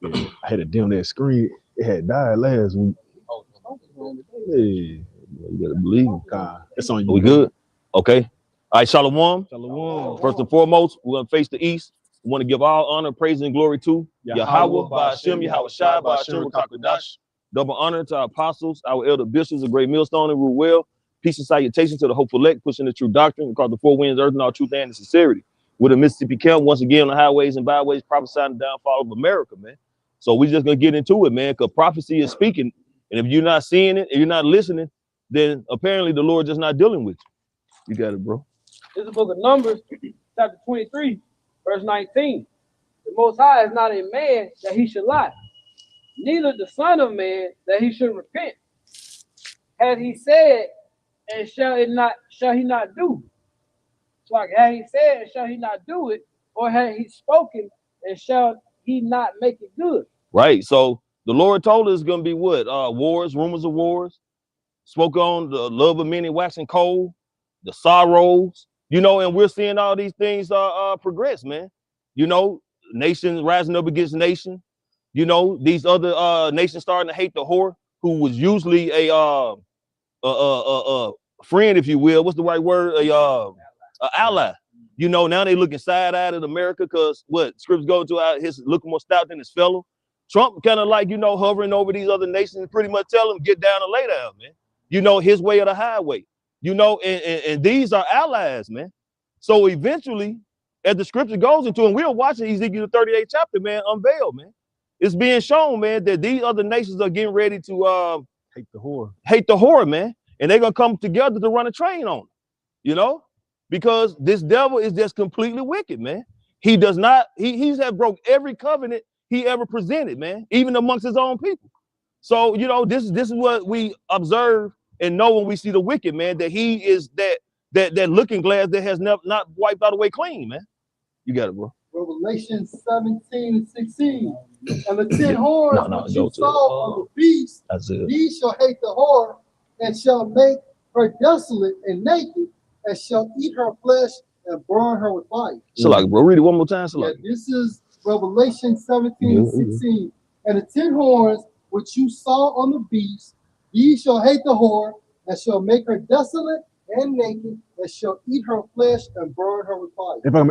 I had to dim that screen. It had died last week. Hey, you gotta believe it. It's on you. We good? Okay. All right, Shalom. Shalom. First and foremost, we're gonna face the east. We want to give all honor, praise, and glory to Yahweh, Ba'ashem, Yahweh Shai, Ba'ashem, Rakakadash. Double honor to our apostles, our elder bishops, a great millstone and rule well. Peace and salutation to the hopeful elect, pushing the true doctrine, because the four winds, earth, and all truth and sincerity. With a Mississippi camp, once again on the highways and byways, prophesying the downfall of America, man. So we just gonna get into it, man, because prophecy is speaking. And if you're not seeing it, and you're not listening, then apparently the Lord just not dealing with you. You got it, bro. This is the book of Numbers, chapter 23, verse 19. The Most High is not a man that he should lie, neither the Son of Man that he should repent. Had he said, and shall he not do? So like, had he said, and shall he not do it? Or had he spoken, and shall he not make it good? Right. So the Lord told us it's gonna be what? Wars, rumors of wars. Spoke on the love of many waxing cold, the sorrows, and we're seeing all these things progress, man. Nations rising up against nation. These other nations starting to hate the whore, who was usually a friend, if you will. What's the right word? A ally. Now they looking side-eyed at America because what scripts go to his looking more stout than his fellow. Trump kind of like, hovering over these other nations and pretty much tell them get down and lay down, man. His way or the highway, and these are allies, man. So eventually, as the scripture goes into, and we're watching Ezekiel 38th chapter, man, unveiled, man. It's being shown, man, that these other nations are getting ready to hate the whore. Hate the whore, man. And they're gonna come together to run a train on them, because this devil is just completely wicked, man. He does not, he's have broke every covenant he ever presented, man, even amongst his own people. So, this is what we observe and know when we see the wicked, man, that he is that looking glass that has not wiped out away clean, man. You got it, bro. Revelation 17:16. And the 10 horns which you saw on the beast, these shall hate the whore, and shall make her desolate and naked, and shall eat her flesh and burn her with fire. So like, bro, read it one more time. So like, this is Revelation 17:16. And the 10 horns which you saw on the beast, these shall hate the whore, and shall make her desolate and naked, and shall eat her flesh and burn her with fire. If I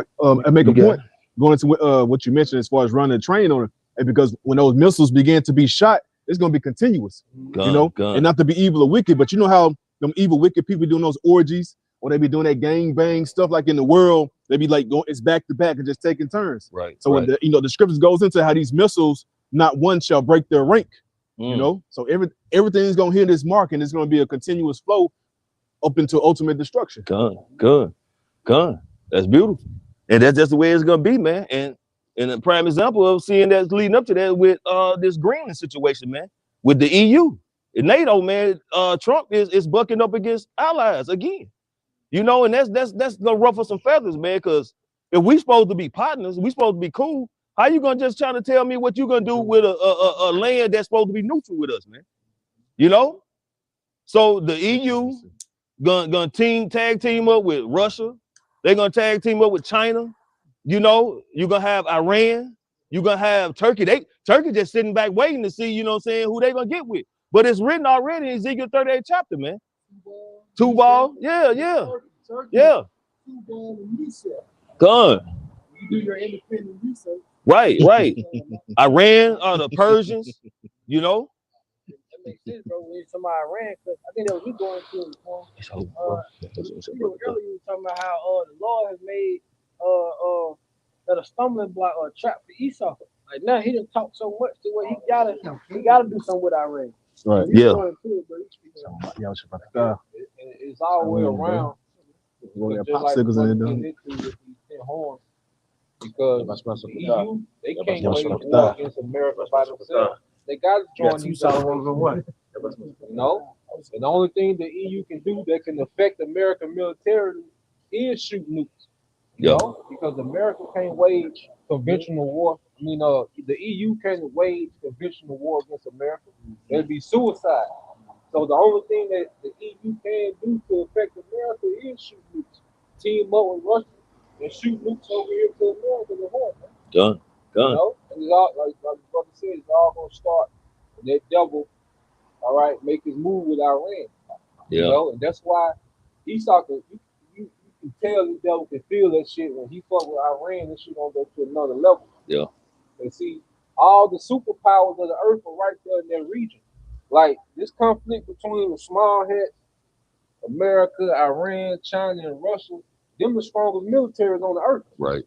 make a point, going to what you mentioned as far as running a train on it, and because when those missiles begin to be shot, it's going to be continuous, and not to be evil or wicked, but you know how them evil, wicked people doing those orgies, or they be doing that gang bang stuff like in the world, they be like going, it's back to back and just taking turns. Right. So when the scriptures goes into how these missiles, not one shall break their rank. So everything's gonna hit this mark, and it's gonna be a continuous flow up into ultimate destruction. Good. That's beautiful, and that's just the way it's gonna be, man. And a prime example of seeing that's leading up to that with this Greenland situation, man, with the EU and NATO, man. Trump is bucking up against allies again, and that's gonna ruffle some feathers, man. Because if we supposed to be partners, we supposed to be cool. How you gonna just try to tell me what you gonna do with a land that's supposed to be neutral with us, man? So the EU gonna tag team up with Russia. They're gonna tag team up with China. You're gonna have Iran. You're gonna have Turkey. Turkey just sitting back waiting to see, who they gonna get with. But it's written already in Ezekiel 38th chapter, man. Two ball. Yeah. Good. You do your independent research. Right. Iran, the Persians, That makes sense, bro. When you're talking about Iran, because I think that was you going through it. Earlier you were talking about how the Lord has made that a stumbling block or a trap for Esau. Like now he didn't talk so much to where he gotta do something with Iran. Right. Yeah. It's all the way around. Because the EU, they can't wage war against America by themselves. They got to join these other ones. And the only thing the EU can do that can affect America militarily is shoot nukes. Because America can't wage conventional war. The EU can't wage conventional war against America. It'd be suicide. So the only thing that the EU can do to affect America is shoot nukes. Team up with Russia and shoot nukes over here to America. Done. And all, like the brother said, it's all gonna start when that devil, all right, make his move with Iran. Yeah. You know, and that's why Esau can you can tell the devil can feel that shit when he fuck with Iran, this shit gonna go to another level. Yeah. And see, all the superpowers of the earth are right there in that region. Like this conflict between the small hats, America, Iran, China, and Russia, them the strongest militaries on the earth. Right.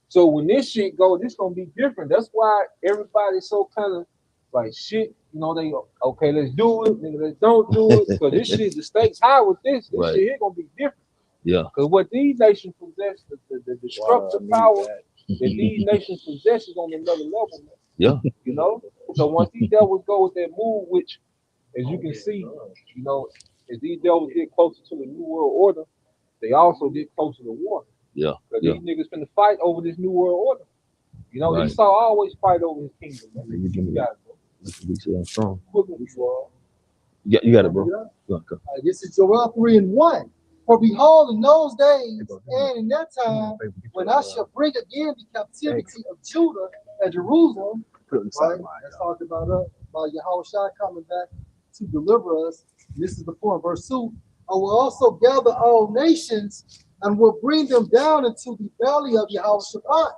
So when this shit go, this gonna be different. That's why everybody's so kind of like shit. You know, they okay, let's do it, nigga, let's don't do it. Because this shit, the stakes high with this. This Right. shit here gonna be different. Yeah. Because what these nations possess, the destructive power that these nations possess is on another level, man. Yeah. You know? So once these devils go with that move, which as you can see, you know, as these devils get closer to the New World Order, they also get closer to war. Yeah. Because Yeah. these niggas finna fight over this New World Order. You know, Right. Esau always fight over his kingdom, man. You got it, bro. I'm strong. Quickly, you You got it, bro. Go. This is Joel 3:1. For behold, in those days and in that time, when I shall bring again the captivity of Judah and Jerusalem, right? That's talked about Yahushua coming back to deliver us. This is the point, verse 2. I will also gather all nations and will bring them down into the belly of Yahushua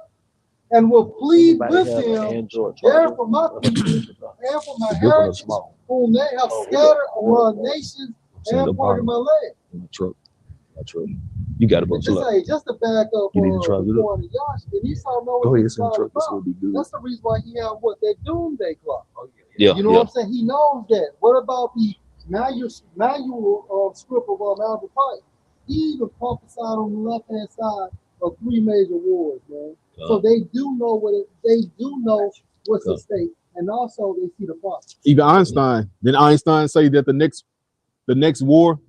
and will plead with them there for my people and for my heritage, whom they have scattered among nations and parted my land. My truck. You got it, bro. Just to back up You need to try it. on Yash, and Esau know Go what ahead, it's send the all truck. This about. will be good. That's the reason why he have what that doomsday clock. Yeah. You know what I'm saying? He knows that. What about the manual script of Malachi? He even prophesied on the left hand side of 3 major wars, man. So they do know what's at stake, and also they see the prophet. Even Einstein. Then Einstein say that the next war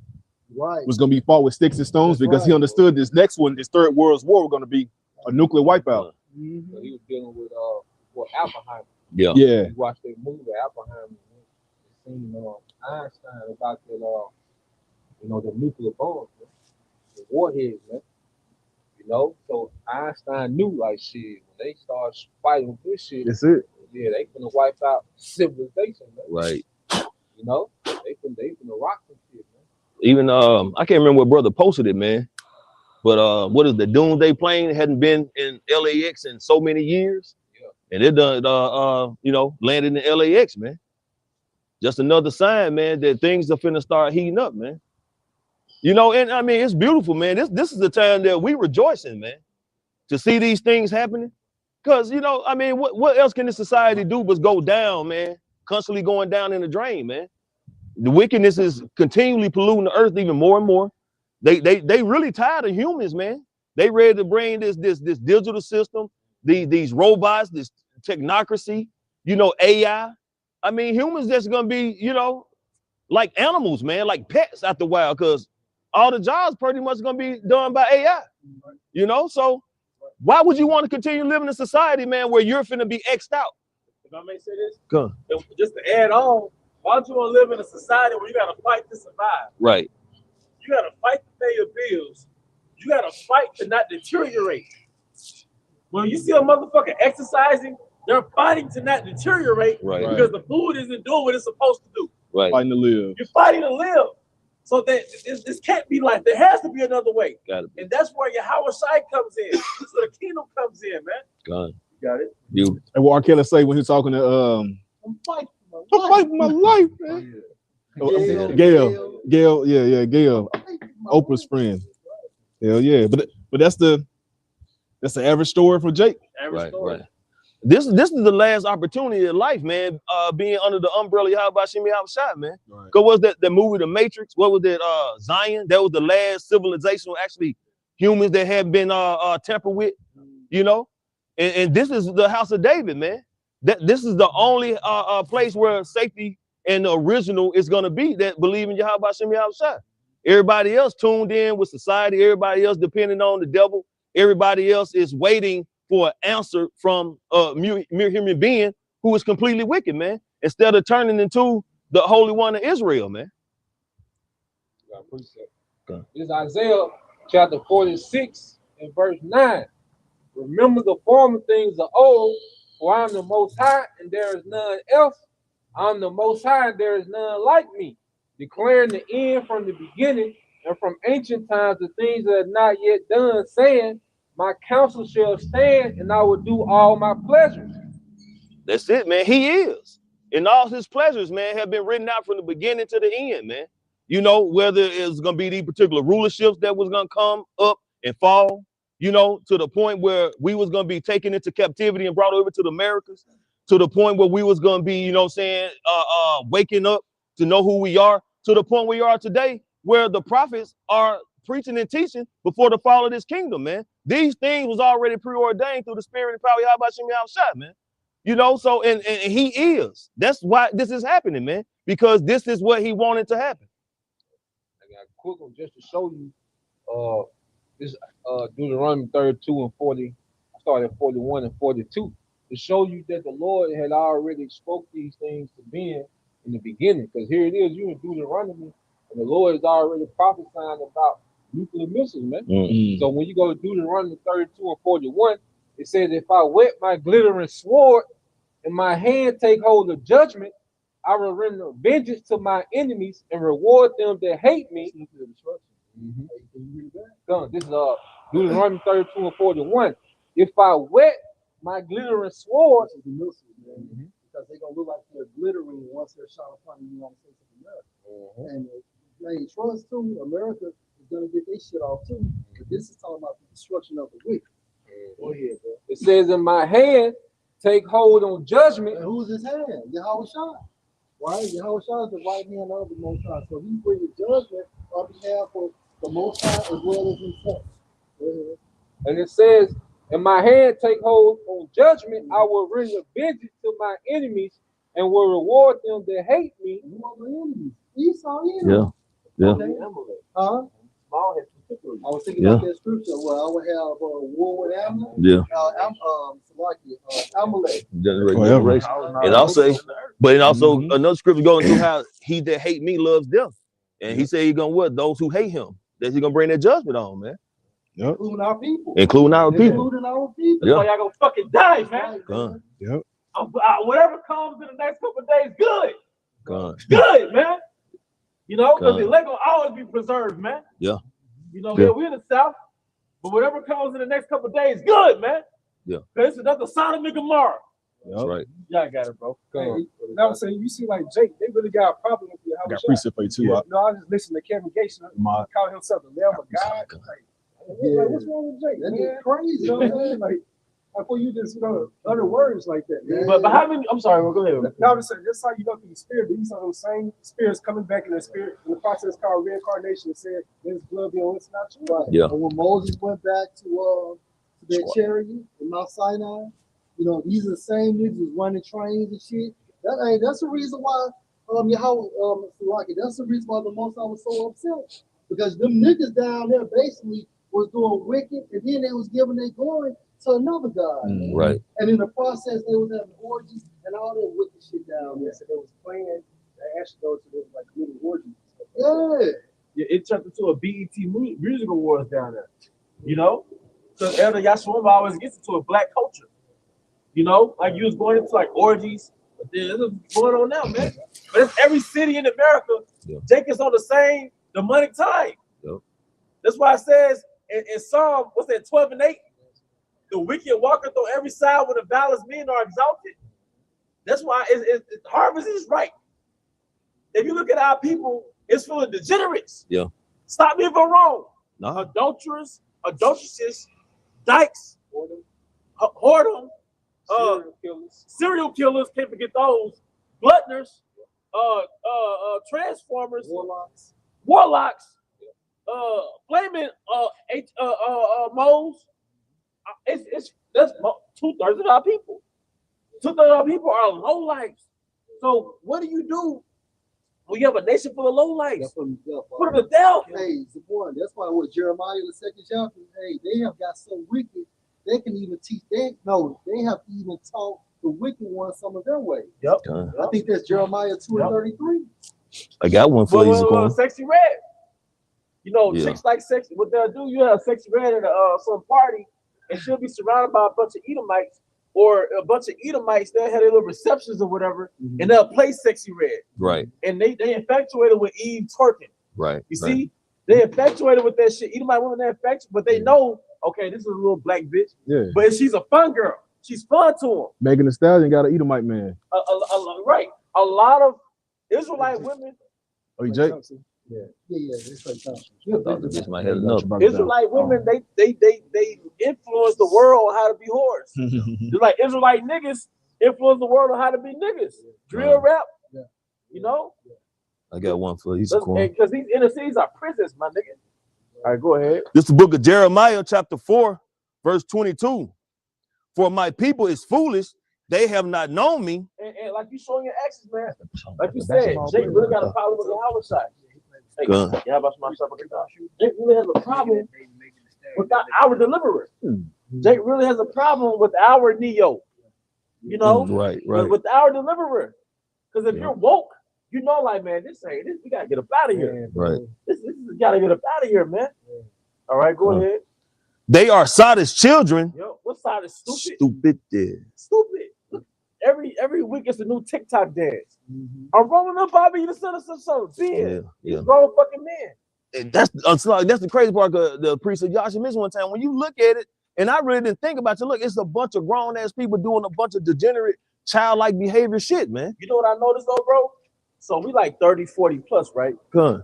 was going to be fought with sticks and stones. That's because he understood this next one, this third world's war, was going to be a nuclear wipeout. So he was dealing with Oppenheimer. Yeah. You watched that movie, Oppenheimer. Seen Einstein about that, the nuclear bombs, man. The warheads, man. You know, so Einstein knew, like, shit, when they start fighting with this shit, that's it. Yeah, they finna wipe out civilization, man. Right. You know, they finna rock some shit, man. Even I can't remember what brother posted it, man. But what is the doomsday plane? It hadn't been in LAX in so many years. Yeah. And it done landed in LAX, man. Just another sign, man, that things are finna start heating up, man. You know, and I mean, it's beautiful, man. This is the time that we rejoice in, man, to see these things happening. Because, you know, I mean, what else can this society do but go down, man? Constantly going down in the drain, man. The wickedness is continually polluting the earth even more and more. They really tired of humans, man. They ready to bring this digital system, these robots, this technocracy, you know, AI. I mean, humans just gonna be, you know, like animals, man, like pets after a while, because all the jobs pretty much gonna be done by AI. You know, so why would you want to continue living in a society, man, where you're finna be X'd out? If I may say this, Go. Just to add on, why don't you want to live in a society where you gotta fight to survive? Right. You gotta fight to pay your bills. You gotta fight to not deteriorate. When you see a motherfucker exercising, they're fighting to not deteriorate, right, because the food isn't doing what it's supposed to do. Right. Fighting to live. You're fighting to live. So that this can't be life. There has to be another way. Got it. And that's where your Yahushua comes in. That's where the kingdom comes in, man. Got it. You got it. You. And what R. Kelly say when he's talking to I'm fighting for my life, man. Gail, Gail, Oprah's friend. Hell yeah, but that's the average story for Jake. Right. This is the last opportunity in life, man. Being under the umbrella of Yahweh Shem Yahushua, man. Right. Cause was that movie The Matrix? What was that? Zion. That was the last civilization, actually humans that had been tampered with. You know, and this is the house of David, man. This is the only place where safety and the original is gonna be, that believe in Yahweh Shem Yahushua. Everybody else tuned in with society. Everybody else depending on the devil. Everybody else is waiting for an answer from a mere human being who is completely wicked, man, instead of turning into the Holy One of Israel, man. This is Isaiah chapter 46 and verse 9. Remember the former things of old, For I am the Most High, and there is none else. I am the Most High, and there is none like me, declaring the end from the beginning, and from ancient times the things that are not yet done, saying, my counsel shall stand, and I will do all my pleasures. That's it, man. He is. And all his pleasures, man, have been written out from the beginning to the end, man. You know, whether it's going to be these particular rulerships that was going to come up and fall, you know, to the point where we was going to be taken into captivity and brought over to the Americas, to the point where we was going to be, you know what I'm saying, waking up to know who we are, to the point we are today, where the prophets are preaching and teaching before the fall of this kingdom, man. These things was already preordained through the spirit and power of Yahweh, man. You know, so and he is. That's why this is happening, man, because this is what he wanted to happen. I got a quick one just to show you this Deuteronomy 32 and 40. I started at 41 and 42 to show you that the Lord had already spoke these things to Ben in the beginning. Because here it is, you in Deuteronomy, and the Lord is already prophesying about nuclear missiles, man. Mm-hmm. So when you go to Deuteronomy 32 and 41, it says, if I wet my glittering sword and my hand take hold of judgment, I will render vengeance to my enemies and reward them that hate me. Mm-hmm. This is Deuteronomy 32 and 41. If I wet my glittering sword, because they're gonna look like they're glittering once they're shot upon the United States of America. And if they trust too, America is gonna get their shit off too. But this is talking about the destruction of the wicked. Go ahead, bro. It says, in my hand take hold on judgment. And who's his hand? Yahweh Shah. Right? Yahweh Shah is the right hand of the Most High. So he brings judgment on behalf of the Most High as well as himself. And it says, in my hand take hold on judgment, I will render vengeance to my enemies and will reward them that hate me. Who are the enemies? Esau is. Yeah. Okay. I was thinking about that scripture where I would have war with Amalek. Amalek. Generation. And also, another scripture going into how he that hate me loves them. And he said he's gonna what? Those who hate him, that he's gonna bring that judgment on, man. Yep. Including our people. Including our people. That's why y'all gonna fucking die, man. Yep. Whatever comes in the next couple of days, good. Good, man. You know, because the elect will always be preserved, man. Yeah. You know, we're in the South, but whatever comes in the next couple of days, good, man. Yeah. This is another Sodom and Gomorrah. That's right. Yeah, I got it, bro. Hey, I was saying, you see, like Jake, they really got a problem with you. I got precept for you too. No, I just listened to Kevin Gates call himself the Lamb of God. Like, what's wrong with Jake? That Man? is crazy. You know what I'm saying? Like, before you just, other words like that. Man. But how many? I'm sorry, go ahead. No, I'm just saying, that's how you go through the spirit. These are those same spirits coming back in the spirit in the process called reincarnation. It said there's blood beyond it's not true. Right. Yeah. And when Moses went back to their chariot in Mount Sinai, you know, these are the same niggas who's running trains and shit. That's the reason why that's the reason why the Most High was so upset. Because them niggas down there basically was doing wicked, and then they was giving their glory to another god. Right. And in the process, they was having orgies and all that wicked shit down there. So they was playing, they actually go to this like little orgies. Yeah, it turned into a BET music awards down there. You know? So Elder Yashua always gets into a black culture. You know, like you was going into like orgies, but then this is going on now, man. But it's every city in America, Jake is on the same demonic time. Yep. That's why it says in Psalm, what's that, 12 and 8? The wicked walketh on every side when the valorous men are exalted. That's why harvest is right. If you look at our people, it's full of degenerates. Yeah. Stop me if I'm wrong. No. Adulterers, adulteresses, dykes, whoredom, serial killers, can't forget those, gluttoners, transformers, warlocks, flaming moles. That's 2/3 of our people. 2/3 of our people are low lives. So what do you do when you have a nation full of low lives? Put them to death. Hey, Zabor, that's why with Jeremiah the 2nd chapter, hey, they have got so wicked they can even teach. They have even taught the wicked ones some of their ways. Yep. I think that's Jeremiah 2 and 33. I got one for you. Sexy Red. You know, chicks like sexy. What they'll do, you have Sexy Red at some party, and she'll be surrounded by a bunch of Edomites, or a bunch of Edomites, they'll have their little receptions or whatever, and they'll play Sexy Red. Right. And they infatuated with Eve twerking. Right. You see? They infatuated with that shit. Edomite women, they're infatuated, but they know, okay, this is a little black bitch. Yeah. But she's a fun girl. She's fun to them. Megan Thee Stallion got an Edomite man. Right. A lot of Israelite women. Oh, you Jake? Yeah. It's like Israelite women, they influence the world on how to be whores. Just like Israelite niggas influence the world on how to be niggas. Drill rap, you know? I got one for you. Because these inner cities are prisons, my nigga. All right, go ahead. This is the book of Jeremiah, chapter 4, verse 22. For my people is foolish, they have not known me. And like you showing your actions, man. Like you said, Jake really got a problem with the Howard side. Hey, yeah, about myself. Jake really has a problem with our deliverer. Jake really has a problem with our Neo. You know? Right. With our deliverer. Because if you're woke, you know, like, man, this, we gotta get up out of here. Right. This gotta get up out of here, man. All right, go ahead. They are Sodom's children. Yo, what side is stupid? Stupid. Stupid. Look, every week it's a new TikTok dance. I'm rolling up, Bobby, the son of some big. Yeah. Grown fucking man. And that's the crazy part. The priest of Yasha missed one time. When you look at it, and I really didn't think about it. Look, it's a bunch of grown ass people doing a bunch of degenerate, childlike behavior shit, man. You know what I noticed though, bro? So we like 30, 40 plus, right? Good.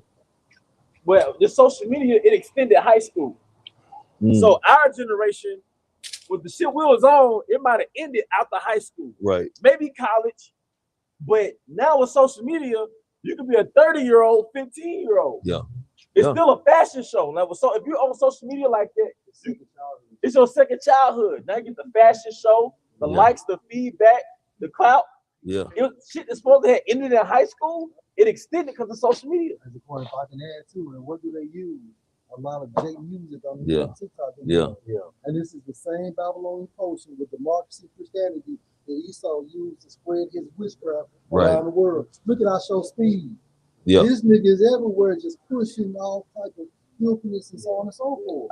Well, the social media, it extended high school. So our generation, with the shit we was on, it might have ended after high school. Right. Maybe college. But now with social media, you can be a 30-year-old, 15-year-old. Yeah. It's still a fashion show. Like, so if you're on social media like that, it's your second childhood. Now you get the fashion show, the likes, the feedback, the clout. Yeah. Shit that's supposed to have ended in high school, it extended because of social media. As a point, if I can add to it, what do they use? A lot of J music on TikTok. Yeah. And this is the same Babylonian potion with democracy, Christianity that Esau used to spread his witchcraft around the world. Look at our show Speed. Yeah. This nigga is everywhere just pushing all type of filthiness and so on and so forth.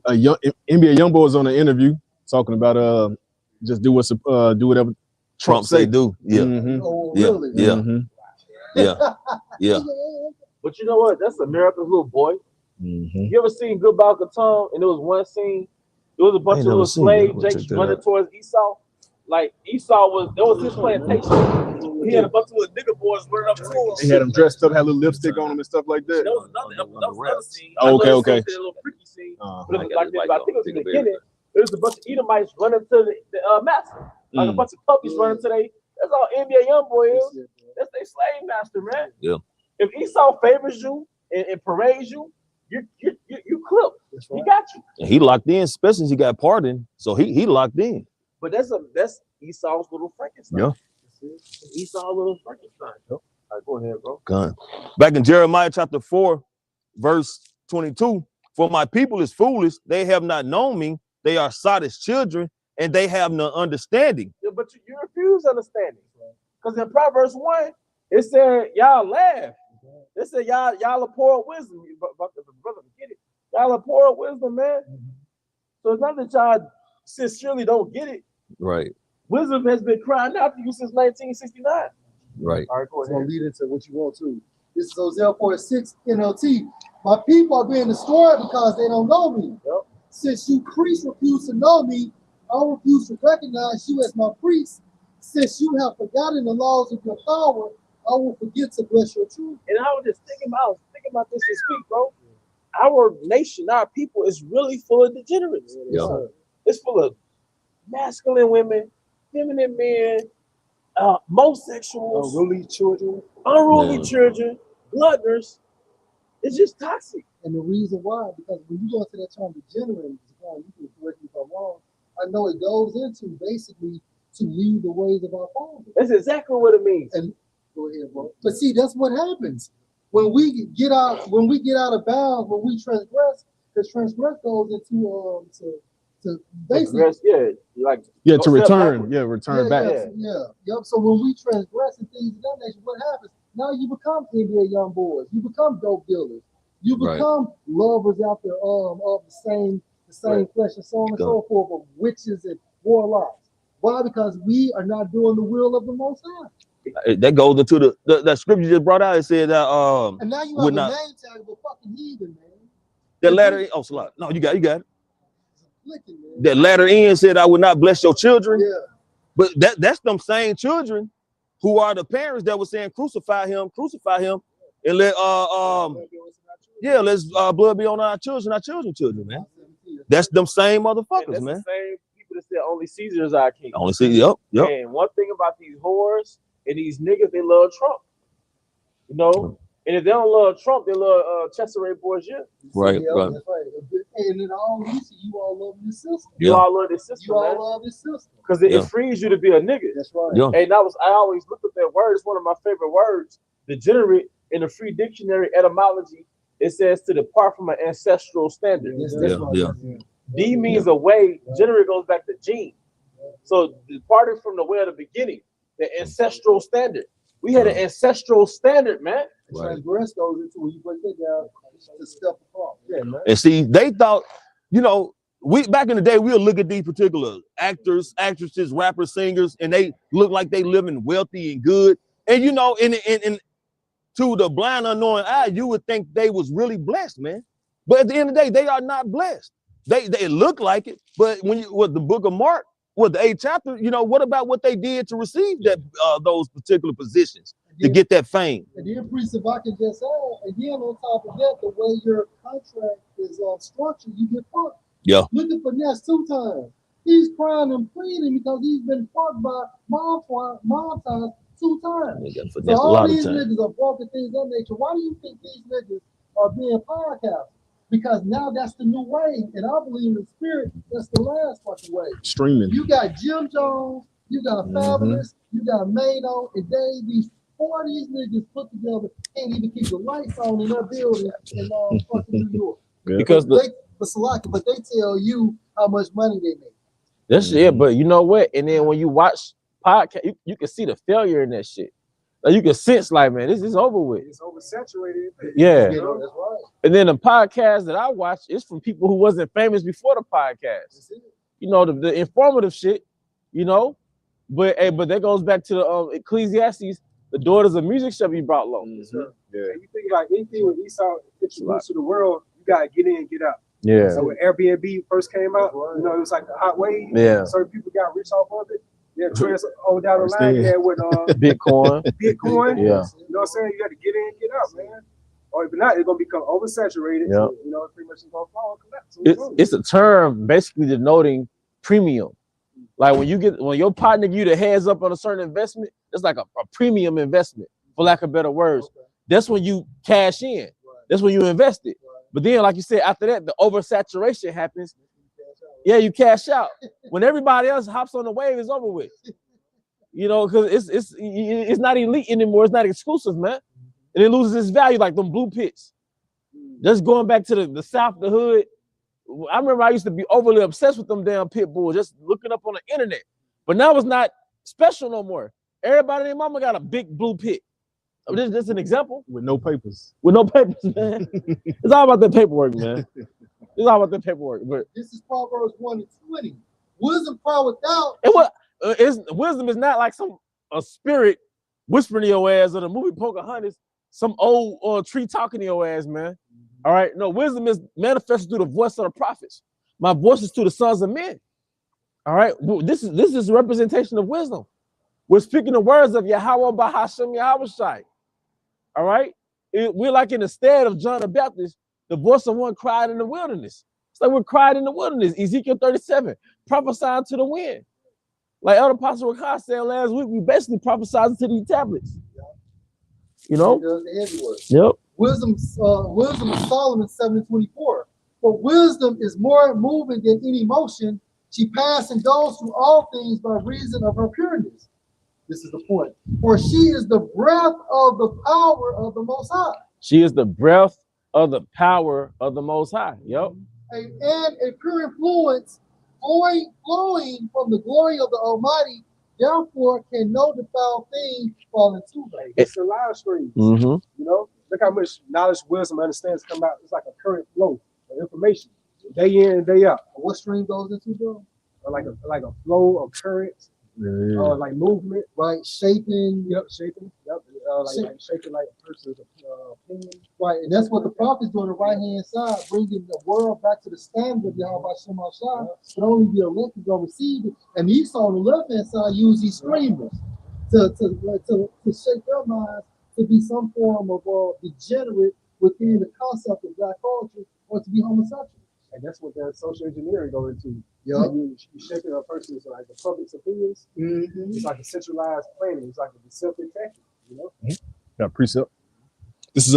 A young NBA young boy was on an interview talking about just do whatever Trump say do. Yeah. Oh, really? Yeah. But you know what? That's America's little boy. You ever seen Good Bal Katam? And there was one scene, there was a bunch of little slave Jakes running towards Esau. Like Esau there was his plantation. He had a bunch of little nigga boys running up to him. He had them dressed up, had a little lipstick on them and stuff like that. There was another scene. Okay. A little freaky scene. But it was like this, I think it was in the beginning. There was a bunch of Edomites running to the master. Like a bunch of puppies running to that's all NBA YoungBoy is. That's their slave master, man. Yeah. If Esau favors you and parades you, you clip. He got you. And he locked in, especially since he got pardoned. So he locked in. But that's Esau's little Frankenstein. Yeah. Esau's little Frankenstein. All right, go ahead, bro. Gun. Back in Jeremiah chapter 4, verse 22. For my people is foolish, they have not known me. They are Sodom's children, and they have no understanding. Yeah, but you refuse understanding. Because in Proverbs 1, it said, y'all laugh. It said, y'all are poor wisdom. Brother, get it. Y'all are poor wisdom, man. So it's not that y'all sincerely don't get it. Right. Wisdom has been crying out to you since 1969. Right. All right, go It's ahead. going to lead into what you want to. This is Hosea 4:6 NLT. My people are being destroyed because they don't know me. Yep. Since you priests refuse to know me, I refuse to recognize you as my priest. Since you have forgotten the laws of your power, I will forget to bless your truth. And I was just thinking about this week, bro. Our nation, our people is really full of degenerates. Yeah. It's full of masculine women, feminine men, homosexuals, unruly children, gluttoners. It's just toxic. And the reason why, because when you go into that term degenerate, you can correct me if I'm wrong, I know it goes into basically to lead the ways of our fathers. That's exactly what it means. And go ahead, bro. But see, that's what happens when we get out of bounds, when we transgress. Because transgress goes into to basically to return back. Yep. So when we transgress and things of that nature, what happens? Now you become NBA young boys. You become dope dealers. You become lovers after of the same flesh and so on and so forth of witches and warlocks. Why? Because we are not doing the will of the Most High. That goes into the scripture you just brought out. It said that and now you have a name tag of a fucking heathen, man. That latter oh slot. No, you got it. That latter end said, I would not bless your children. Yeah. But that's them same children who are the parents that were saying crucify him, and let let's blood be on our children, man. That's them same motherfuckers, man. The same people that said only Caesar is our king. Only Caesar, yep. And one thing about these whores and these niggas, they love Trump. You know? And if they don't love Trump, they love Cesare Borgia. Right. That's right. And in all this, you all love this system. You all love this system. You all love this system. Because it frees you to be a nigga. That's right. Yeah. And I always look at that word. It's one of my favorite words. Degenerate in the free dictionary etymology, it says to depart from an ancestral standard. Yes, D means a way. Degenerate goes back to gene. So departing from the way of the beginning, the ancestral standard. We had an ancestral standard, man. Transgress goes into when you break that down to step across. Yeah, man. And see, they thought, we back in the day, we'll look at these particular actors, actresses, rappers, singers, and they look like they living wealthy and good. And in to the blind, unknowing eye, you would think they was really blessed, man. But at the end of the day, they are not blessed. They look like it, but when you with the book of Mark, with the 8th chapter, what about what they did to receive that those particular positions to get that fame? And then, priest, if I can just add, again, on top of that, the way your contract is structured, you get fucked. Yeah. Look at Finesse 2 times. He's crying and pleading because he's been fucked by mom times 2 times. So all these niggas are broken things of nature. Why do you think these niggas are being podcasted? Because now that's the new way, and I believe in the spirit, that's the last fucking way. Streaming. You got Jim Jones, you got Fabulous, you got Mano, and Dave. These 4 of these niggas put together can't even keep the lights on in their building in fucking New York. Yeah. Because but they tell you how much money they make. That's but you know what? And then when you watch podcast, you can see the failure in that shit. Like you can sense, like, man, this is over with. It's oversaturated. Yeah. That's right. And then the podcast that I watch is from people who wasn't famous before the podcast. The informative shit, But that goes back to the Ecclesiastes, the daughters of music shall be brought low. Yeah. And you think about anything when Esau introduced to the world, you gotta get in and get out. Yeah. So when Airbnb first came out, it was like a hot wave. Yeah. Certain people got rich off of it. Yeah, trends on down the line there with Bitcoin. Yeah. You know what I'm saying? You got to get in and get out, man. Or if not, it's gonna become oversaturated. Yeah. So, pretty much it's gonna fall and collapse. It's a term basically denoting premium. Like when your partner give you the heads up on a certain investment, it's like a premium investment, for lack of better words. Okay. That's when you cash in. Right. That's when you invest it. Right. But then, like you said, after that, the oversaturation happens. Yeah, you cash out. When everybody else hops on the wave, it's over with. Because it's not elite anymore. It's not exclusive, man. And it loses its value like them blue pits. Just going back to the South, the hood. I remember I used to be overly obsessed with them damn pit bulls, just looking up on the internet. But now it's not special no more. Everybody and their mama got a big blue pit. This is an example. With no papers. With no papers, man. It's all about the paperwork, man. It's all about the paperwork. But this is Proverbs 1:20. Wisdom power without. Wisdom is not like a spirit whispering to your ass, or the movie Pocahontas, some old tree talking to your ass, man. All right. No, wisdom is manifested through the voice of the prophets. My voice is to the sons of men. All right. This is a representation of wisdom. We're speaking the words of Yahweh Bahashem Yahweh Shai. All right. We're like in the stead of John the Baptist, the voice of one cried in the wilderness. It's like we're cried in the wilderness. Ezekiel 37, prophesying to the wind. Like Elder Apostle Rakai said last week, we basically prophesied to these tablets. Yep. Wisdom of Solomon 7:24. For wisdom is more moving than any motion. She passed and goes through all things by reason of her pureness. This is the point. For she is the breath of the power of the Most High. She is the breath of the power of the Most High. Yep. And a pure influence flowing from the glory of the Almighty. Therefore, can no defiled thing fall into her. It's the live streams. Look how much knowledge, wisdom, understanding come out. It's like a current flow of information, day in and day out. What stream goes into, bro? like a flow of current, like movement, right? Shaping. Yep, shaping. Yep, like shaking like a person's opinion. Right, and that's what the prophet's doing on the right hand side, bringing the world back to the standard of Yahweh Shem Shai. But only the elected gonna receive it. And Esau on the left hand side use these screamers to shake their minds to be some form of degenerate within the concept of black culture or to be homosexual. And that's what that social engineering goes into. Yeah, you shaping a person's like the public's opinions. Mm-hmm. It's like a centralized planning. It's like a deceptive tactic. You know. Mm-hmm. Got precept. This is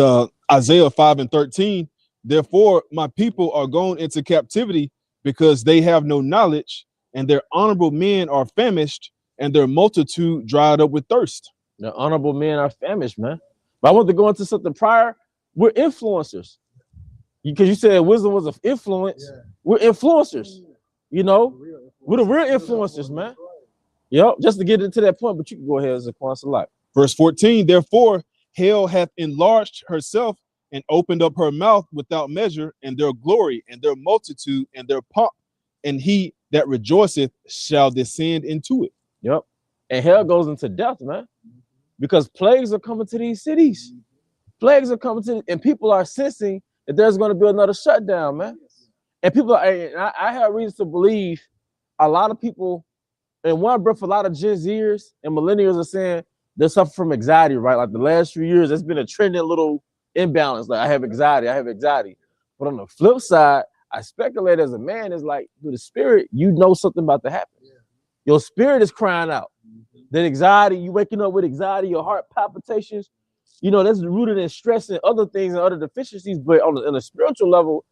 Isaiah 5:13. Therefore, my people are going into captivity because they have no knowledge, and their honorable men are famished, and their multitude dried up with thirst. The honorable men are famished, man. But I want to go into something prior. We're influencers. Because you said wisdom was of influence. Yeah. We're influencers. You know, we're the real influencers, man. Yep, just to get into that point, but you can go ahead as a point a lot. Verse 14, therefore, hell hath enlarged herself and opened up her mouth without measure, and their glory and their multitude and their pomp, and he that rejoiceth shall descend into it. Yep. And hell goes into death, man. Because plagues are coming to these cities. Plagues are coming to, and people are sensing that there's going to be another shutdown, man. And people, I have reason to believe a lot of people, in one breath, a lot of Gen Zers and millennials are saying they suffer from anxiety, right? Like the last few years, there's been a trending little imbalance. Like I have anxiety. But on the flip side, I speculate as a man is like, through the spirit, you know something about to happen. Yeah. Your spirit is crying out. That anxiety, you waking up with anxiety, your heart palpitations, you know, that's rooted in stress and other things and other deficiencies. But on a spiritual level,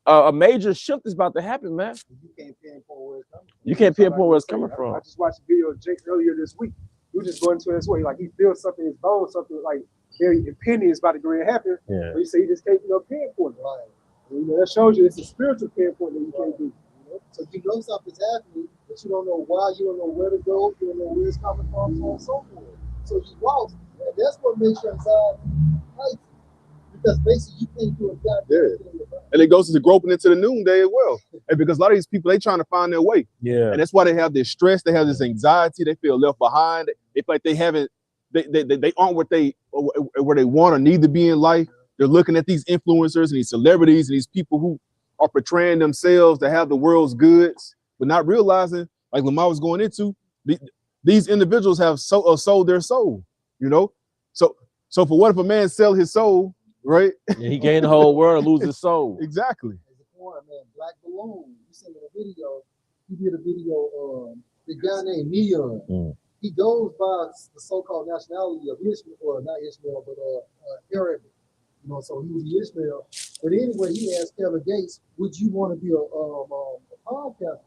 a major shift is about to happen, man. You can't pinpoint where it's coming from. You can't pinpoint where it's coming from. I just watched a video of Jake earlier this week. He was just going to his way. Like he feels something in his bones, something like very impending is about to go and happen. Yeah. But he said he just can't pinpoint it. Right. And, you know, that shows you it's a spiritual pinpoint that you can't do. You know? So you know something's happening, but you don't know why, you don't know where to go, you don't know where it's coming from, so on and so forth. So you lost. And that's what makes your anxiety heightened. Because basically you can't do a goddamn thing about it. And it goes into groping into the noonday as well. And because a lot of these people, they trying to find their way. Yeah. And that's why they have this stress, they have this anxiety, they feel left behind. They feel like they haven't, they aren't where they want or need to be in life. They're looking at these influencers and these celebrities and these people who are portraying themselves to have the world's goods, but not realizing, like Lamar was going into, these individuals have sold their soul, you know? So for what if a man sell his soul, right? Yeah, he gained the whole world, lose his soul. Exactly. As a point, man, Black Balloon, you sent me a video. He did a video, the guy named Neon. Mm. He goes by the so-called nationality of Ishmael, or not Ishmael, but Arab. You know, so he was Ishmael. But anyway, he asked Kevin Gates, would you want to be a podcaster?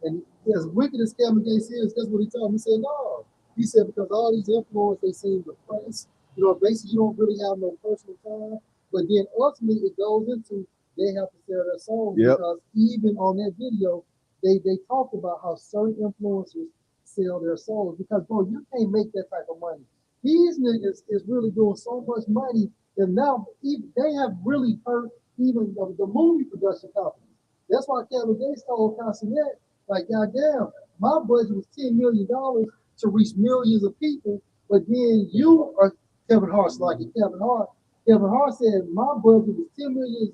And as wicked as Kevin Gates is, that's what he told him. He said, no. He said, because all these influencers, they seem depressed. You know, basically, you don't really have no personal time. But then ultimately, it goes into they have to sell their soul. Yep. Because even on that video, they talked about how certain influencers sell their souls. Because, bro, you can't make that type of money. These niggas is really doing so much money that now they have really hurt even the movie production companies. That's why Kevin Gates told Consinet, like, goddamn, my budget was $10 million to reach millions of people, but then you are Kevin Hart's like it. Kevin Hart said my budget was $10 million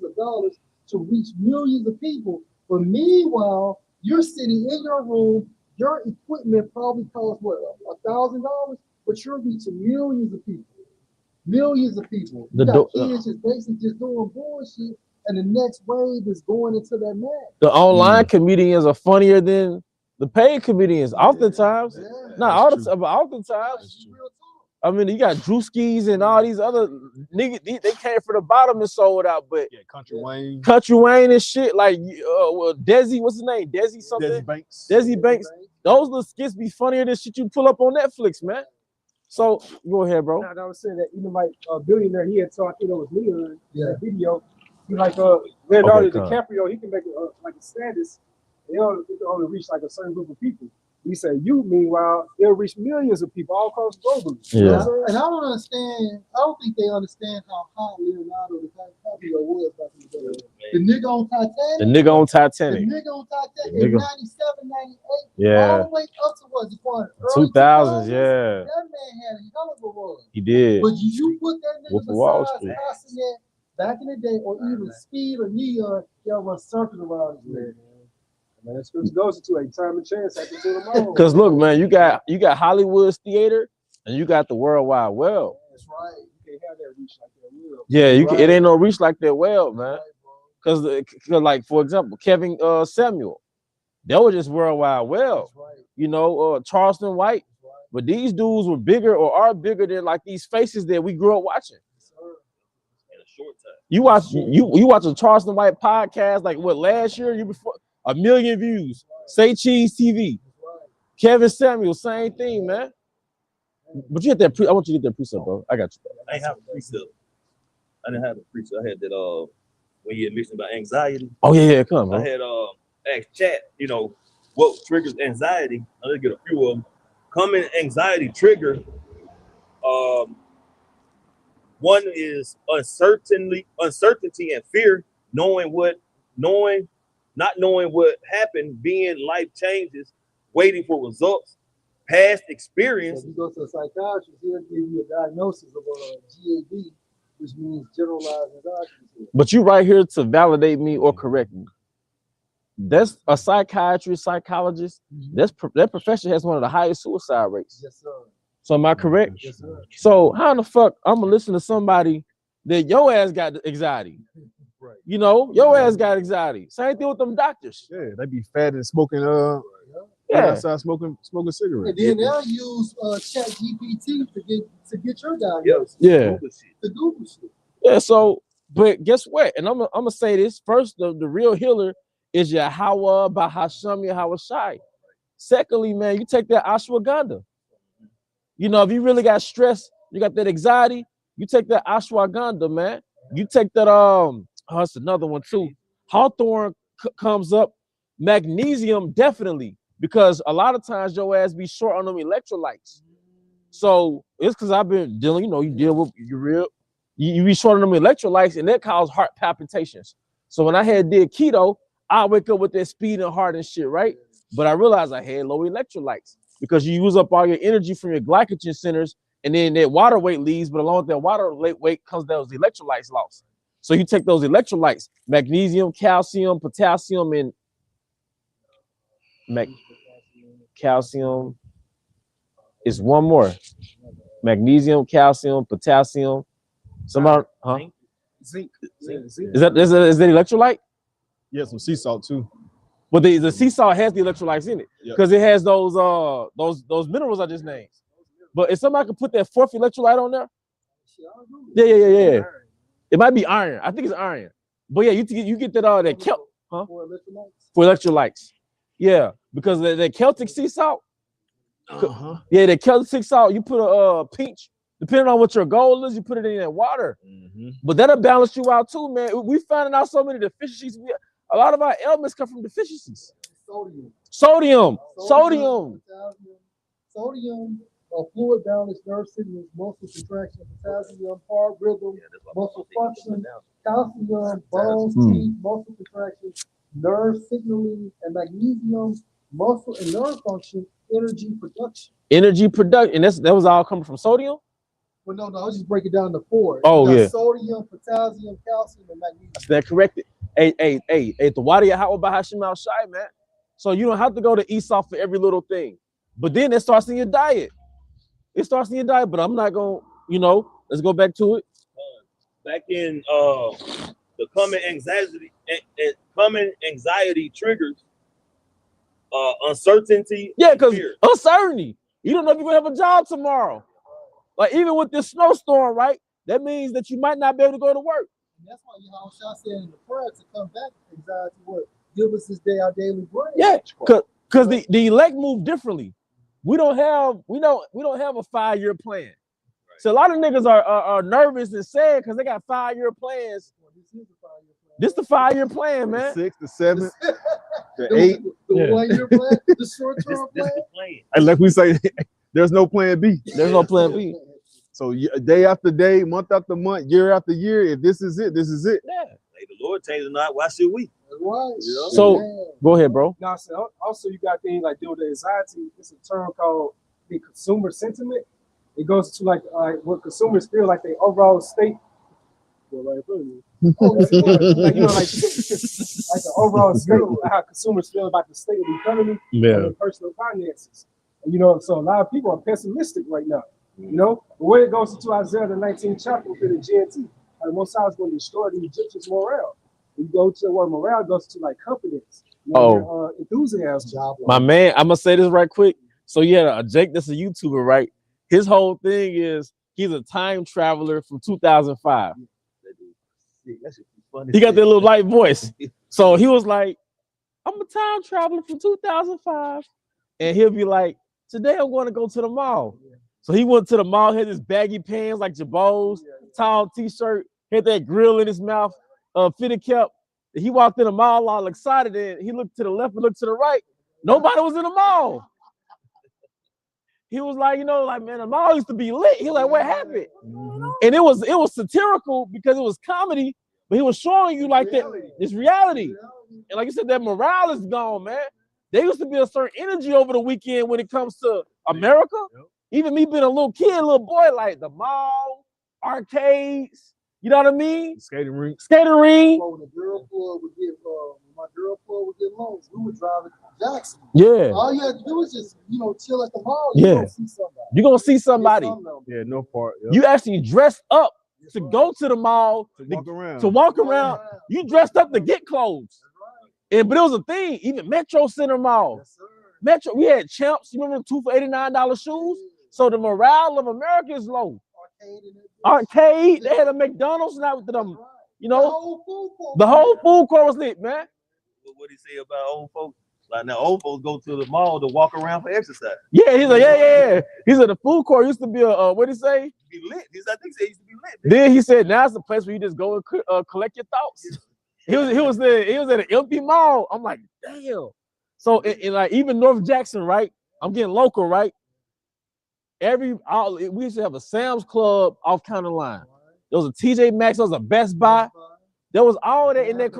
to reach millions of people, but meanwhile, you're sitting in your room, your equipment probably costs what, $1,000, but you're reaching millions of people. Millions of people. You got kids just basically just doing bullshit, and the next wave is going into that match. The online comedians are funnier than the paid comedians, oftentimes. Yeah. Not all the time, but oftentimes. I mean, you got Drewskis and all these other niggas. They came from the bottom and sold out, but Country Wayne and shit. Like Desi, what's his name? Desi something. Desi Banks. Those little skits be funnier than shit you pull up on Netflix, man. So go ahead, bro. I was saying that even like a billionaire, he had told, I think it was Leon in that video. He like Leonardo DiCaprio, he can make like a status. It can only reach like a certain group of people. He said, you, meanwhile, they'll reach millions of people all across globally. Yeah. You know and I don't think they understand how hot Leonardo DiCaprio was back in the day. The nigga on Titanic. The nigga on Titanic. The nigga on Titanic in 97, 98. Yeah. All the way up to what's it called? 2000s, yeah. That man had a hell of a run. He did. But you put that nigga Wall besides Street. Cassinet back in the day, or even Speed or Neon, y'all run circles around his man. Man, that's what goes into a time and chance after tomorrow. Because look, man, you got Hollywood's theater and you got the World Wide Web. That's right. You can't have that reach like that will. Yeah, it ain't no reach like that well, man. Because like for example, Kevin Samuel, that was just World Wide Web. Right. You know, Charleston White. Right. But these dudes were bigger or are bigger than like these faces that we grew up watching. In a short time. You watch a Charleston White podcast like what last year, year before, 1 million views. Say Cheese TV. Kevin Samuel, same thing, man. But you hit that I want you to get that precept, bro. I got you. I ain't have a precept. I didn't have a precept. I had that when you had mentioned about anxiety. Oh yeah, come on. I had asked chat, you know, what triggers anxiety. I'll just get a few of them. Common anxiety trigger. One is uncertainty and fear, not knowing what happened, being life changes, waiting for results, past experience. So if you go to a psychiatrist, he'll give you a diagnosis of GAD, which means generalized anxiety. But you right here to validate me or correct me. That's a psychiatrist, psychologist. That profession has one of the highest suicide rates. Yes, sir. So am I correct? Yes, sir. So how in the fuck I'm gonna listen to somebody that your ass got anxiety? Right. You know, your ass got anxiety. Same thing with them doctors. Yeah, they be fat and smoking outside smoking cigarettes. And then they'll use Chat GPT to get your diagnosis. Yeah. The Google shit. Yeah. So, but guess what? And I'm gonna say this first: the real healer is Yahweh by Hashem Yahweh Shai. Secondly, man, you take that ashwagandha. You know, if you really got stress, you got that anxiety, you take that ashwagandha, man. You take that that's another one too. Hawthorne comes up. Magnesium, definitely, because a lot of times your ass be short on them electrolytes. So it's because I've been dealing, you know, you deal with you be short on them electrolytes, and that causes heart palpitations. So when I did keto, I wake up with that speed and heart and shit, right? But I realized I had low electrolytes because you use up all your energy from your glycogen centers, and then that water weight leaves, but along with that water weight comes those electrolytes lost. So you take those electrolytes, magnesium, calcium, potassium, and calcium is one more. Magnesium, calcium, potassium. Somebody, huh? Zinc. Is that electrolyte? Yeah, some sea salt too. But the sea salt has the electrolytes in it because it has those minerals I just named. But if somebody could put that fourth electrolyte on there, yeah. It might be iron. I think it's iron. But yeah, you get that kelp, huh? For electrolytes. Yeah, because the Celtic sea salt. Yeah, the Celtic sea salt. You put a pinch, depending on what your goal is, you put it in that water. But that'll balance you out too, man. We finding out so many deficiencies. A lot of our ailments come from deficiencies. Sodium. Fluid balance, nerve signals, muscle contraction, potassium, heart rhythm, muscle function, calcium, bones, teeth, muscle contraction, nerve signaling, and magnesium, muscle and nerve function, energy production. And that was all coming from sodium? Well, no, I'll just break it down to 4. Sodium, potassium, calcium, and magnesium. That's that corrected. Hey, the water how about Hashem Al Shai, man. So you don't have to go to Esau for every little thing. But then it starts in your diet. But I'm not gonna, let's go back to it. Back in the common anxiety triggers uncertainty. Yeah, because uncertainty. You don't know if you're gonna have a job tomorrow. Like even with this snowstorm, right? That means that you might not be able to go to work. And that's why Yahweh said in the prayer to come back anxiety, what? Give us this day our daily bread. Yeah, because the elect move differently. We don't have a 5-year plan. Right. So a lot of niggas are nervous and sad because they got 5-year plans. Well, this is the 5-year plan, man. 6 to 7 to 8. The 1-year plan, the short-term plan. And like we say, there's no plan B. There's no plan B. So day after day, month after month, year after year, if this is it, this is it. Yeah. Lay the Lord changed or not, why should we? Right. Yeah. So Go ahead, bro. now, so also you got things like deal with anxiety. It's a term called the consumer sentiment. It goes to like what consumers feel like their overall state. Like, like the overall state of how consumers feel about the state of the economy and their personal finances. And, so a lot of people are pessimistic right now. But when it goes into Isaiah the 19th chapter within the GNT, the Most High is going to destroy the Egyptians' morale. When you go to the word morale, goes to like confidence, enthusiasm. My man, I'm gonna say this right quick. So yeah, Jake, that's a YouTuber, right? His whole thing is he's a time traveler from 2005. He got that little light voice. So he was like, I'm a time traveler from 2005. And he'll be like, today I'm going to go to the mall. So he went to the mall, had his baggy pants like Jabos, tall t-shirt, had that grill in his mouth, fitted cap. He walked in the mall all excited, and he looked to the left and looked to the right. Nobody was in the mall. He was like, man, the mall used to be lit. He was like, what happened? And it was satirical because it was comedy, but he was showing you like that it's reality. And like you said, that morale is gone, man. There used to be a certain energy over the weekend when it comes to America. Even me being a little kid, little boy, like the mall, arcades, you know what I mean? Skating ring. When the girl club would get, my girl club would get loans, we would drive it to Jackson. Yeah. All you had to do was just, chill at the mall. Yeah. You're going to see somebody. You're going to see somebody. Yeah, no part. Yep. You actually dressed up to go to the mall, to walk around. You dressed up to get clothes. But it was a thing, even Metro Center Mall. Metro, we had Champs, you remember 2 for $89 shoes? So the morale of America is low. Arcade, they had a McDonald's now with them, the whole food court was lit, man. What he say about old folks? Like now, old folks go to the mall to walk around for exercise. Yeah, he's like, yeah. He said the food court used to be a what did he say? Be lit. I think he used to be lit. Then he said now it's a place where you just go and collect your thoughts. He was at an empty mall. I'm like, damn. So in like even North Jackson, right? I'm getting local, right? We used to have a Sam's Club off County Line. There was a TJ Maxx, there was a Best Buy. There was all that in there.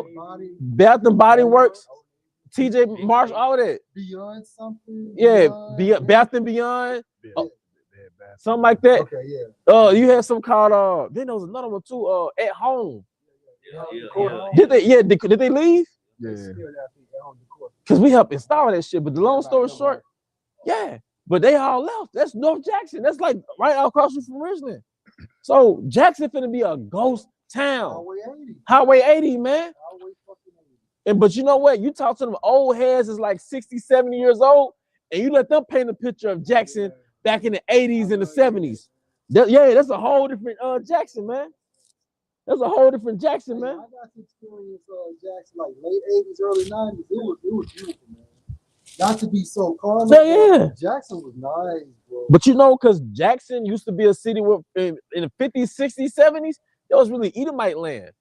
Bath and Body Works, TJ Marsh, all that. Beyond something. Yeah, Bath and Beyond. Something like that. Okay, yeah. You had some called then there was another one too, At Home. Yeah. Did they leave? Yeah. Because we helped install that shit. But the long story short, but they all left. That's North Jackson. That's like right across from Richland. So Jackson finna be a ghost town. Highway 80, man. But you know what? You talk to them old heads is like 60, 70 years old, and you let them paint a picture of Jackson back in the 80s and the 70s. That's a whole different Jackson, man. That's a whole different Jackson, man. I got to experience Jackson like late 80s, early 90s. It was beautiful, man. Not to be so calm. Yeah. Jackson was nice, bro. But because Jackson used to be a city where in the 50s, 60s, 70s, that was really Edomite land.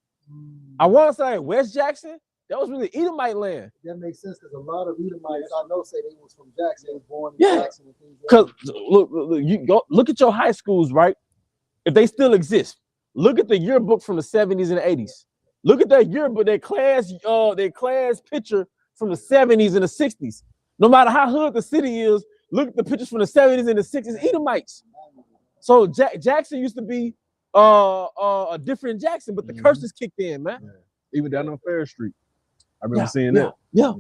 I want to say West Jackson, that was really Edomite land. That makes sense because a lot of Edomites I know say they was from Jackson, was born in Jackson and things like that. Because you look at your high schools, right? If they still exist, look at the yearbook from the 70s and the 80s. Look at that yearbook, their class picture from the 70s and the 60s. No matter how hood the city is, look at the pictures from the 70s and the 60s, Edomites. So Jackson used to be a different Jackson, but the curses kicked in, man. Yeah. Even down on Fair Street. I remember seeing that. Yeah.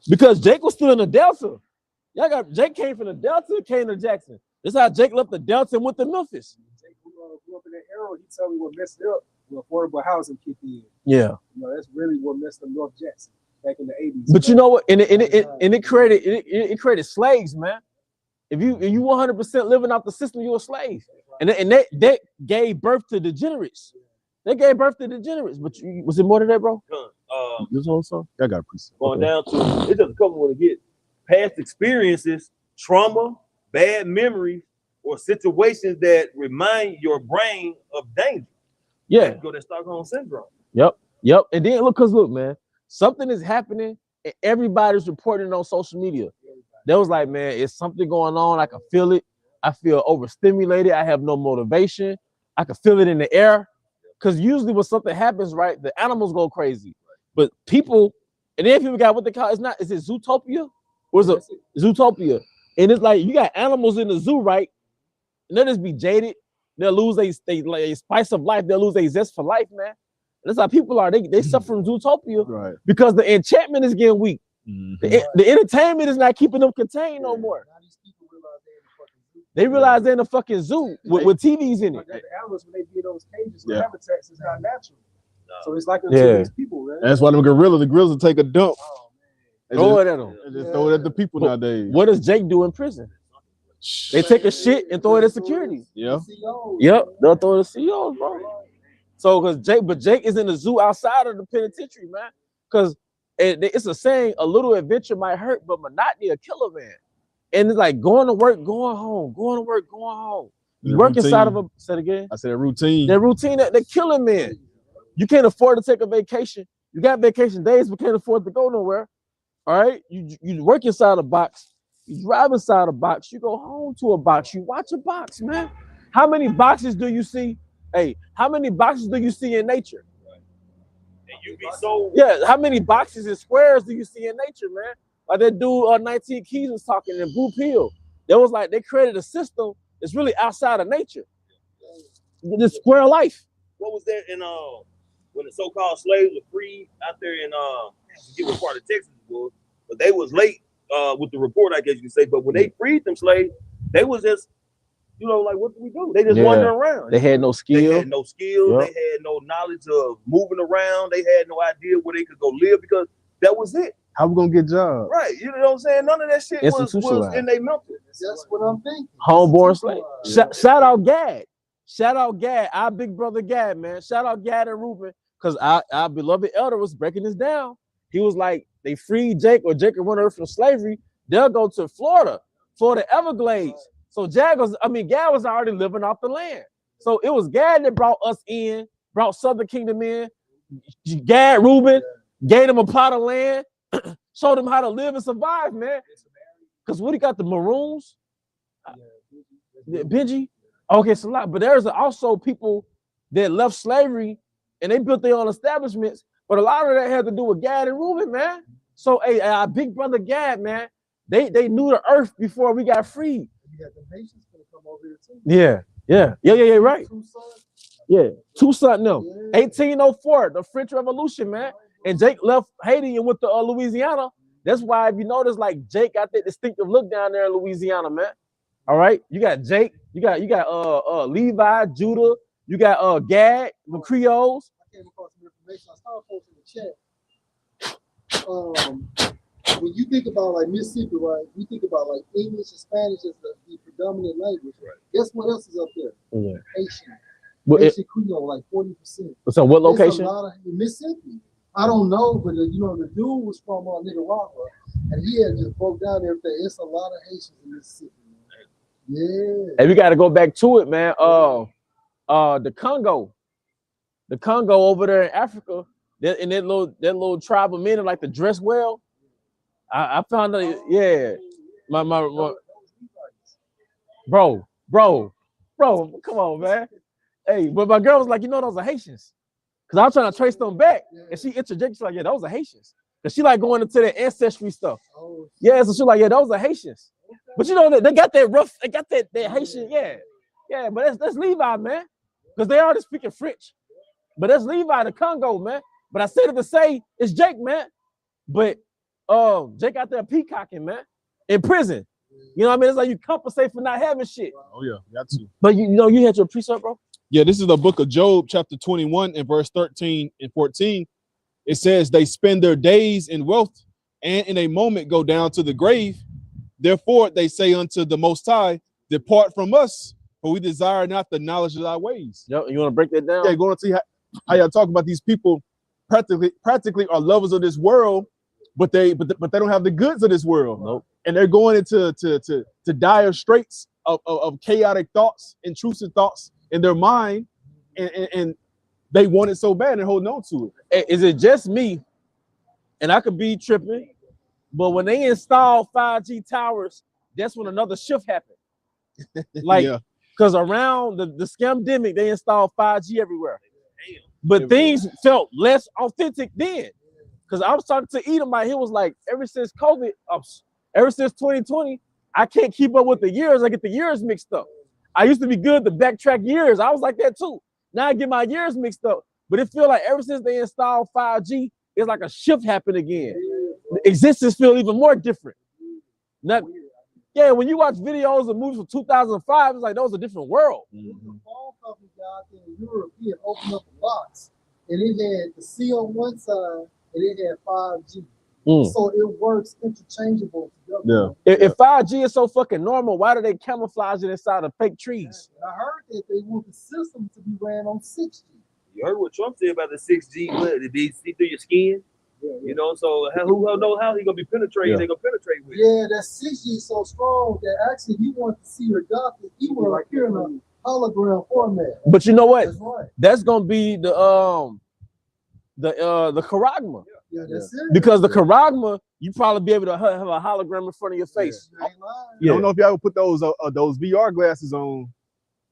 Because Jake was still in the Delta. Jake came from the Delta, came to Jackson. This is how Jake left the Delta and went to Memphis. Jake grew up in that era. He told me what messed it up when affordable housing kicked in. Yeah. That's really what messed up North Jackson back in the 80s. But you know what? And it created slaves, man. If you 100% living off the system, you're a slave. And that gave birth to degenerates. They gave birth to degenerates. But was it more than that, bro? This whole song? I got a piece. Going down to it's just a couple want to get past experiences, trauma, bad memories, or situations that remind your brain of danger. Yeah. Go to Stockholm syndrome. Yep. And then look, man, something is happening and everybody's reporting it on social media. They was like, man, it's something going on. I can feel it. I feel overstimulated. I have no motivation. I can feel it in the air. Because usually when something happens, right, the animals go crazy. But people, and then people got what they call, is it Zootopia? Or is it Zootopia? And it's like you got animals in the zoo, right? And they'll just be jaded. They'll lose a spice of life. They'll lose a zest for life, man. And that's how people are. They suffer from Zootopia, right? Because the enchantment is getting weak. The entertainment is not keeping them contained no more. They realize they're in a fucking zoo with TVs in it. The animals, when they be in those cages, the habitats is not natural. So it's like these people, man. That's why the gorillas will take a dump. Throw it at them. Just throw it at the people nowadays. What does Jake do in prison? They take a shit and throw it at security. Yeah. Yep. They'll throw it at CEOs, bro. So because Jake is in the zoo outside of the penitentiary, man. Because it's a saying, a little adventure might hurt, but monotony will kill a man. And it's like going to work, going home, going to work, going home. You work inside of say it again. I said a routine. That routine they're killing men. You can't afford to take a vacation. You got vacation days, but can't afford to go nowhere. All right. You work inside a box. You drive inside a box. You go home to a box. You watch a box, man. How many boxes do you see? Hey, how many boxes do you see in nature? And you be so how many boxes and squares do you see in nature, man? Like that dude 19 Keys was talking in Blue Pill. That was like they created a system that's really outside of nature. This square life. What was that in when the so-called slaves were freed out there in I forget what part of Texas it was, but they was late with the report, I guess you could say. But when they freed them slaves, they was just, like, what do we do? They just wandering around. They had no skill. They had no skill. Yep. They had no knowledge of moving around. They had no idea where they could go live because that was it. How we gonna get jobs? Right. You know what I'm saying? None of that shit was in their mental. That's what I'm thinking. Homeborn slave. Shout out Gad. Shout out Gad. Our big brother Gad, man. Shout out Gad and Ruben. Because our beloved elder was breaking this down. He was like, they freed Jake or Jake run over from slavery. They'll go to Florida Everglades. So Gad was already living off the land. So it was Gad that brought us in, brought Southern Kingdom in. Gad, Ruben, gave them a plot of land, showed them how to live and survive, man. Because what he got, the Maroons? Benji? Okay, it's a lot. But there's also people that left slavery and they built their own establishments. But a lot of that had to do with Gad and Ruben, man. So, hey, our big brother Gad, man, they knew the earth before we got freed. You got the nations gonna come over here too. Yeah, right. Yeah, two sons, no. 1804, the French Revolution, man. And Jake left Haiti and went to Louisiana. That's why, if you notice, like Jake got that distinctive look down there in Louisiana, man. All right, you got Jake, you got Levi, Judah, you got Gad, the Creoles. I came across some information. I started posting in the chat. When you think about like Mississippi, right? You think about like English and Spanish as the predominant language. Right. Guess what else is up there? Yeah. Haitian. Haitian Creole, like 40%. So what location? A lot of Mississippi. I don't know, but the dude was from Nicaragua, and he had just broke down everything. It's a lot of Haitians in Mississippi, man. Yeah. And we got to go back to it, man. The Congo over there in Africa, in that little tribe of men like to dress well. I found out, yeah. My bro, come on, man. Hey, but my girl was like, those are Haitians. Cause I was trying to trace them back, and she interjected, she's like, yeah, those are Haitians. Cause she like going into the ancestry stuff. Yeah, so she like, yeah, those are Haitians. But they got that rough, they got that Haitian, yeah. But that's Levi, man, cause they already speaking French. But that's Levi, the Congo, man. But I said it to say it's Jake, man. But Jake out there peacocking, man, in prison. You know what I mean? It's like you compensate for not having shit. Oh yeah, got to. But you had your precept, bro. Yeah, this is the book of Job, chapter 21 and verse 13 and 14. It says, they spend their days in wealth and in a moment go down to the grave. Therefore, they say unto the Most High, depart from us, for we desire not the knowledge of thy ways. Yep, you want to break that down? Yeah, going to see how y'all talk about these people practically are lovers of this world, but they don't have the goods of this world. Nope. And they're going into to dire straits of chaotic thoughts, intrusive thoughts in their mind, and they want it so bad and holding on to it. Is it just me? And I could be tripping, but when they install 5G towers, that's when another shift happened. Like, because around the scamdemic, they installed 5G everywhere. but things felt less authentic then. Because I was talking to Edomite, he was like, ever since COVID, ever since 2020, I can't keep up with the years. I get the years mixed up. I used to be good to backtrack years. I was like that too. Now I get my years mixed up. But it feels like ever since they installed 5G, it's like a shift happened again. The existence feels even more different. Not, yeah, when you watch videos of movies from 2005, it's like that was a different world. The phone company out there in Europe, he had opened up a box, and it had the C on one side, and it had 5G. So it works interchangeable together. Yeah. If 5G is so fucking normal, why do they camouflage it inside of fake trees? I heard that they want the system to be ran on 6G. You heard what Trump said about the 6G, what, to be see through your skin? You know, so who knows how he gonna be penetrating? They gonna penetrate with. Yeah, that 6G is so strong that actually he wants to see your doctor. He will appear in a hologram format. But you know what? That's right. That's gonna be the charagma. Yeah, that's it. Because the charagma, you probably be able to have a hologram in front of your face. Yeah. I don't know if y'all would put those VR glasses on.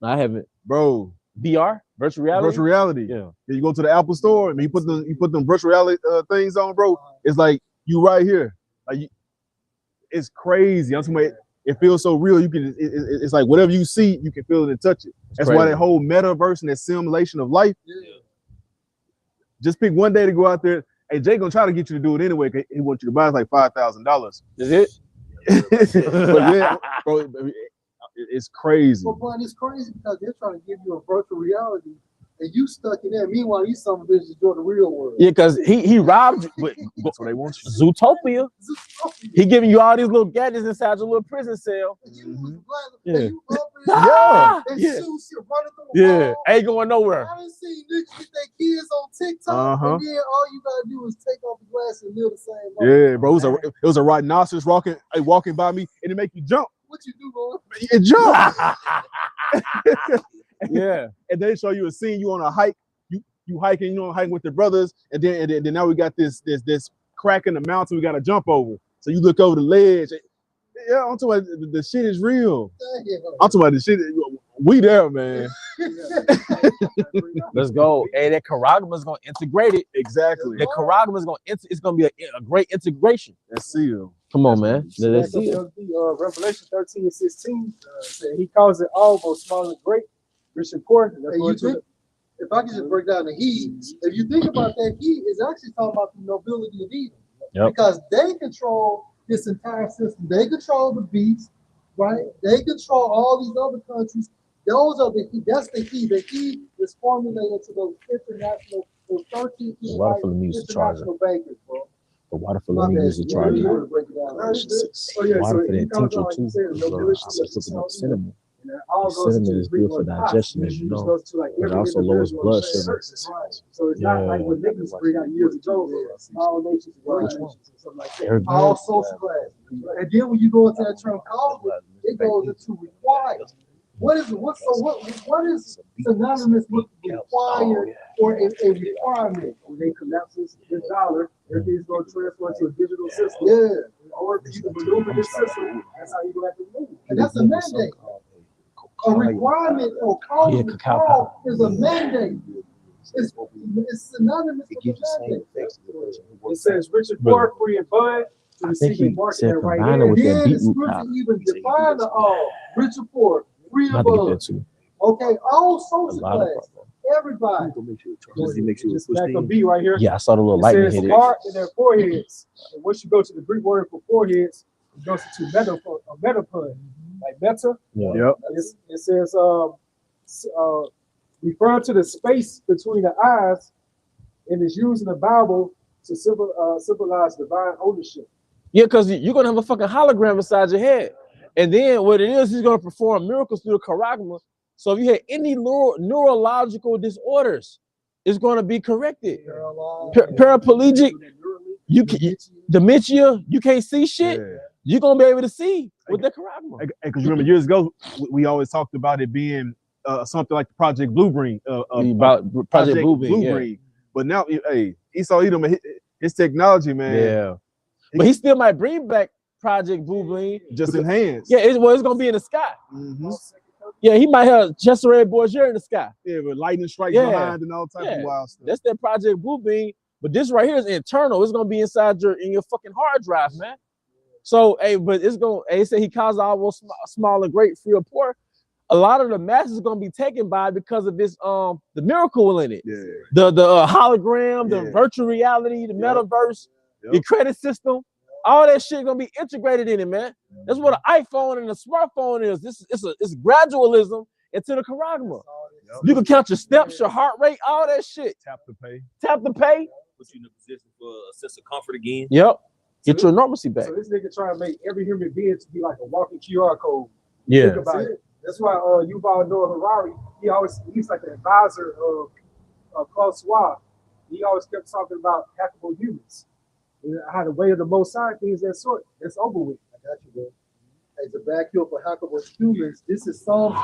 I haven't, bro. VR, virtual reality. Virtual reality. Yeah. You go to the Apple store and you put them virtual reality things on, bro. It's like you right here. Like it's crazy. I'm talking about, it feels so real. You can. It's like whatever you see, you can feel it and touch it. That's why that whole metaverse and that simulation of life. Yeah. Just pick one day to go out there. Hey, Jay gonna try to get you to do it anyway. Cause he wants you to buy like $5,000. Is it? But yeah, bro, it's crazy. But it's crazy because they're trying to give you a virtual reality, and you stuck in there. Meanwhile, these some bitches go to the real world. Yeah, because he robbed you. But that's what they want you. Zootopia. He giving you all these little gadgets inside your little prison cell. Yeah. Ain't going nowhere. I done seen niggas get their kids on TikTok, and then all you gotta do is take off the glass and live the same life. Yeah, bro. It was a rhinoceros walking by me, and it make you jump. What you do, bro? It jump. Yeah. And they show you a scene. You on a hike. You hiking. You know, hiking with your brothers, and then now we got this crack in the mountain. We got to jump over. So you look over the ledge. Yeah, I'm talking about the shit is real. I'm talking about the shit. We there, man. Let's go. Hey, that charagma is gonna integrate it. Exactly. The charagma is it's gonna be a great integration. That's seal. Come on, man. Let's see. Revelation 13:16 said he calls it all, both small and great, rich and poor. If I could just break down the he, if you think about that, he is actually talking about the nobility of Edom. Yep. Because they control this entire system. They control the beast, right? They control all these other countries. Those are the he. That's the he. The he is formulated to those international, those 13 international bankers, bro. The water for letting use the charger. Water for the tincture too. Cinnamon. Cinnamon is good for digestion, as you know. It also lowers blood sugar. So it's not like when niggas bring out years ago, all nations and something like that. All social classes. And then when you go into that term college, it goes into required. What is synonymous with required or a requirement? When they collapse the dollar, everything's going to transfer to a digital system. Yeah. Or if you can maneuver this system, that's how you go have to move. And that's a mandate. A requirement or call is a mandate. It's synonymous with a mandate. It says rich and poor, free and bud. I think he said combine it with that beetroot powder. Even define the rich and poor, free and bud. Okay, all social class, everybody. Just back a B right here. Yeah, I saw the little lightning hit it. Heart in their foreheads. And once you go to the Greek word for foreheads, it goes to metapun. Like meta, it says referring to the space between the eyes, and is used in the Bible to symbolize divine ownership. Yeah, because you're gonna have a fucking hologram inside your head, and then what it is, he's gonna perform miracles through the charagma. So if you had any neurological disorders, it's gonna be corrected. Paraplegic, dementia, you can't see shit. You're gonna be able to see with the charagma. Because remember years ago, we always talked about it being something like the Project Blueprint. Project Blueprint. Yeah. But now, hey, Esau Edom, his technology, man. Yeah. But he still might bring back Project Blueprint. Just enhanced. Yeah, it's gonna be in the sky. Yeah, he might have Cesare Borgia in the sky. Yeah, with lightning strikes behind and all type of wild stuff. That's that Project Blue Beam. But this right here is internal. It's gonna be inside your fucking hard drive, man. So, hey, but it's gonna. They say he caused all small and great, free or poor. A lot of the masses is gonna be taken by because of this the miracle in it. Yeah. The hologram, the virtual reality, the metaverse, the credit system, all that shit gonna be integrated in it, man. That's what an iPhone and a smartphone is. It's gradualism into the charagma. You can count your steps, your heart rate, all that shit. Tap to pay. Tap to pay. Put you in a position for a sense of comfort again. Yep. Get your normalcy back. So this nigga trying to make every human being to be like a walking QR code. Yeah. Think about it. That's why Yuval Noah Harari, he's like an advisor of Klaus Schwab. He always kept talking about hackable humans. How the way of the most high things that sort. That's over with. I got you, bro. As a backfill for hackable humans, this is Psalms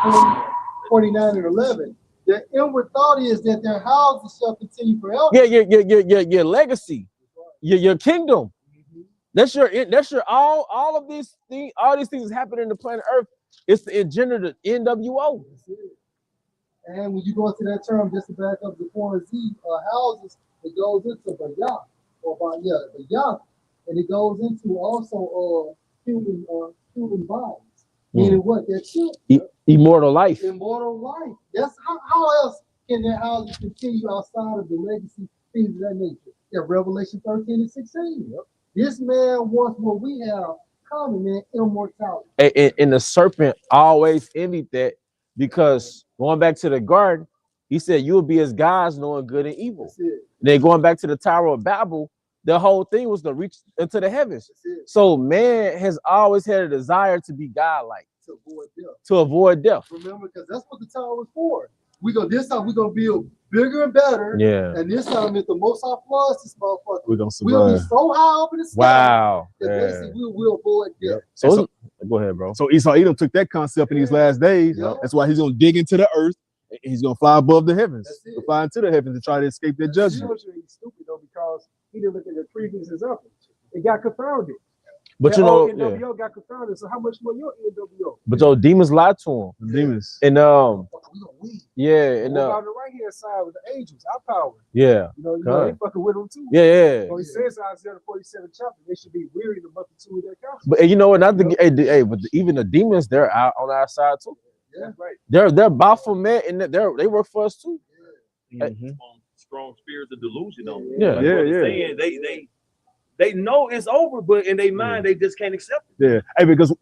49 and 11. Their inward thought is that their houses shall continue forever. Your legacy, your kingdom. That's your all of these things, all these things happening in the planet Earth. It's the engender, the NWO. And when you go into that term, just to back up the foreign Z houses, it goes into bayah bayah, and it goes into also human bodies. Meaning what? That shit. Immortal life. Immortal life. That's how else can that house continue outside of the legacy things of that nature? Yeah, Revelation 13 and 16. Yep. This man wants what we have common, man, immortality. And the serpent always envied that, because going back to the garden, he said you'll be as gods, knowing good and evil. Then going back to the Tower of Babel, the whole thing was to reach into the heavens. So man has always had a desire to be godlike, to avoid death. Remember, because that's what the tower was for. This time we're gonna build bigger and better. Yeah. And this time, if the Most High floods this motherfucker, we're gonna survive. We'll be so high up in the sky. Wow. That basically we'll avoid death. Yep. So go ahead, bro. So Esau Edom took that concept in these last days. Yep. That's why he's gonna dig into the earth. He's gonna fly above the heavens. He'll fly into the heavens to try to escape that judgment. He's stupid though, because he didn't look at the previous example. It got confounded. But that you know, NWO got confounded. So how much more your NWO? But those demons lied to him. Demons. And on the right hand side with the angels, our power. Yeah. You know they fucking with them too. Yeah. So he says in Isaiah 47 chapter, they should be weary the multitude of their counsel. But you know what? But even the demons, they're out on our side too. Yeah, right. They're Baphomet, and they work for us too. Strong spirits of delusion on them. Yeah. They know it's over, but in their mind they just can't accept it. Yeah. Hey, because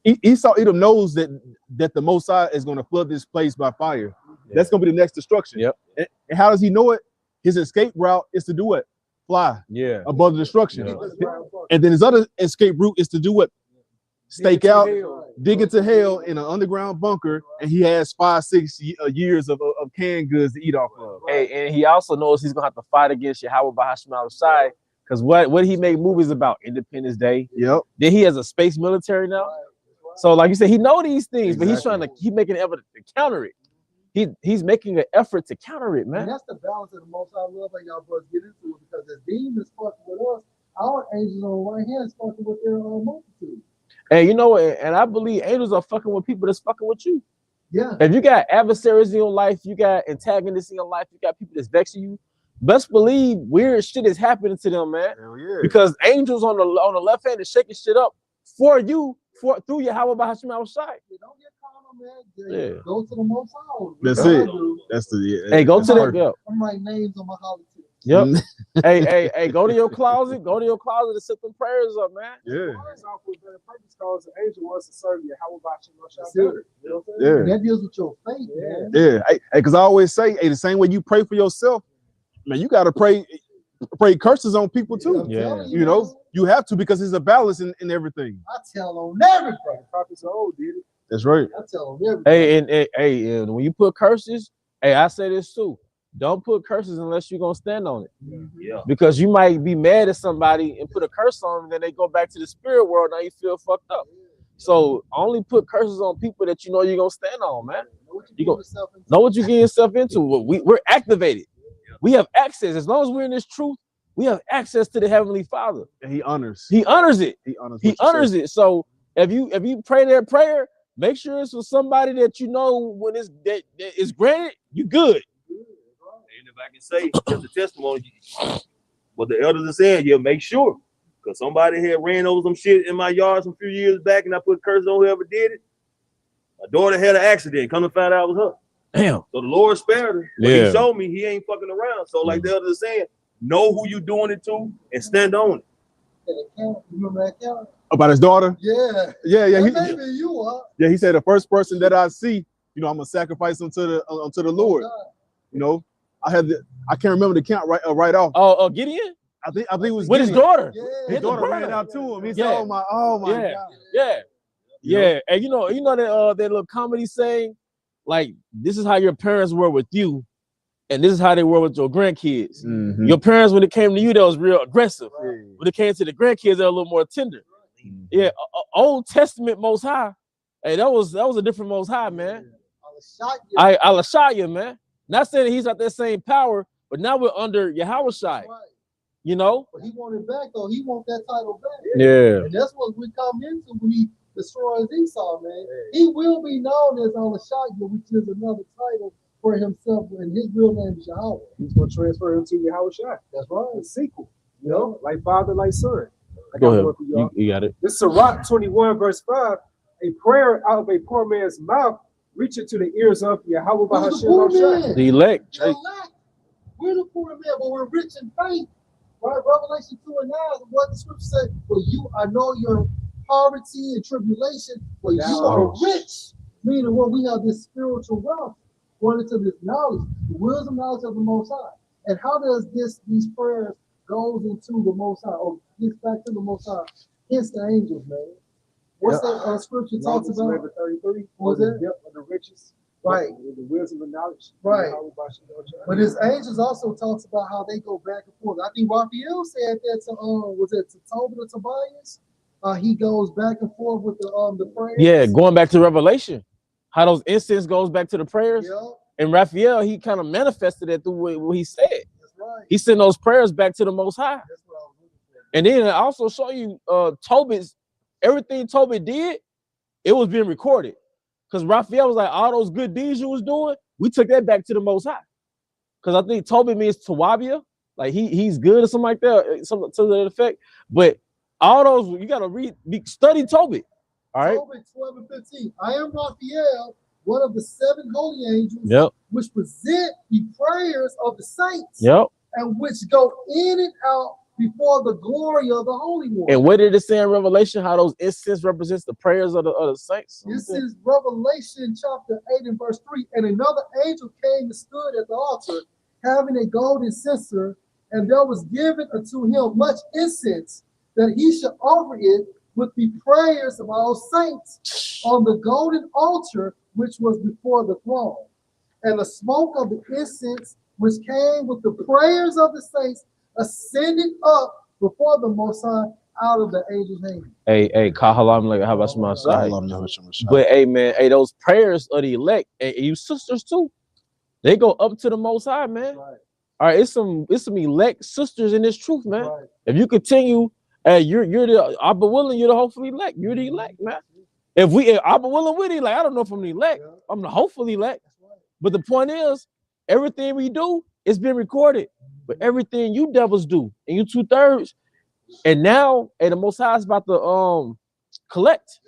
Esau Edom knows that the Most High is going to flood this place by fire. Yeah. That's going to be the next destruction. Yep. And how does he know it? His escape route is to do what? Fly. Yeah. Above the destruction. Yeah. And then his other escape route is to do what? Stake out, dig into hell in an underground bunker, and he has 5-6 years of canned goods to eat off of. Hey, and he also knows he's gonna have to fight against Yahweh Bahashim al-Shai, because what he make movies about? Independence Day. Yep. Then he has a space military now. So like you said, he know these things, but he's trying to keep making an effort to counter it. He's making an effort to counter it, man. And that's the balance of the Most High love that y'all brothers get into it, because as demons fucking with us, our angels on the right hand is fucking with their multitude. And you know, and I believe angels are fucking with people that's fucking with you. Yeah. If you got adversaries in your life, you got antagonists in your life, you got people that's vexing you, best believe weird shit is happening to them, man. Hell yeah. Because angels on the left hand is shaking shit up for you, through Yahweh Bahashim al-Shai. Don't get caught, man. Yeah. Go to the Most High. That's it. That's the Hey, go to the I'm writing names on my holiday. Yep. hey, go to your closet. Go to your closet and set them prayers up, man. Yeah. Because the angel wants to serve you. How about you? Yeah. That deals with your faith, man. Yeah. Hey, because I always say, the same way you pray for yourself, man, you gotta pray curses on people too. Yeah. You know, you have to, because there's a balance in everything. I tell on everybody. Prophets of old did it. That's right. I tell on everybody. Hey, and when you put curses, I say this too. Don't put curses unless you're gonna stand on it. Yeah. Because you might be mad at somebody and put a curse on them, then they go back to the spirit world. Now you feel fucked up. So only put curses on people that you know you're gonna stand on, man. You know what you get yourself into. We're activated. We have access. As long as we're in this truth, we have access to the Heavenly Father. And he honors. He honors it. He honors. He honors it. So if you pray that prayer, make sure it's for somebody that you know when it's that is granted, you good. And if I can say just a testimony, what the elders are saying, yeah, make sure. Because somebody had ran over some shit in my yard some few years back, and I put curses on whoever did it. My daughter had an accident. Come to find out it was her. Damn. So the Lord spared her. But Yeah. he showed me he ain't fucking around. So like the elders are saying, know who you doing it to and stand on it. You remember that count? About his daughter? Yeah. Yeah. Maybe you are. Yeah, he said the first person that I see, you know, I'm gonna sacrifice him to the Lord. You know, I can't remember the count right off. Oh, Gideon? I think it was with Gideon. his daughter. Yeah. His daughter ran out to him. He said, Yeah. "Oh my Yeah. God." Yeah. And you know that little comedy saying, like, this is how your parents were with you, and this is how they were with your grandkids. Mm-hmm. Your parents, when it came to you, that was real aggressive. Right. When it came to the grandkids, they were a little more tender. Mm-hmm. Yeah, Old Testament Most High. Hey, that was a different Most High, man. Alashaya, man. Not saying that he's got that same power, but now we're under Yahushai. Right. You know? But he wanted back, though. He want that title back. Yeah. And that's what we come into when he destroys Esau, man. He will be known as Alashaya, which is another title for himself, and his real name is Yahweh. He's going to transfer him to Yahushua. That's right. The sequel. You know, like father, like son. Go ahead. You got it. This is Sirach 21, verse 5. A prayer out of a poor man's mouth reaching to the ears of Yahweh Bahashim. The elect. We're the poor man, but we're rich in faith. Right? Revelation 2:9, what the scripture says, for you, I know your poverty and tribulation, but you are rich. Meaning, well, we have this spiritual wealth, according to this knowledge, the wisdom knowledge of the Most High. And how does these prayers goes into the Most High, or gets back to the Most High? It's the angels, man. What's that scripture talks about? 33. Was it? Yep, of the riches. Right. The wisdom and knowledge. Right. But his angels also talks about how they go back and forth. I think Raphael said that to was it to Tobit or Tobias? He goes back and forth with the prayers. Yeah, going back to Revelation. How those incense goes back to the prayers. Yep. And Raphael, he kind of manifested it through what he said. That's right. He sent those prayers back to the Most High. That's what I was looking for. And then I also show you Tobit's, everything Tobit did, it was being recorded. Because Raphael was like, all those good deeds you was doing, we took that back to the Most High. Because I think Tobit means Tawabia, like he's good or something like that, something to that effect. But all those, you gotta study Tobit. All right. Tobit 12 and 15. I am Raphael, one of the 7 holy angels, which present the prayers of the saints, and which go in and out before the glory of the Holy One. And what did it say in Revelation? How those incense represents the prayers of the saints? This is Revelation chapter 8 and verse 3. And another angel came and stood at the altar, having a golden censer, and there was given unto him much incense, that he should offer it with the prayers of all saints on the golden altar which was before the throne. And the smoke of the incense, which came with the prayers of the saints, ascended up before the Most High out of the angel's hand. Hey, Kahalam, like how about my side? But hey, man, those prayers of the elect, and you sisters too, they go up to the Most High, man. Right. All right, it's some elect sisters in this truth, man. Right. If you continue, you're the Abba willing, you're the hopefully elect. You're the elect, man. If Abba willing with it, like I don't know if I'm the elect, I'm the hopefully elect. Right. But the point is, everything we do, it's been recorded. But everything you devils do, and you 2/3, and now, the Most High is about to collect.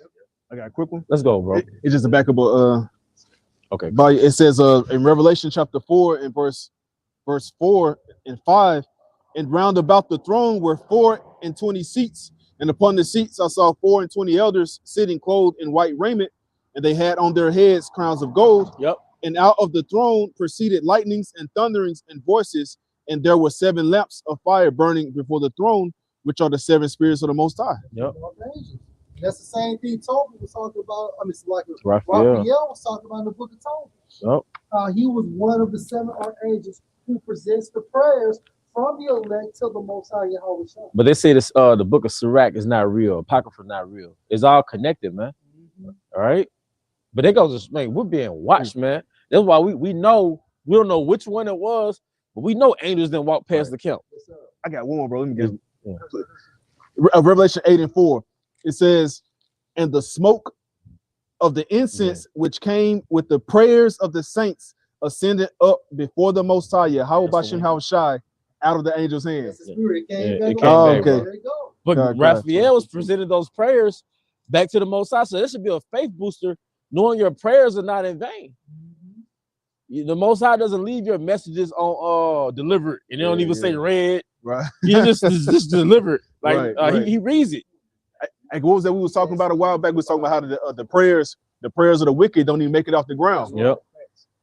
I got a quick one. Let's go, bro. It's just a backup. Okay. But it says in Revelation chapter 4 and verse 4 and 5, and round about the throne were 24 seats, and upon the seats I saw 24 elders sitting clothed in white raiment, and they had on their heads crowns of gold. Yep. And out of the throne proceeded lightnings and thunderings and voices, and there were 7 lamps of fire burning before the throne, which are the 7 spirits of the Most High. Yep. That's the same thing Tobit was talking about. I mean, it's like Raphael was talking about in the book of Tobit. Yep. He was one of the 7 archangels who presents the prayers from the elect to the Most High Yahweh. But they say this the book of Sirach is not real, Apocrypha not real. It's all connected, man. All right. But they go just, man, we're being watched, man. That's why we know, we don't know which one it was, but we know angels didn't walk past the count. I got one more, bro. Let me get Revelation 8 and 4. It says, and the smoke of the incense which came with the prayers of the saints ascended up before the Most High, Yahweh Bashem Hawashai, out of the angel's hands. The spirit came back. Okay. There you go. But Raphael was presenting those prayers back to the Most High. So this should be a faith booster, knowing your prayers are not in vain. The Most High doesn't leave your messages on delivered, and they don't even say read. Right. You just delivered. Like He reads it. Like what was that we was talking about a while back? We was talking about how the prayers of the wicked don't even make it off the ground. Yep.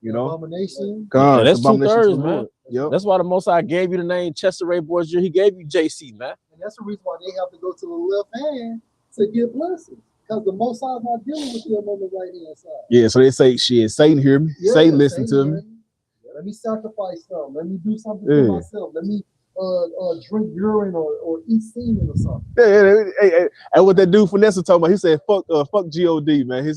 You know, Abomination. God, that's abomination 2/3, to the man. Lord. Yep. That's why the Most High gave you the name Chester Ray Borgia. He gave you JC, man. And that's the reason why they have to go to the left hand to get blessings. Because the Most High is not dealing with them on the right hand side. Yeah, so they say, shit, Satan hear me. Yeah, Satan listen to me. Let me sacrifice something. Let me do something for myself. Let me drink urine or eat semen or something. Hey, and what that dude Finesse talking about, he said, fuck God, man.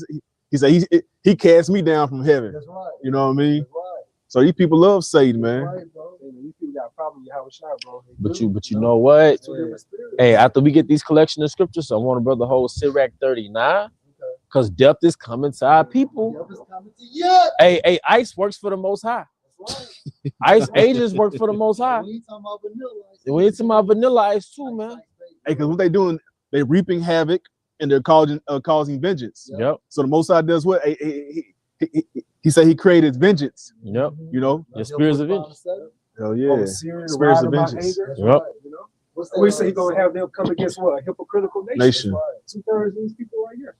He said he cast me down from heaven. That's right. You know what I mean? That's right. So these people love Satan, man. That's right, bro. These people got a problem with Hawashai, bro. But you know what? Yeah. Hey, after we get these collection of scriptures, I want to brother hold Sirach 39, because death is coming to our people. Death is coming to you. Hey, ICE works for the Most High. That's ICE agents work for the Most High. right. We ain't talking about vanilla ice. We ain't talking about vanilla ice too, man. Hey, because what they doing, they reaping havoc and they're causing vengeance. Yep. So the Most High does what? He said he created vengeance. Yep. You know? Your spirits of vengeance. Hell yeah. Spirits of vengeance. Yep. You know? We say he's gonna have them come against what? A hypocritical nation. 2/3 of these people right here.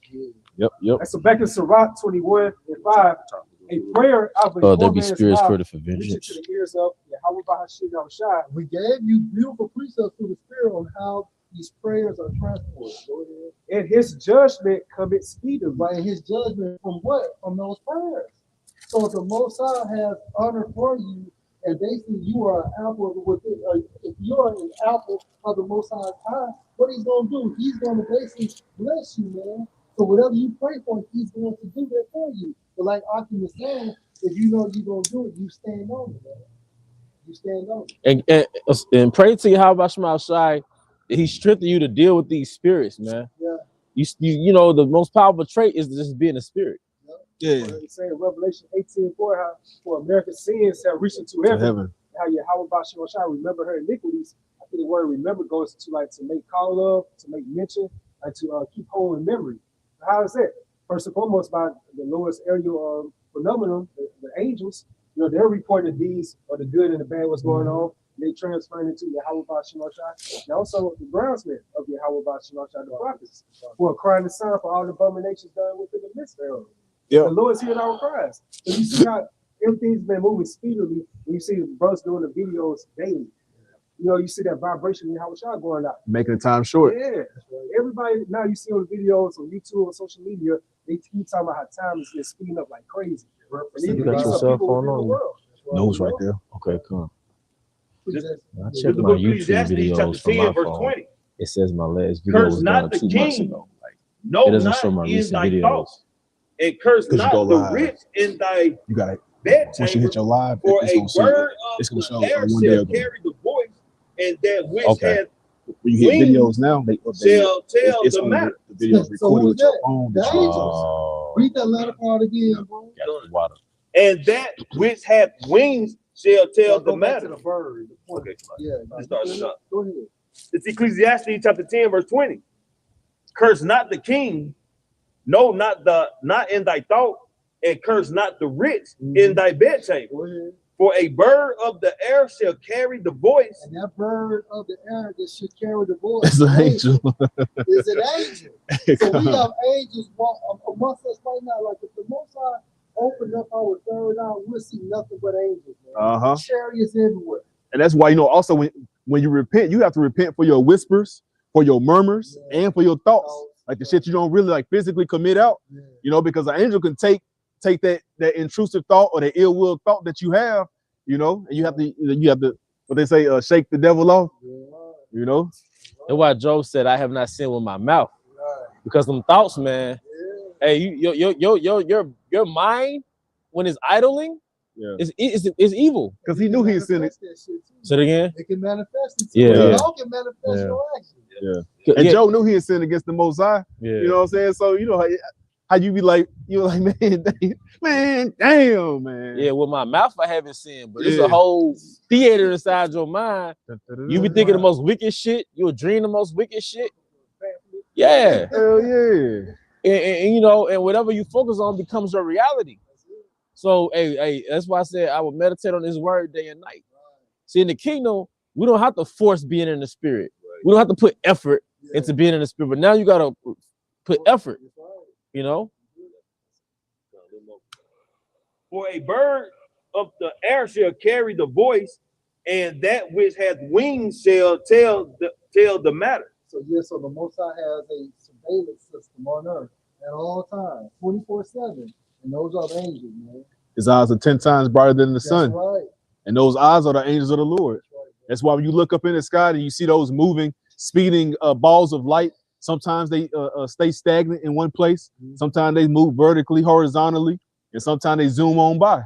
Yep. And so back in Sirach 21:5, a prayer of a There be spirits created for vengeance. to the ears of Yahweh Bahashim Yahushai. We gave you beautiful precepts through the Spirit on how these prayers are transported. Go ahead. And his judgment cometh speedily. By his judgment from what? From those prayers. So if the Most High has honor for you, and basically you are an apple with it, if you're an apple of the Most High's eye, what he's gonna do? He's gonna basically bless you, man. So whatever you pray for, he's going to do that for you. But like Aki was saying, if you know you're gonna do it, you stand on it, man. You stand on it. And pray to Yahweh Shai that he strengthen you to deal with these spirits, man. Yeah. You know the most powerful trait is just being a spirit. Yeah. It's saying in Revelation 18:4, how for America's sins have reached into heaven. How Yahweh Bahashim Yahushai remember her iniquities. I think the word remember goes to like to make call of, to make mention, and to keep hold in memory. How is that? First and foremost, by the lowest aerial phenomenon, the angels, you know, they're reporting these or the good and the bad, what's going on. They transferring into Yahweh Bahashim Yahushai. And also the groundsmen of Yahweh Bahashim Yahushai, the prophets, who are crying the sign for all the abominations done within the midst thereof. Yeah. The Lord's hearing our cries. So you see how everything's been moving speedily when you see the brothers doing the videos daily. You know, you see that vibration in Hawashai going out. Making the time short. Yeah. Everybody now you see on the videos on YouTube and social media, they keep talking about how time is just speeding up like crazy. You got your cell phone on? Nose right there. Okay, come. Just, I checked my YouTube videos from my phone. 20. It says my last video was done 2 months ago. Like, no, it doesn't show my recent videos. Thoughts. And curse not the live. rich in thy You got it. bed Once you hit your live, for it's a gonna word it's gonna of show the air on one day shall ago. carry the voice, and that which Okay. When you hit videos now, they update. shall tell It's the on matter. the videos So recorded who's with your that? phone. The angels. Oh, Read that letter part again, bro. got the water. And that which hath wings shall tell the Go back to matter. the bird. Okay, Yeah. let's start this up. Go ahead. It's Ecclesiastes chapter 10, verse 20. Curse not the king, no, not in thy thought, and curse not the rich in thy bedchamber. Go ahead. For a bird of the air shall carry the voice. And that bird of the air that should carry the voice It's an angel. is an angel. So we have angels amongst us right now. Like if the Most High opened up our third eye, we'll see nothing but angels, man. Chariots everywhere. And that's why, you know, also when you repent, you have to repent for your whispers, for your murmurs, and for your thoughts. Like the shit you don't really like physically commit out, you know, because an angel can take that intrusive thought or the ill will thought that you have, you know, and you have to what they say, shake the devil off, you know. That's why Job said, "I have not sinned with my mouth," because them thoughts, man. Hey, your mind when it's idling, is evil. Because he knew he was sinning. Say it again. It can manifest it. Yeah. Y'all can manifest your action. And Job knew he had sinned against the Most High. Yeah. You know what I'm saying? So you know, how you be like, you're like, man, damn, man. Yeah, with my mouth I haven't sinned, but it's a whole theater inside your mind. You be thinking the most wicked shit. You'll dream the most wicked shit. Yeah. Hell yeah. And you know, and whatever you focus on becomes your reality. So, hey, that's why I said I would meditate on this word day and night. See, in the kingdom, we don't have to force being in the spirit. We don't have to put effort into being in the spirit. But now you gotta put effort. You know. For a bird of the air shall carry the voice, and that which has wings shall tell the matter. So so the Most High has a surveillance system on earth at all times, 24/7, and those are the angels, man. His eyes are 10 times brighter than the sun. Right. And those eyes are the angels of the Lord. That's why when you look up in the sky and you see those moving, speeding balls of light, sometimes they stay stagnant in one place. Sometimes they move vertically, horizontally, and sometimes they zoom on by.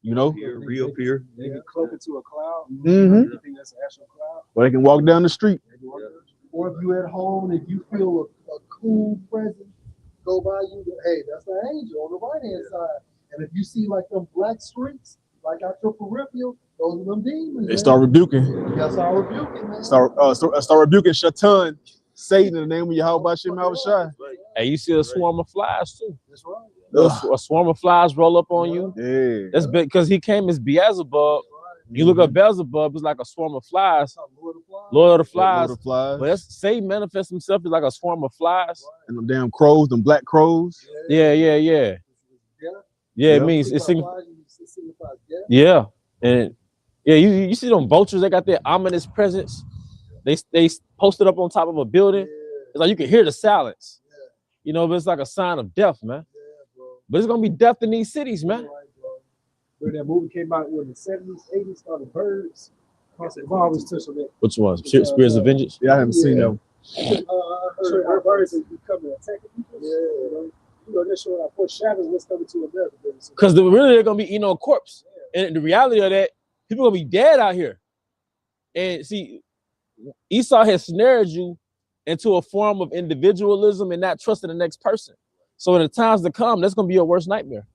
You know, reappear. They can cloak into a cloud. Mm-hmm. I think that's an actual cloud. Or they can walk down the street. Or if you're at home, if you feel a cool presence go by you, hey, that's the angel on the right hand side. And if you see like them black streaks, like out your peripheral, those are them demons. They start rebuking. Yeah, start rebuking, man. Start rebuking Shaitan, Satan, in the name of Yahweh Hashem Yahushai. Hey, you see a swarm of flies too. That's right. A swarm of flies roll up on you. Yeah. That's because he came as Beelzebub. You look up Beelzebub, it's like a swarm of flies. Lord of the Flies. But that's Satan manifests himself as like a swarm of flies. And them damn crows, them black crows. Yeah. It means it signifies. Yeah. And yeah, you see them vultures, they got their ominous presence. They posted up on top of a building. It's like you can hear the silence. You know, but it's like a sign of death, man. But it's gonna be death in these cities, man. When that movie came out in the 70s, 80s, called The Birds. I've always touched on that. Which one? Spirits of Vengeance? Yeah, I haven't seen them. I heard birds are becoming attacking people. You know, they're showing like foreshadows what's coming to America. Because really they're gonna be eating on a corpse. And the reality of that, people are gonna be dead out here. And see, Esau has snared you into a form of individualism and not trusting the next person. So in the times to come, that's gonna be your worst nightmare.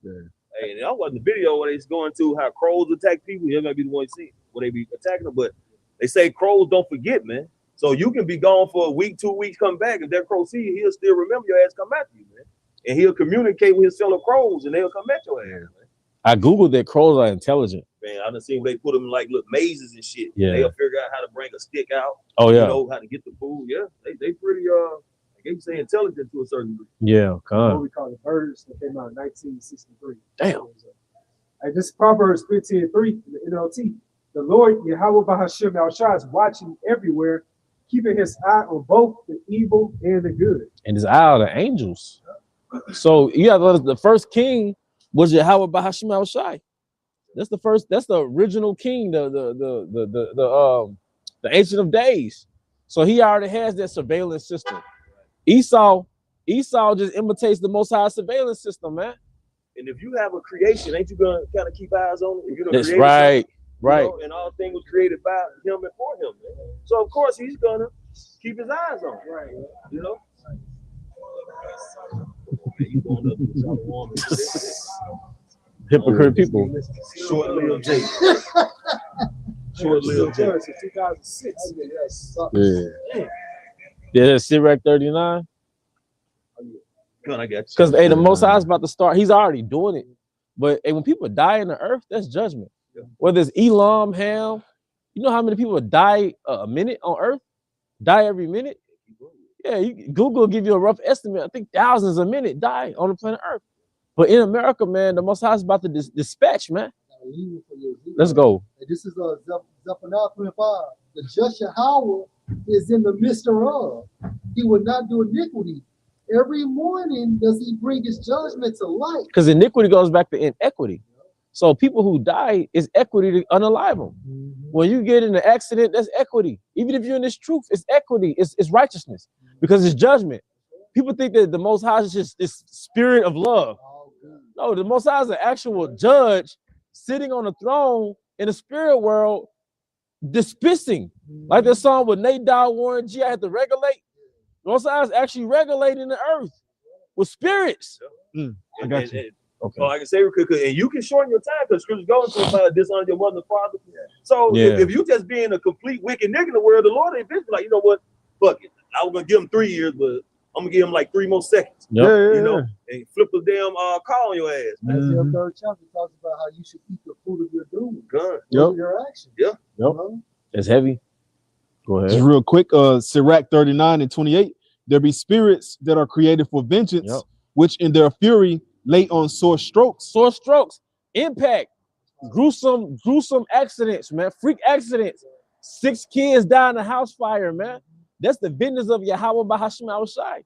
Yeah. Hey, that wasn't the video where it's going to how crows attack people. You might be the one you see where they be attacking them, but they say crows don't forget, man. So you can be gone for a week, 2 weeks, come back. If that crow see you, he'll still remember your ass, come after you, man. And he'll communicate with his fellow crows, and they'll come at your ass, man. I googled that crows are intelligent. Man, I done seen where they put them in like little mazes and shit. Yeah. They'll figure out how to bring a stick out. Oh yeah. You know how to get the food. Yeah, they pretty they say intelligent to a certain degree. Yeah, What we call The Birds that came out in 1963. Damn. Hey, this is Proverbs 15:3 in the NLT. The Lord Yahweh Bahashim Al-Shah is watching everywhere, keeping his eye on both the evil and the good. And his eye are the angels. So you have the first king was Yahweh Bahashim Al-Shai. That's the original king, the Ancient of Days. So he already has that surveillance system. Esau just imitates the Most High surveillance system, man. And if you have a creation, ain't you gonna kind of keep eyes on it? If you're That's right. Right. You know, and all things was created by him and for him, man. So of course he's gonna keep his eyes on it. Right. You know? Hypocrite people. Short-lived Jake. Short-lived Jake. 2006. Yeah, that's Sirach 39. I got you. Because the Most High is about to start. He's already doing it. But when people die in the earth, that's judgment. Yeah. Whether it's Elam, Ham, you know how many people die a minute on earth? Die every minute? Yeah, Google will give you a rough estimate. I think thousands a minute die on the planet Earth. But in America, man, the Most High is about to dispatch, man. Let's go. This is Zephaniah 25. The just Yahweh is in the midst thereof. He will not do iniquity. Every morning does he bring his judgment to light. Because iniquity goes back to inequity. So people who die is equity to unalive them. When you get in an accident, that's equity. Even if you're in this truth, it's equity. It's righteousness. Because it's judgment. People think that the Most High is just this spirit of love. No, the Most High is an actual judge sitting on a throne in the spirit world, dispensing. Like this song with Nate Dogg, Warren G, I had to regulate. The Most High is actually regulating the earth with spirits. I got you. Okay. Like I say, and you can shorten your time because scripture goes to about dishonor your mother and father. So if you just being a complete wicked nigga in the world, the Lord ain't been like, you know what? Fuck it. I was gonna give him 3 years, but I'm gonna give him like 3 more seconds. You know, and flip the damn car on your ass. Isaiah 3rd chapter talks about how you should eat the fruit of your doom. Your actions. It's heavy. Go ahead. Just real quick, Sirach 39:28. There be spirits that are created for vengeance, which in their fury lay on sore strokes. Sore strokes, impact, gruesome accidents, man. Freak accidents. 6 kids die in a house fire, man. That's the vengeance of Yahweh Bahashim Awashai.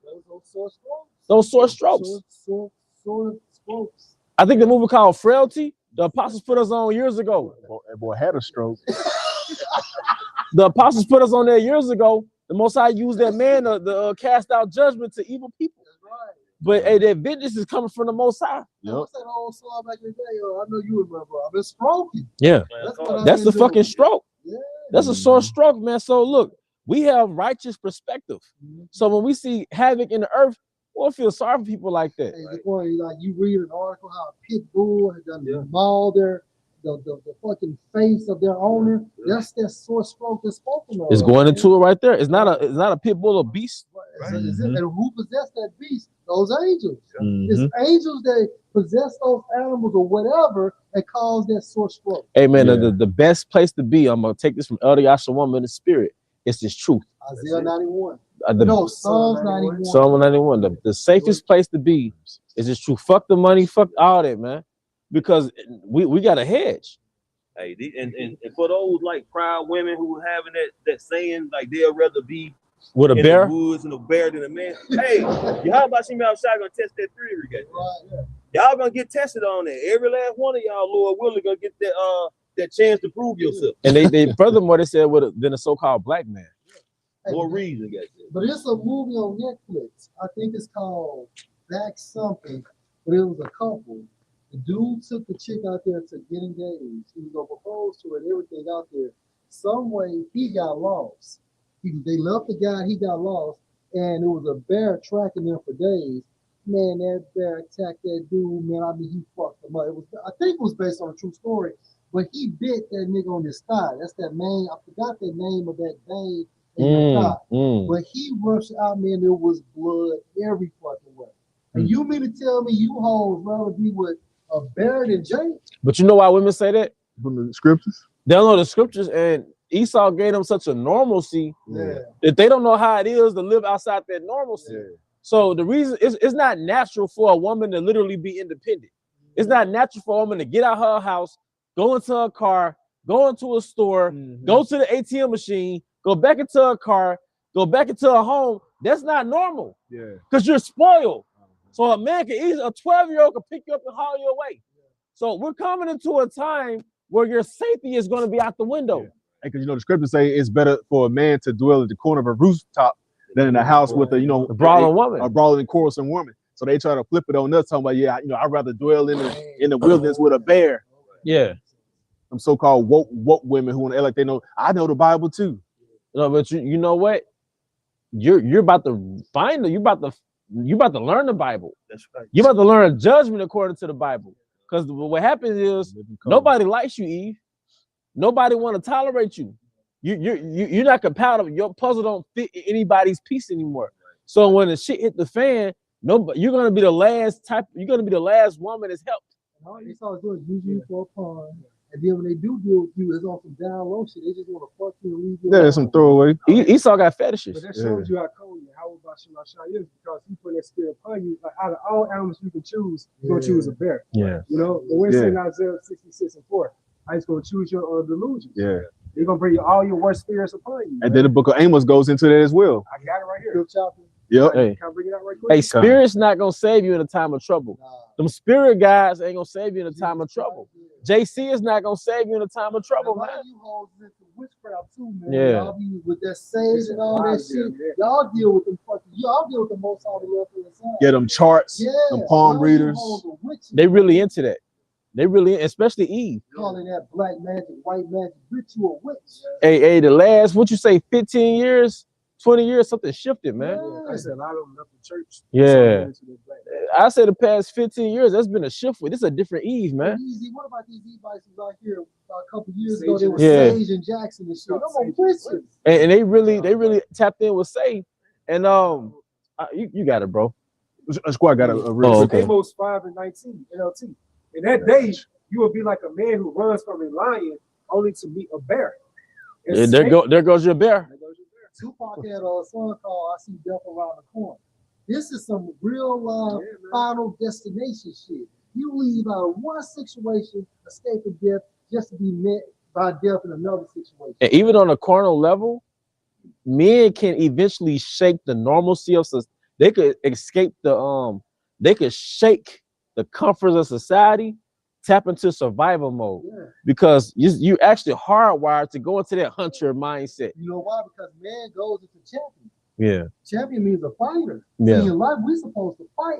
Those sore strokes. Sore strokes. I think the movie called Frailty, the apostles put us on years ago. That boy had a stroke. The apostles put us on there years ago. The Most High used that man to cast out judgment to evil people. But hey, that vengeance is coming from the Most High. What's that old song back in the day? I know you remember. I've been stroking. Yeah, that's the fucking stroke. Yeah. That's a sore stroke, man. So look, we have righteous perspective. So when we see havoc in the earth, we'll feel sorry for people like that. Hey, like you read an article how a pit bull had done mauled the fucking face of their owner. That's that sore stroke that's spoken of. It's going into it right there. It's not a pit bull or beast. And who possessed that beast? Those angels. It's angels that possess those animals or whatever and cause that sore stroke. Hey man, the best place to be, I'm gonna take this from Elder Yashawam in the spirit. It's this truth. Isaiah 91. Psalms 91. Psalm 91. The safest place to be is this truth. Fuck the money, fuck all that, man. Because we got a hedge. Hey, and for those like proud women who having that saying like they'll rather be with a in bear, the woods and a bear than a man. Hey, y'all about to see me outside gonna test that theory again. Y'all gonna get tested on that. Every last one of y'all, Lord willing, gonna get that chance to prove yourself. And they furthermore they said than a so-called black man. More reason, guys. But it's a movie on Netflix. I think it's called Back Something. But it was a couple. The dude took the chick out there to get engaged. He was gonna propose to her and everything out there. Some way he got lost. They left the guy, he got lost, and it was a bear tracking them for days. Man, that bear attacked that dude, man. I mean, he fucked him up. I think it was based on a true story, but he bit that nigga on his thigh. That's that name. I forgot the name of that vein in the thigh. But he rushed out, man. There was blood every fucking way. And you mean to tell me you hoes rather be with a bear than Jake? But you know why women say that? From the scriptures? They don't know the scriptures, and Esau gave them such a normalcy that they don't know how it is to live outside that normalcy. So the reason it's not natural for a woman to literally be independent. It's not natural for a woman to get out her house, go into a car, go into a store, go to the ATM machine, go back into a car, go back into a home. That's not normal. Because you're spoiled. So a man can easily, a 12-year-old can pick you up and haul you away. So we're coming into a time where your safety is going to be out the window. Because you know the scriptures say it's better for a man to dwell at the corner of a rooftop than in a house with a brawling woman, a brawling quarrelsome woman. So they try to flip it on us, talking about I'd rather dwell in the wilderness with a bear. Yeah, some so-called woke women who want to act like they know. I know the Bible too. No, but you know what? You're about to find it. You're about to learn the Bible. That's right. You're about to learn judgment according to the Bible. Because what happens is nobody likes you, Eve. Nobody want to tolerate you. You're not compatible. Your puzzle don't fit anybody's piece anymore. So when the shit hit the fan, you're gonna be the last type. You're gonna be the last woman that's helped. All Esau's doing is use you for a pawn, and then when they do deal with you, it's on some down low shit. They just want to fuck you and leave you. There's some throwaway. Esau got fetishes. But that shows you how cold you, how about Shemashah is, because he put that spirit upon you. Like out of all animals you can choose, you're gonna choose a bear. Yeah. You know, the way it's in Isaiah 66:4. I just gonna choose your delusions. Yeah. They're gonna bring all your worst spirits upon you. And then the book of Amos goes into that as well. I got it right here. Yep. Can I bring it out right quick? Hey, spirit's not gonna save you in a time of trouble. Them spirit guys ain't gonna save you in a time of trouble. JC is not gonna save you in a time of trouble, man. You hold into witchcraft too, man. Yeah. Y'all be with that sage and all that shit. Y'all deal with them y'all deal with the most out of the inside. Get them charts, them palm readers. They really into that. They really, especially Eve. Calling that black magic, white magic, bitch, you a witch. Hey, the last, what you say, 15 years, 20 years, something shifted, man. I said a lot of them left the church. Yeah. I said the past 15 years, that's been a shift with. This is a different Eve, man. Easy. What about these e-bikes out here a couple years ago? They were Sage and Jackson and shit. I'm on Christians. And they really tapped in with Sage. And you got it, bro. Squad got a real okay. Amos 5 and 19 NLT. In that day, you will be like a man who runs from a lion only to meet a bear. Yeah, there goes your bear. Tupac had a song called "I See Death Around the Corner." This is some real life final destination shit. You leave out of one situation, escaping death, just to be met by death in another situation. And even on a carnal level, men can eventually shake the normalcy of society. They could escape they could shake the comforts of society, tap into survival mode, because you actually hardwired to go into that hunter mindset. You know why? Because man goes into champion. Yeah. Champion means a fighter. Yeah. In life, we're supposed to fight.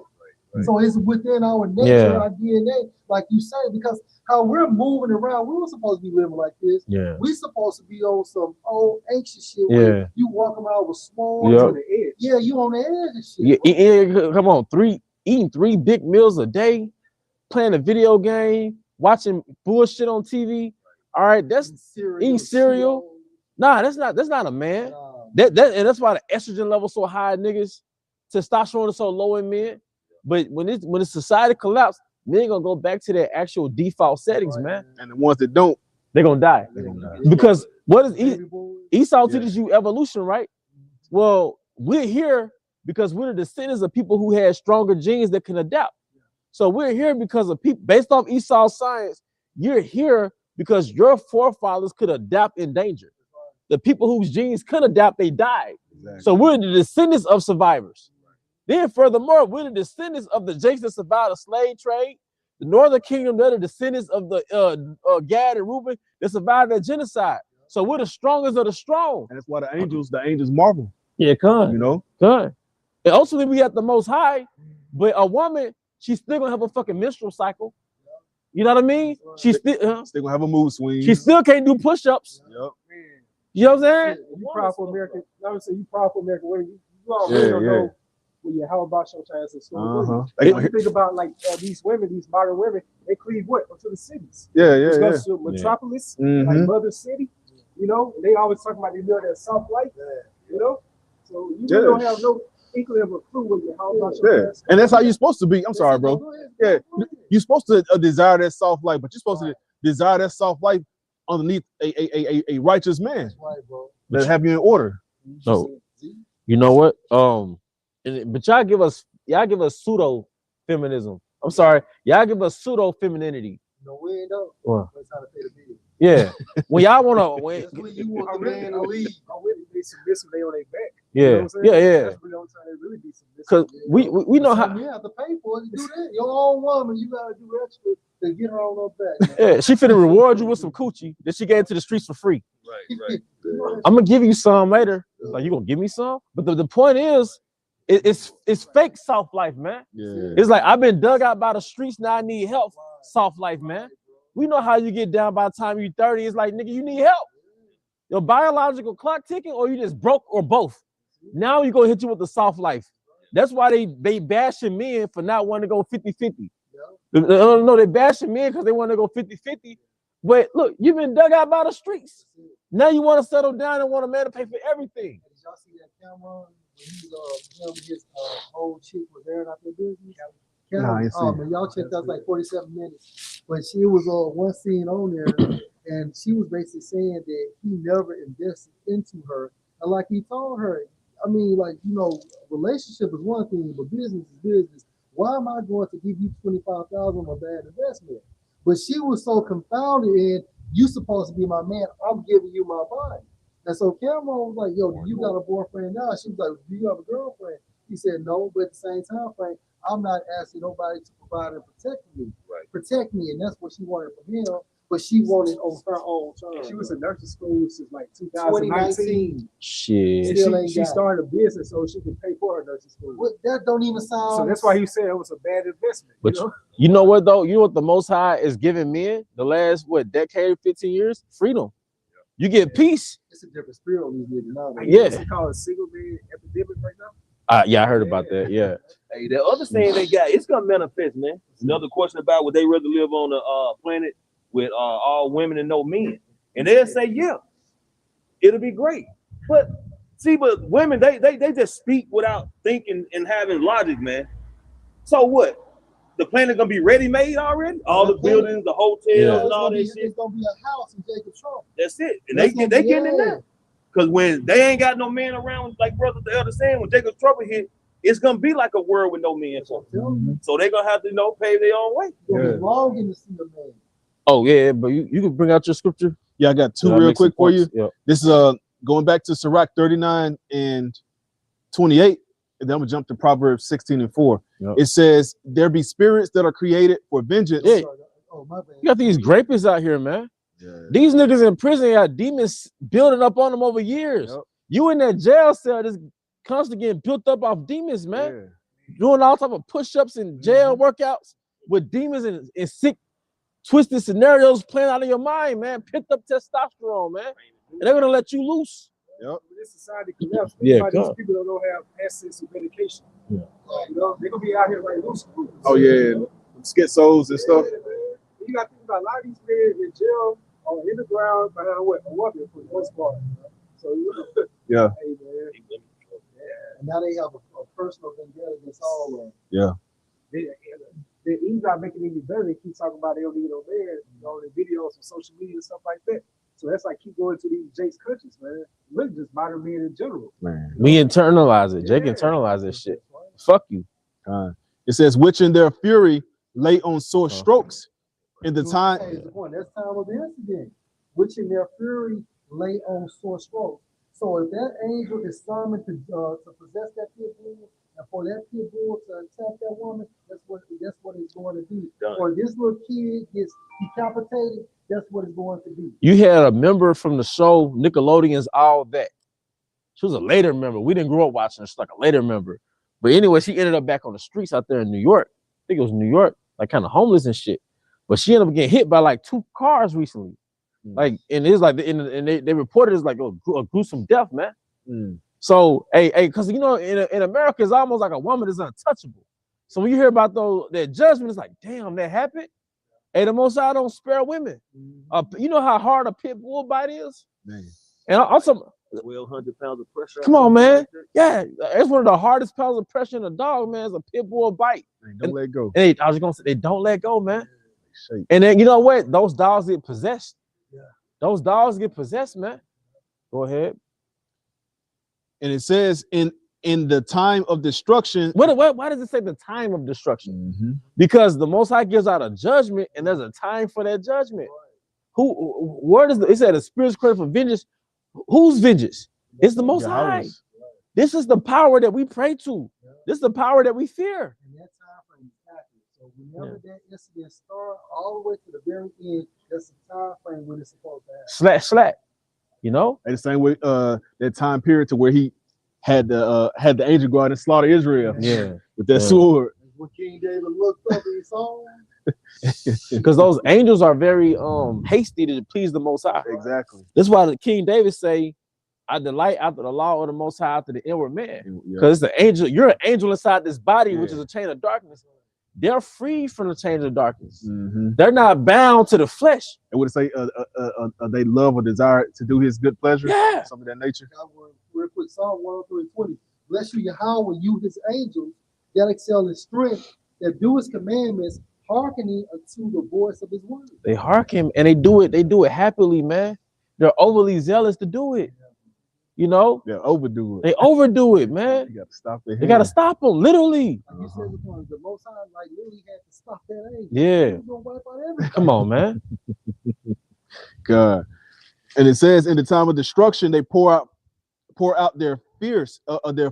Right. So it's within our nature, our DNA, like you say, because how we're moving around, we were supposed to be living like this. Yeah. We're supposed to be on some old anxious shit where you walk around with small on the edge. Yeah, you on the edge and shit. Yeah, come on, eating 3 big meals a day, playing a video game, watching bullshit on TV. All right, that's eating cereal. Nah, that's not a man. And that's why the estrogen level so high, niggas. Testosterone is so low in men. But when the society collapse, men gonna go back to their actual default settings, man. And the ones that don't, they're gonna die. Because what is Esau teaches you evolution, right? Well, we're here because we're the descendants of people who had stronger genes that can adapt. So we're here because of people based off Esau's science. You're here because your forefathers could adapt in danger. The people whose genes could adapt, they died. Exactly. So we're the descendants of survivors. Then furthermore, we're the descendants of the Jakes that survived the slave trade. The Northern Kingdom, they're the descendants of the Gad and Reuben that survived that genocide. So we're the strongest of the strong. And that's why the angels marvel. Yeah, come. You know? Come. And ultimately we have the Most High, but a woman, she's still gonna have a fucking menstrual cycle. You know what I mean? She's still gonna have a mood swing. She still can't do push-ups. Yep. You know what I'm saying? You proud for America. I would say you proud for America. You already don't know. Well, how about your chance of school? When you think about like these women, these modern women, they cleave what? Up to the cities. To Metropolis, like Mother City, you know, they always talk about they live that soft life, you know. So you really don't have no inkling of a clue what you how about your chance. And that's how you're supposed to be. I'm sorry, bro. Yeah, you're supposed to desire that soft life, but you're supposed to desire that soft life underneath a righteous man. That's right, bro. That have you in order. So you know what? But y'all give us pseudo feminism. I'm sorry, y'all give us pseudo femininity. No, we ain't know. What? That's how to pay the bill. Yeah. When y'all wanna when you want the man to leave. They submissive, they on their back. Yeah, you know yeah. That's really on time. They really be submissive. Because we know how you have to pay for it to do that. Your own woman, you gotta do extra to get her on her back. Yeah, she finna reward you with some coochie that she gave to the streets for free. Right. I'm gonna give you some later. Like, you gonna give me some? But the point is, it's fake soft life, man. Yeah. It's like I've been dug out by the streets, now I need help. Soft life, man. We know how you get down by the time you're 30. It's like, nigga, you need help. Your biological clock ticking, or you just broke, or both. Now you gonna hit you with the soft life. That's why they bashing men for not wanting to go 50-50. No, they bashing men because they want to go 50-50. But look, you've been dug out by the streets. Now you want to settle down and want a man to pay for everything. Did y'all see that Cameron? When his old chick was airing out their business. Man, y'all checked out like 47 minutes. But she was one scene on there, and she was basically saying that he never invested into her. And like he told her, I mean, like, you know, relationship is one thing, but business is business. Why am I going to give you $25,000 on a bad investment? But she was so confounded in, you supposed to be my man, I'm giving you my body. And so Cameron was like, yo, you got a boyfriend now? She was like, do you have a girlfriend? He said, no, but at the same time frame, I'm not asking nobody to provide and protect me. Right. Protect me, and that's what she wanted from him, but she wanted on her own terms. She was in nursing school since like 2019. Shit. She started a business so she could pay for her nursing school. What, that don't even sound. So that's why he said it was a bad investment. But you know what though? You know what the Most High is giving men the last decade, 15 years? Freedom. You get peace. It's a different spirit on these niggas now. Yeah. They call it single man epidemic right now. Yeah, I heard about that. Yeah. Hey, the other thing they got, it's gonna manifest, man. Another question about would they rather live on the planet with all women and no men? And they'll say, yeah, it'll be great. But see, but women, they just speak without thinking and having logic, man. So what? The planet gonna be ready-made already? All the buildings, the hotels, and all that shit. It's gonna be a house in Jacob Trump. That's it. And they getting in there. Because when they ain't got no men around, like brother the elder saying, when Jacob Trump hit, it's gonna be like a world with no men. So they're gonna have to, pave their own way. It's long in the sea of man. Oh yeah, but you can bring out your scripture. Yeah, I got two real quick for you. Yep. This is going back to Sirach 39 and 28. And then I'm gonna jump to Proverbs 16 and 4. Yep. It says, there be spirits that are created for vengeance. Yeah. Oh, my bad. You got these grapists out here, man. Yeah. These niggas in prison got demons building up on them over years. Yep. You in that jail cell just constantly getting built up off demons, man. Doing all type of push-ups and jail workouts with demons and sick, twisted scenarios playing out of your mind, man. Picked up testosterone, man. And they're gonna let you loose. Yep. When this society collapses, Yeah, these people that don't have access to medication. Yeah. You know, they're gonna be out here like loose. Oh yeah, schizos and stuff. You got to think about a lot of these men in jail or in the ground behind what? A woman for the most part. So Yeah. Hey man. And now they have a personal vendetta against all of them. Yeah. He's not making any better. They keep talking about they don't need no man, the videos on social media and stuff like that. So that's like keep going to these Jake's countries, man. Really just modern men in general. Man. We internalize it. Jake internalized this shit. Fuck you. It says, which in their fury lay on sore strokes in the time. That's time of the incident, which in their fury lay on sore strokes. So if that angel is summoned to possess that pit bull, and for that pit bull to attack that woman, that's what it's going to be. Or this little kid gets decapitated, that's what it's going to be. You had a member from the show Nickelodeon's All That. She was a later member. We didn't grow up watching her. She's like a later member. But anyway, she ended up back on the streets out there in New York. I think it was New York, like kind of homeless and shit. But she ended up getting hit by like 2 cars recently. Like, and it's like, and they reported it's like a gruesome death, man. So, hey, because you know, in America, it's almost like a woman is untouchable. So when you hear about that judgment, it's like, damn, that happened. Hey, the Most High don't spare women. You know how hard a pit bull bite is? Man. And also, 1,200 pounds of pressure. Come on, man. Yeah, it's one of the hardest pounds of pressure in a dog, man. It's a pit bull bite. Don't let go. And I was gonna say they don't let go, man. And then you know what? Those dogs get possessed. Yeah. Those dogs get possessed, man. Go ahead. And it says in the time of destruction. Why does it say the time of destruction? Because the Most High gives out a judgment, and there's a time for that judgment. Where does it said the spirit's credit for vengeance? Whose vengeance? It's the Most High. This is the power that we pray to. This is the power that we fear. And that time frame is accurate. So whenever that incident starts, all the way to the very end, that's the time frame when it's supposed to happen. Slack. You know? And the same way that time period to where he had the angel go out and slaughter Israel. Yeah. With that sword. When King David looked up and he saw him. Because those angels are very hasty to please the Most High. Exactly. That's why the King David say, I delight after the law of the Most High, after the inward man. Because it's an angel, you're an angel inside this body, which is a chain of darkness. They're free from the chain of darkness. They're not bound to the flesh. And would it say they love or desire to do his good pleasure? Yeah. Something of that nature. We're put Psalm 103:20. Bless you, Yahweh, you his angels that excel in strength, that do his commandments, hearkening unto the voice of his word. They hearken and they do it happily, man. They're overly zealous to do it. You know? They overdo it. They overdo it, man. You gotta stop it. They gotta stop them, literally. Like you said before, the Most High like literally had to stop that angel. Yeah. He was gonna wipe out everything. Come on, man. God. And it says in the time of destruction, they pour out their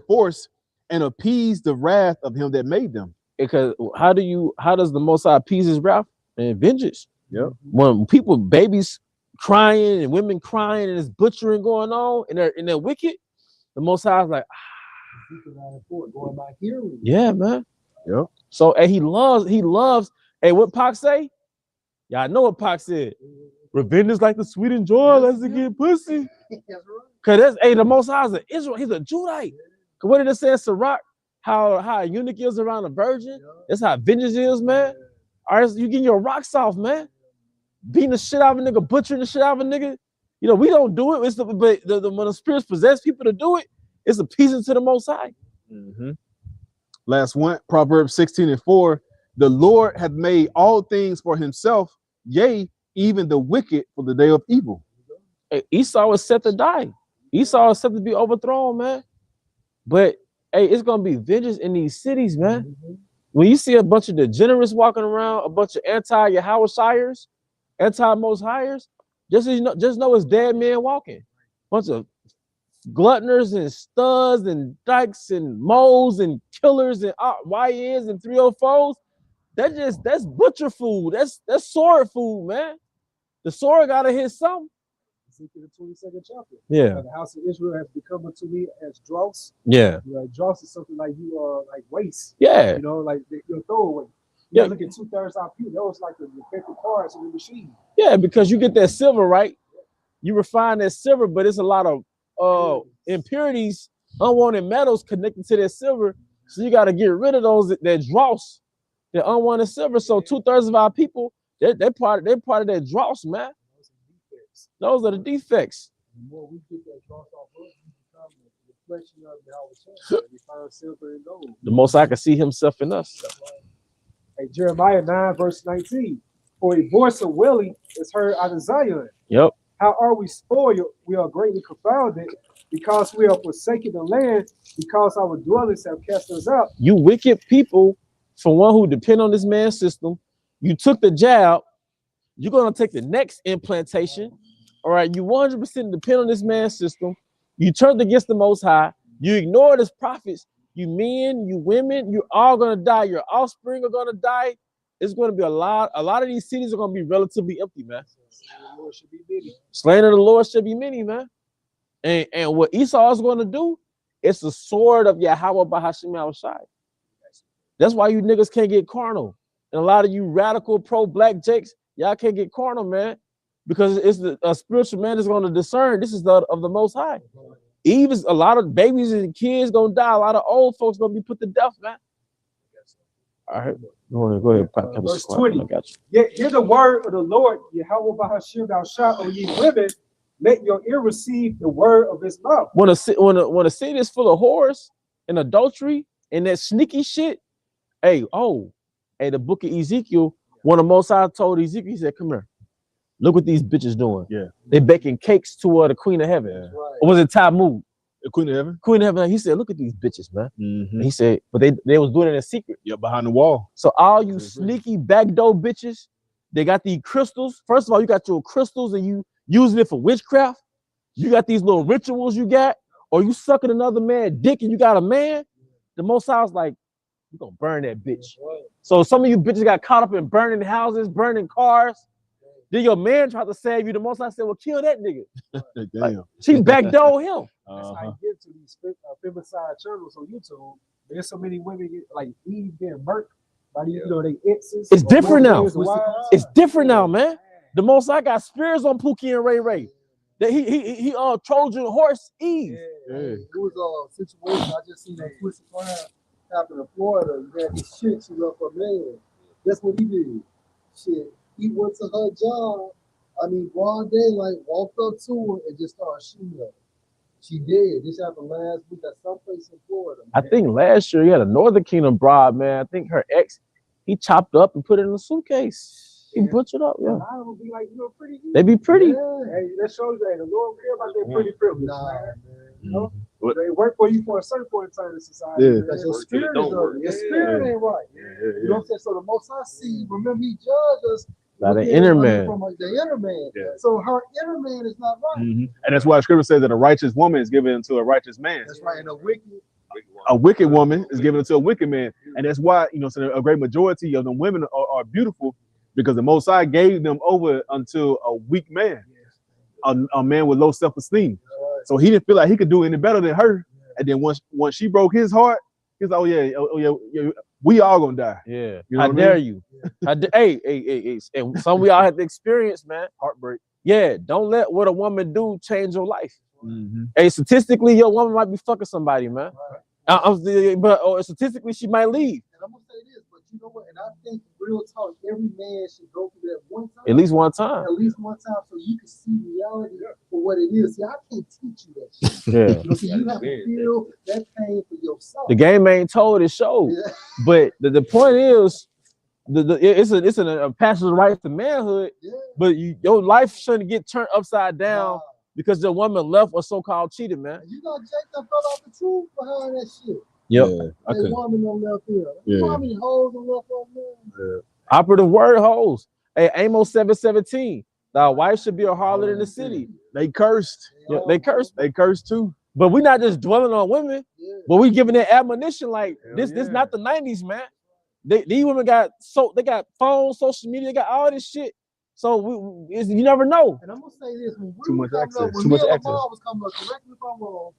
force and appease the wrath of him that made them. Because how does the Most High appease his wrath? And vengeance. Yep. When people, babies crying and women crying and there's butchering going on and they're wicked, the Most High is like, going by hearing. Yeah, man. Yep. So and he loves, hey, what Pac say? Y'all know what Pac said. Revenge is like the sweet and joy, let's get pussy. Cause that's the Most High is an Israel. He's a Judite. Cause what did it say in Sirach? How a eunuch is around a virgin. That's how vengeance is, man. All right, you getting your rocks off, man. Beating the shit out of a nigga, butchering the shit out of a nigga. You know, we don't do it. But when the spirits possess people to do it, it's appeasing to the Most High. Last one, Proverbs 16:4. The Lord hath made all things for himself, yea, even the wicked for the day of evil. Hey, Esau was set to die. Esau was set to be overthrown, man. But hey, it's gonna be vengeance in these cities, man. When you see a bunch of degenerates walking around, a bunch of anti-Yahweh-shiers, anti-Most Highers, just know it's dead men walking. Bunch of gluttoners and studs and dykes and moles and killers and YNs and 304s. That's butcher food. That's sword food, man. The sword gotta hit something. Ezekiel the 22nd chapter. Yeah. The house of Israel has become unto me as dross. Yeah. Dross is something like you are like waste. Yeah. You know, like your throwaway. Yeah. Look at 2/3 our people. That was like the effective parts in the machine. Yeah, because you get that silver, right? You refine that silver, but it's a lot of impurities, unwanted metals connected to that silver. So you got to get rid of those that dross, the unwanted silver. So 2/3 of our people, they're part of that dross, man. Those are the defects. The more we get that dross off of, we become the reflection of Yahweh. We find silver and gold. The Most High can see himself in us. Hey, Jeremiah 9, verse 19. For a voice of wailing is heard out of Zion. Yep. How are we spoiled? We are greatly confounded because we are forsaken the land, because our dwellers have cast us out. You wicked people, for one who depend on this man's system, you took the jab, you're going to take the next implantation. All right, you 100% depend on this man's system. You turned against the Most High. You ignored his prophets. You men, you women, you're all going to die. Your offspring are going to die. It's going to be a lot of these cities are going to be relatively empty, man. Slain of the Lord should be many, man. And what Esau is going to do, it's the sword of Yahweh Bahashim Yahushai. That's why you niggas can't get carnal. And a lot of you radical pro-black jakes, y'all can't get carnal, man. Because it's a spiritual man is going to discern this is of the Most High. Even a lot of babies and kids going to die. A lot of old folks going to be put to death, man. All right. Go ahead. Verse 20. Yet hear the word of the Lord, Yahweh Bahashim Yahushai, O ye women, let your ear receive the word of his mouth. When a city is full of whores and adultery and that sneaky shit, the book of Ezekiel, when the Most High told Ezekiel, he said, come here. Look what these bitches doing. Yeah. They baking cakes to the Queen of Heaven. Right. Or was it Tammuz? The Queen of Heaven? Queen of Heaven. He said, look at these bitches, man. And he said, but they was doing it in secret. Yeah, behind the wall. So all you sneaky backdoor bitches, they got these crystals. First of all, you got your crystals and you using it for witchcraft. You got these little rituals you got, or you sucking another man's dick and you got a man. The Most High was like, you're going to burn that bitch. So some of you bitches got caught up in burning houses, burning cars. Then your man tried to save you. The Most High said, well, kill that nigga. Damn. Like, she backdoor him. That's how you get to these femicide channels on YouTube. There's so many women like Eve getting murked by these, they exes. It's different now. It's different now, man. The Most High got spears on Pookie and Ray Ray. That he Trojan horse Eve. Yeah. It was a situation I just seen that Twisted Crime happen in Florida. You had this chick, she left her man. That's what he did. Shit. He went to her job, broad daylight, walked up to her and just started shooting her. She did. This happened last week at some place in Florida. I think last year he had a Northern Kingdom broad, man. I think her ex, he chopped up and put it in a suitcase. He butchered up, yeah. I would be like, pretty. They be pretty. Yeah. Hey, that shows you, the Lord care about their pretty privilege. Man. You know? They work for you for a certain point in time in society. Yeah. Because your spirit is your spirit ain't right. You know what I'm saying? So the Most High see, remember he judged us. By the inner man. From the inner man. Yeah. So her inner man is not right. And that's why Scripture says that a righteous woman is given to a righteous man. That's right. And a wicked woman is given to a wicked man. And that's why, so a great majority of the women are beautiful because the Most High gave them over unto a weak man, a man with low self-esteem. Right. So he didn't feel like he could do any better than her. And then once she broke his heart, he's like, we all gonna die. Yeah. You know How what I dare mean? you? Hey. And some of y'all have to experience, man. Heartbreak. Yeah, don't let what a woman do change your life. Mm-hmm. Hey, statistically, your woman might be fucking somebody, man. But statistically, she might leave. And I'm gonna say this, but you know what? And I think real talk, every man should go through that one time. At least one time. At least one time, so you can see reality for what it is. See, I can't teach you that shit. Yeah. You know, so you have to feel that pain for yourself. The game ain't told, it showed. Yeah. But the point is, it's a passionate right to manhood. Yeah. But your life shouldn't get turned upside down because your woman left or so-called cheated, man. You know, Jake done fell off the truth behind that shit. Yep. Yeah, I That couldn't. woman on left here. Yeah. How many hoes on left on there? Operative word hoes. Hey, Amos 7:17. Thy wife should be a harlot in the city. They cursed. Yeah, they cursed. They cursed too. But we're not just dwelling on women, but we giving that admonition like this yeah. not the 90s, man. These women got they got phones, social media, they got all this shit. So you never know. And I'm gonna say this: when Too we much were coming access. up, when Too me much and access. Lamar was coming up, correct me if I'm wrong.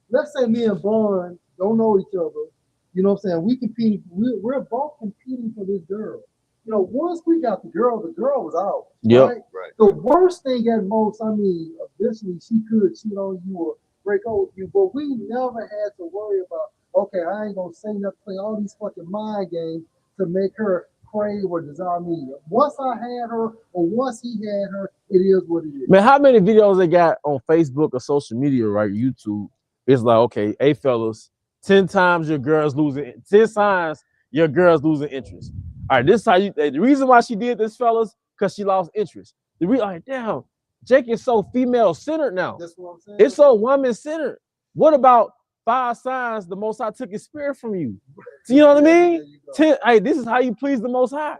Let's say me and Vaughn don't know each other. You know what I'm saying? We compete. We're both competing for this girl. You know, once we got the girl was out. Yep. Right? The worst thing at most, I mean, eventually she could cheat on you or break up with you, but we never had to worry about, okay, I ain't gonna say nothing, play all these fucking mind games to make her crave or desire me. Once I had her or once he had her, it is what it is. Man, how many videos they got on Facebook or social media, right? YouTube. It's like, okay, hey fellas, 10 times your girl's losing, 10 signs your girl's losing interest. All right, this is how you, the reason why she did this, fellas, because she lost interest. The reason, like, damn, Jake is so female-centered now. That's what I'm saying. It's so woman-centered. What about 5 signs the Most High took his spirit from you? So you know what I mean? 10, hey, this is how you please the Most High.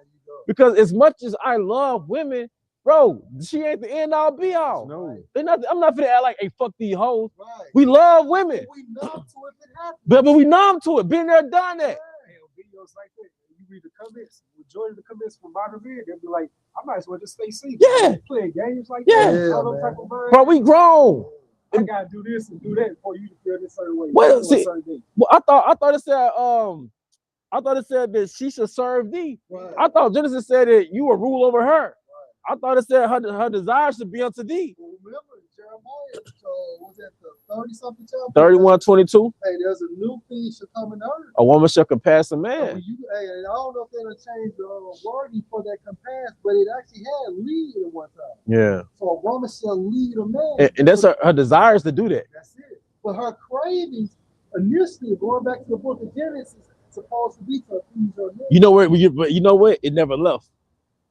Because as much as I love women, bro, she ain't the end all be all. No. They're not. I'm not finna act like, hey, fuck these hoes. Right. We love women, We numb to it if it happens. but we numb to it. Been there, done that. Videos like that. You read the comments, majority of the comments from modern vid, they'll be like, I might as well just stay single. Yeah. Playing games like Yeah. that. All those type of vibes. Bro, we grown. I gotta do this and do that for you to feel this certain way. Well, for a see, certain day. Well, I thought it said that she should serve thee. Right. I thought Genesis said that you will rule over her. I thought it said her desire should be unto thee. Well, remember, Jeremiah, so was that the 30-something chapter? 31:22. Hey, there's a new thing should come in earth. A woman shall compass a And man. when you, hey, and I don't know if they're gonna change the wording for that compass, but it actually had lead at one time. Yeah. So a woman shall lead a man. And that's her desire is to do that. That's it. But her cravings, initially, going back to the book of Genesis, supposed to be to appease her man. You know where? But you know what? It never left.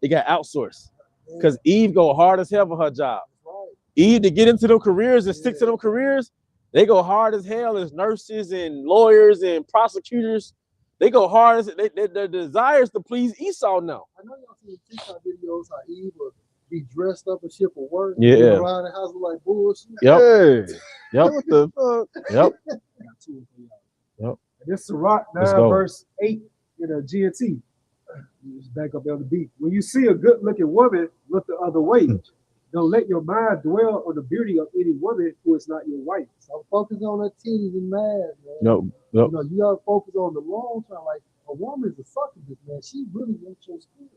It got outsourced because Eve go hard as hell for her job. Right. Eve to get into them careers and stick to them careers, they go hard as hell as nurses and lawyers and prosecutors. They go hard as their desires to please Esau now. I know y'all seen TikTok videos how Eve would be dressed up and shit for work. Yeah. Go around the house like bullshit. Yep. Hey. Yep. What the fuck? Yep. Got two for y'all. Yep. And this Sirach Let's 9 go. verse 8 in a GNT. Just back up Elder B. When you see a good looking woman, look the other way. Don't let your mind dwell on the beauty of any woman who is not your wife. So focus on her titties and man, man. No. You know, you gotta focus on the long term. Like a woman is a sucker, man. She really wants your spirit.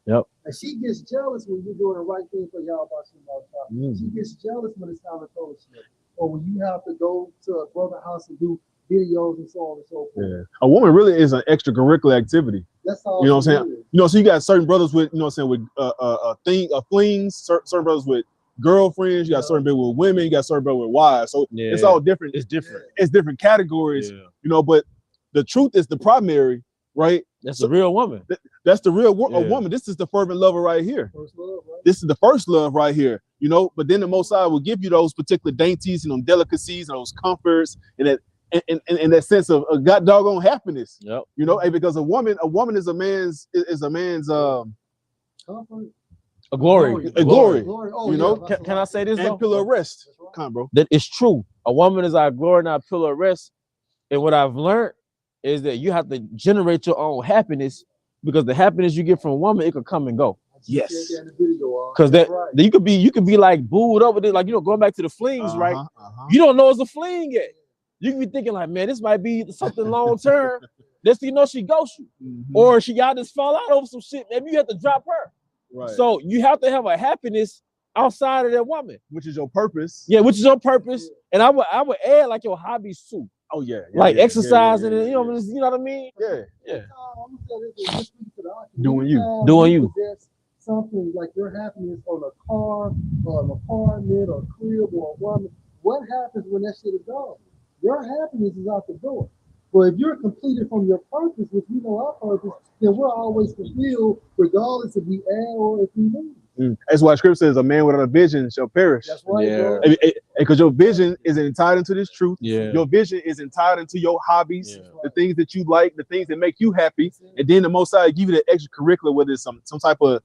Yep. And she gets jealous when you're doing the right thing for y'all about you all the time. Mm. She gets jealous when it's time to throw shit. Or when you have to go to a brother's house and do videos and so on and so forth. Yeah. A woman really is an extracurricular activity. That's all. You know what she I'm saying? is. You know, so you got certain brothers with, you know what I'm saying, with flings, certain brothers with girlfriends, you got certain people with women, you got certain brothers with wives. So it's all different. It's different. It's different categories, Yeah. you know, but the truth is the primary, right? That's a real woman. That's the real Yeah. woman. This is the fervent lover right here. First love, right? This is the first love right here, you know, but then the Most High will give you those particular dainties and those delicacies and those comforts and that sense of God doggone happiness. Yep. You know, because a woman is a man's Comfort. A glory. a glory. Glory. Oh, You know, yeah, that's Can I right. say this though? And pillar of rest. That's right. Come on, bro. That it's true. A woman is our glory and our pillar of rest. And what I've learned is that you have to generate your own happiness because the happiness you get from a woman, it could come and go. Yes. Said that in the video, Because that's that right. you could be like booed up with it, like going back to the flings, right? You don't know it's a fling yet. You can be thinking like, man, this might be something long term. next thing you know, she ghosts you. Or y'all just fall out over some shit. Maybe you have to drop her. Right. So you have to have a happiness outside of that woman. Which is your purpose. Yeah, which is your purpose. And I would add like your hobbies too. Oh yeah. Like exercising and you know what I mean? Yeah. Doing you. Something like your happiness on a car or an apartment or a crib or a woman. What happens when that shit is gone? Your happiness is out the door. But if you're completed from your purpose, which we know our purpose, then we're always fulfilled, regardless if we add or if we lose. That's why Scripture says a man without a vision shall perish. That's right, bro. Because your vision is entitled into this truth. Yeah. Your vision is entitled into your hobbies, the things that you like, the things that make you happy. And then the Most High give you the extracurricular, whether it's some type of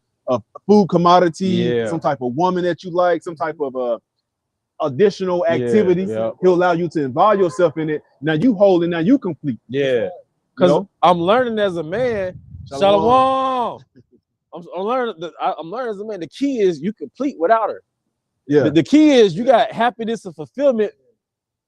food commodity, some type of woman that you like, some type of additional activities. He'll allow you to involve yourself in it. Now you whole and now you complete. Yeah. Because I'm learning as a man. Shalom. I'm learning as a man. The key is you complete without her. Yeah. The key is you got happiness and fulfillment.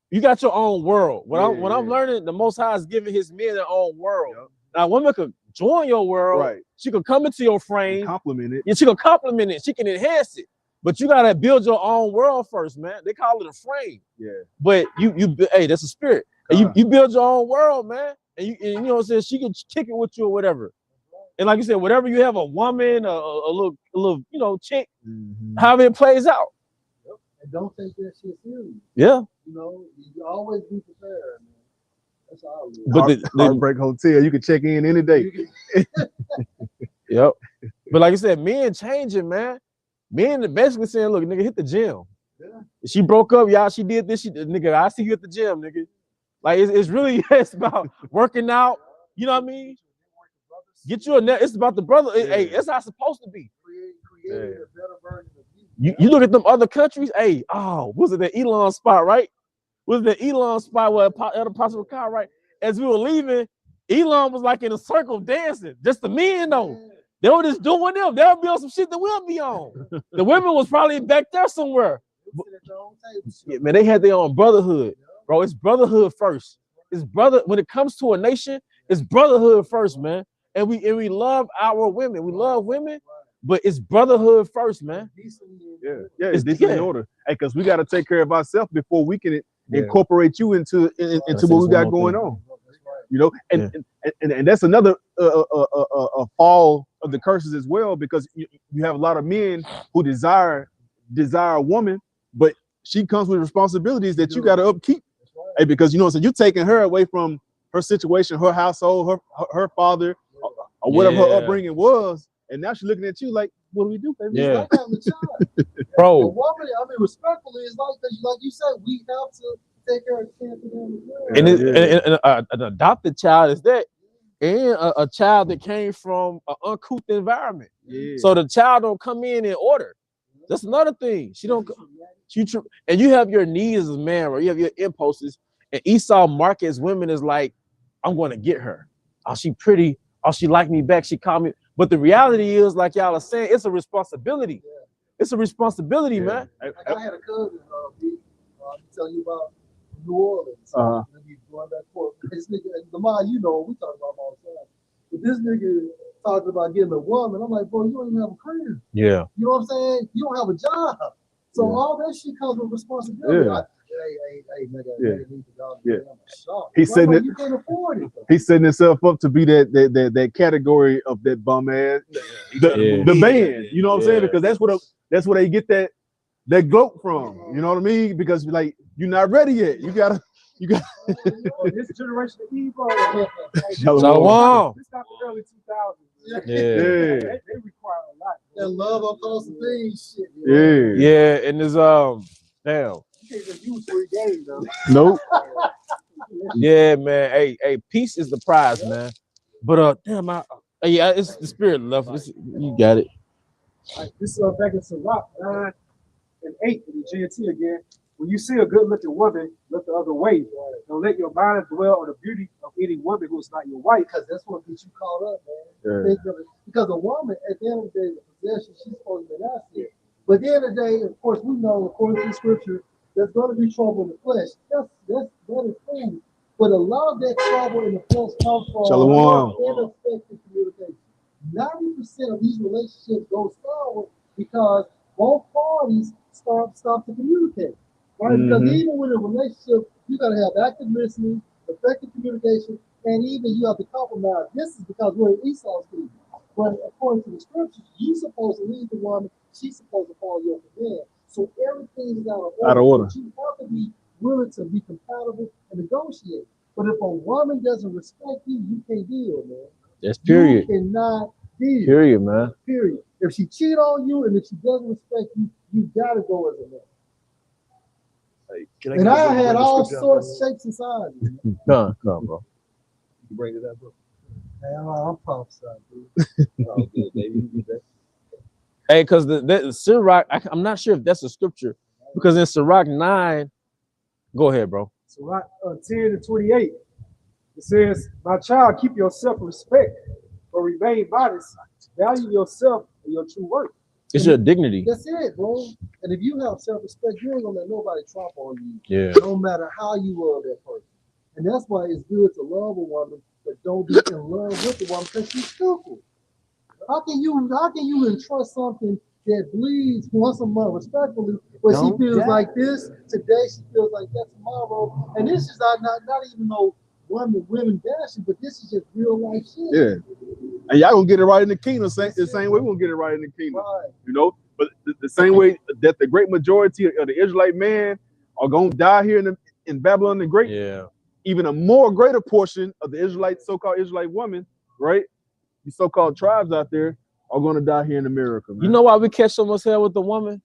You got your own world. When I'm learning, the Most High is giving his men their own world. Now, a woman could join your world. Right. She could come into your frame. Compliment it. Yeah, she could compliment it. She can enhance it. But you gotta build your own world first, man. They call it a frame. Yeah. But hey, that's a spirit. And you build your own world, man. And you know what I'm saying? She can kick it with you or whatever. And like you said, whatever you have, a woman, a little chick, however it plays out. And don't take that shit serious. Yeah. You always be prepared, man. That's all. But the Heartbreak Hotel, you can check in any day. Yep. But like I said, men changing, man. Men basically saying, look, nigga, hit the gym. Yeah. She broke up, y'all. She did this. Nigga, I see you at the gym, nigga. Like it's really it's about working out. You know what I mean? Get you a net. It's about the brother. Hey, it's how it's supposed to be. Create a better version of you. You look at them other countries. Hey, was it the Elon spot, right? Was it the Elon spot where the possible car, right? As we were leaving, Elon was like in a circle dancing. Just the men though. They were just doing them. They'll be on some shit that we'll be on. The women was probably back there somewhere. Yeah, man, they had their own brotherhood, bro. It's brotherhood first. It's brother. When it comes to a nation, it's brotherhood first, man. And we love our women. We love women, but it's brotherhood first, man. Yeah, it's decent in order. Hey, because we got to take care of ourselves before we can incorporate you into what we got going on. And that's another fall of the curses as well, because you have a lot of men who desire a woman, but she comes with responsibilities that you got to upkeep. Hey, because so you're taking her away from her situation, her household, her father, or whatever her upbringing was, and now she's looking at you like, what do we do, baby? It's like having a child. Bro. The woman, respectfully, it's like you said, we have to take care of the them. And an adopted child is that, and a child that came from an uncouth environment. Yeah. So the child don't come in order. That's another thing. And you have your needs as a man, or you have your impulses. And Esau markets women as like, I'm going to get her. Oh, she pretty. Oh, she like me back. She called me. But the reality is, like y'all are saying, it's a responsibility. Yeah. It's a responsibility, man. I had a cousin, I can tell you about New Orleans. Going back forth. This nigga, Lamar, we talk about him all the time. But this nigga talking about getting a woman. I'm like, bro, you don't even have a career. Yeah. You know what I'm saying? You don't have a job. So all that shit comes with responsibility. Yeah. Hey, nigga, he's setting it. You can't afford it. He's setting himself up to be that category of that bum ass, the band. You know what I'm saying? Because that's what they get that gloat from. You know what I mean? Because like you're not ready yet. You got. This generation of evil. Shalom. This not the early 2000s. Yeah. They require a lot. That love on close things, shit. Yeah, and there's damn. You can't just use free game though. Nope. Yeah, man. Hey, peace is the prize, man. But damn, it's the spirit of love. You got it. This back in Sirach 9 and 8 in the GMT again. When you see a good-looking woman, look the other way. Don't let your mind dwell on the beauty of any woman who is not your wife, because that's what gets you caught up, man. Yeah. Because a woman, at the end of the day, the possession, she's supposed to be an asset. But at the end of the day, of course, we know, according to Scripture, there's going to be trouble in the flesh. That is true. But a lot of that trouble in the flesh comes from ineffective communication. 90% of these relationships go sour because both parties stop to communicate. Right? Because even with a relationship, you gotta have active listening, effective communication, and even you have to compromise. This is because we're in Esau's kingdom. But according to the scriptures, you're supposed to lead the woman, she's supposed to follow your command. So everything is out of order. But you have to be willing to be compatible and negotiate. But if a woman doesn't respect you, you can't deal, man. That's period. You cannot deal. Period, man. Period. If she cheat on you and if she doesn't respect you, you gotta go as a man. And I had all sorts, shapes, and sizes. Come, bro. You bring it up, bro. Hey, I'm prophesied, dude. Oh, good, baby. Hey, because the Sirach, I'm not sure if that's a scripture, because in Sirach 9, go ahead, bro. Sirach 10:28, it says, "My child, keep your self-respect, but remain modest. Value yourself and your true worth." It's your dignity. That's it, bro. And if you have self-respect, you ain't gonna let nobody trample on you. Yeah. No matter how you love that person. And that's why it's good to love a woman, but don't be in love with the woman because she's stupid. How can you entrust something that bleeds once a month respectfully, but she feels like this today, she feels like that tomorrow, and this is not even no women dashing, but this is just real life shit. Yeah, and y'all gonna get it right in the kingdom, the same way we're gonna get it right in the kingdom. Right. You know, but the same way that the great majority of the Israelite men are gonna die here in Babylon the Great. Yeah. Even a more greater portion of the Israelite, so-called Israelite women, right? These so-called tribes out there are going to die here in America, man. You know why we catch so much hell with the woman?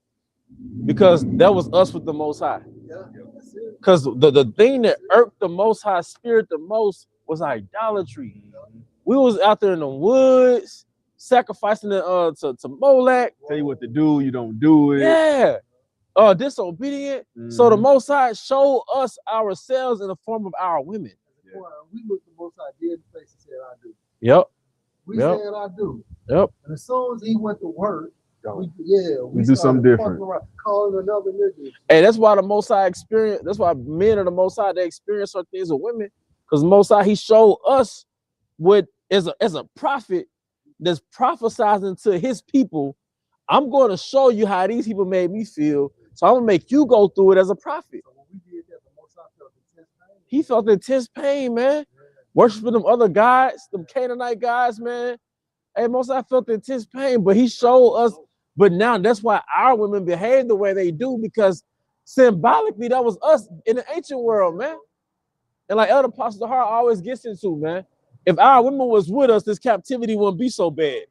Because that was us with the Most High. Because the thing that irked the Most High spirit the most was idolatry. We was out there in the woods sacrificing it to Molech. Tell you what to do, you don't do it. Yeah. Disobedient. So the Most High showed us ourselves in the form of our women. Yeah. We looked the Most High dead in the face and said, "I do." Yep. We said, "I do." Yep. And as soon as he went to work, we do something different. Calling another nigga. Hey, that's why the Most High experience. That's why men of the Most High, they experience certain things with women, because the Most High, he showed us what as a prophet that's prophesizing to his people. I'm going to show you how these people made me feel, so I'm gonna make you go through it as a prophet. So when we did that, the Most High felt intense pain. He felt intense pain, man. Worshiping them other gods, them Canaanite gods, man. Hey, Most High felt intense pain, but he showed us. But now that's why our women behave the way they do, because symbolically that was us in the ancient world, man. And like Elder Pastor Hart always gets into, man, if our women was with us, this captivity wouldn't be so bad.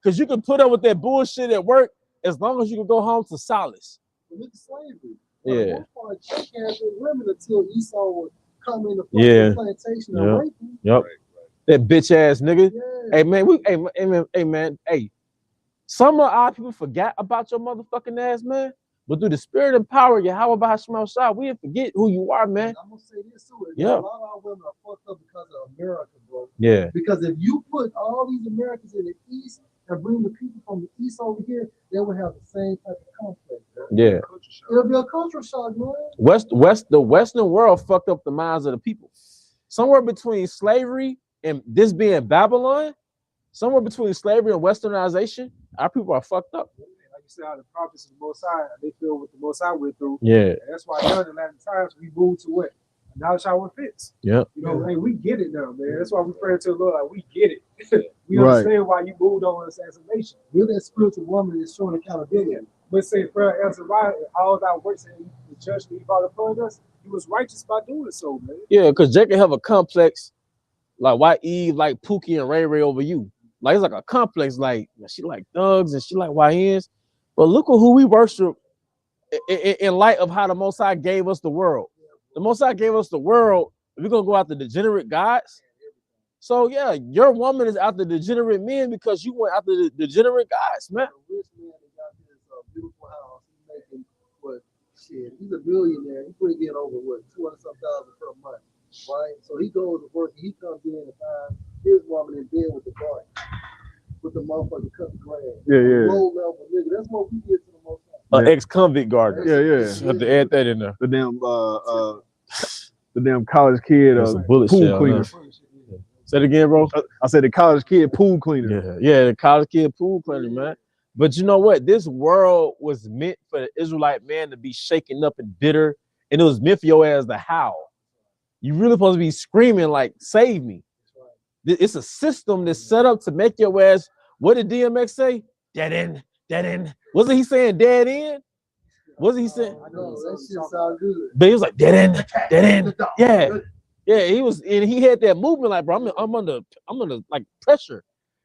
Because you can put up with that bullshit at work as long as you can go home to solace. Look at slavery. Yeah. Take care of the women until Esau would come in the plantation and rape them. Yep. That bitch ass nigga. Yeah. Hey man, hey. Some of our people forgot about your motherfucking ass, man. But through the spirit and power of Yahweh Bahasham Shah, we didn't forget who you are, man. And I'm gonna say this too. Yeah. A lot of our women are fucked up because of America, bro. Yeah. Because if you put all these Americans in the East and bring the people from the East over here, they will have the same type of conflict. Bro. Yeah. It'll be a cultural shock, man. The Western world fucked up the minds of the people. Somewhere between slavery and this being Babylon, somewhere between slavery and westernization, our people are fucked up. Like you said, how the prophets of the Most High, they feel what the Most High went through. Yeah. And that's why now in the Latin times we moved to what? Now it's how it fits. Yeah. You know, hey, we get it now, man. That's why we pray to the Lord, like we get it. We understand why you moved on us as a nation. We're that spiritual woman is showing accountability. But say prayer as a right, all that works and the judgment he brought upon us, he was righteous by doing so, man. Yeah, because Jacob have a complex, like why Eve like Pookie and Ray Ray over you. Like it's like a complex, like she like thugs and she like YNs. But look at who we worship in light of how the Most High gave us the world. The Most High gave us the world. We're gonna go after degenerate gods. So yeah, your woman is after degenerate men because you went after the degenerate gods, man. A rich man that got this beautiful house. He's making what shit? He's a billionaire. He could get over what $200,000 per month, right? So he goes to work and he comes in and finds his woman in bed with the garden, with the motherfucker cutting grass. Yeah. Low level nigga. That's what we did to the Most High. Ex-convict gardener. Yeah. You have to add that in there. The damn the damn college kid bullet pool shell, cleaner. Say it again, bro. I said the college kid pool cleaner. Yeah, the college kid pool cleaner, man. But you know what? This world was meant for the Israelite man to be shaken up and bitter, and it was meant for your ass to howl. You really supposed to be screaming like, "Save me!" It's a system that's set up to make your ass. What did DMX say? Dead end, dead end. Wasn't he saying dead end? Wasn't he saying? I know that shit sound good. But he was like dead end, dead end. Yeah, yeah. He was, and he had that movement like, bro, I'm under like pressure.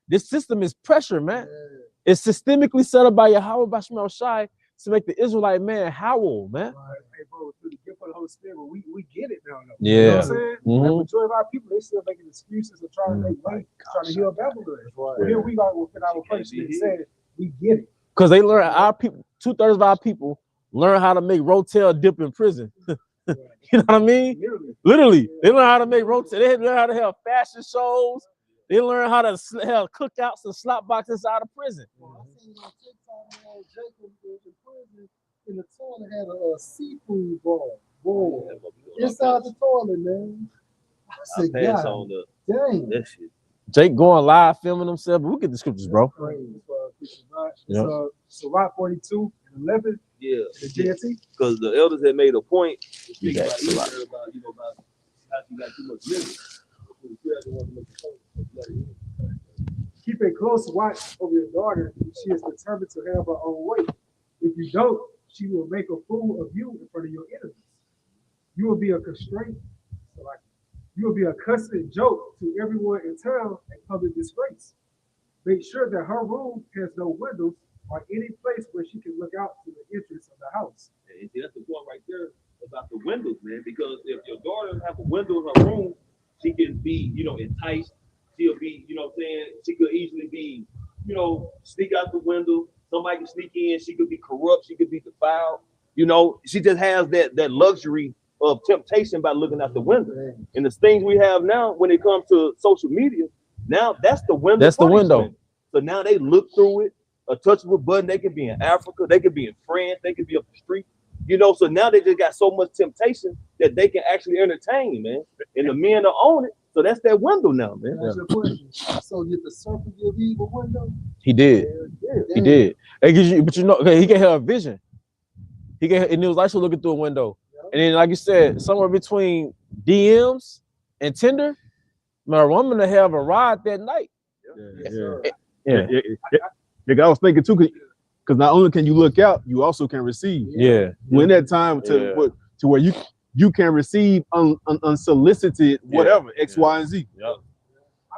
This system is pressure, man. Yeah. It's systemically set up by Yahweh Bashmal Shai to make the Israelite man howl, man. Hey, bro, through the gift of the Holy Spirit, we get it now. Though. Yeah. You know what I'm saying? Mm-hmm. Like, majority of our people, they still making excuses of trying to make money, trying to heal Babylon. Right. But here we got within our person that said we get it. Because they learn, our people, 2/3 of our people learn how to make rotel dip in prison. You know what I mean? Literally. They learn how to make rotel. They learn how to have fashion shows. They learn how to have cookouts and slop boxes out of prison. I seen on TikTok, Jacob in prison in the toilet had a seafood bowl inside the toilet, man. I said, God, dang. That shit. Jake going live filming himself, but we get the scriptures, bro. So Rock 42 and 11. Yeah. The GMT. Because the elders had made a point to speak Yeah, about Israel, about how you got too much living. Keep a close watch over your daughter. She is determined to have her own way. If you don't, she will make a fool of you in front of your enemies. You will be a constraint. You will be a constant joke to everyone in town and public disgrace. Make sure that her room has no windows or any place where she can look out to the entrance of the house. And see, that's the point right there about the windows, man. Because if your daughter have a window in her room, she can be, enticed. She'll be, what I'm saying, she could easily be, sneak out the window. Somebody can sneak in. She could be corrupt. She could be defiled. She just has that luxury of temptation by looking out the window. And the things we have now when it comes to social media, now that's the window. That's the window. So now they look through it, a touch of a button. They could be in Africa. They could be in France. They could be up the street. So now they just got so much temptation that they can actually entertain, man. And the men are on it. So that's that window now, man. That's your question. So did the serpent give Eve a window? He did. He did. But he can have a vision. And it was like looking through a window. And then, like you said, somewhere between DMs and Tinder, man, a woman to have a ride that night. Yeah. I was thinking too, because not only can you look out, you also can receive. Yeah. When that time to where you can receive unsolicited whatever X, Y, and Z. I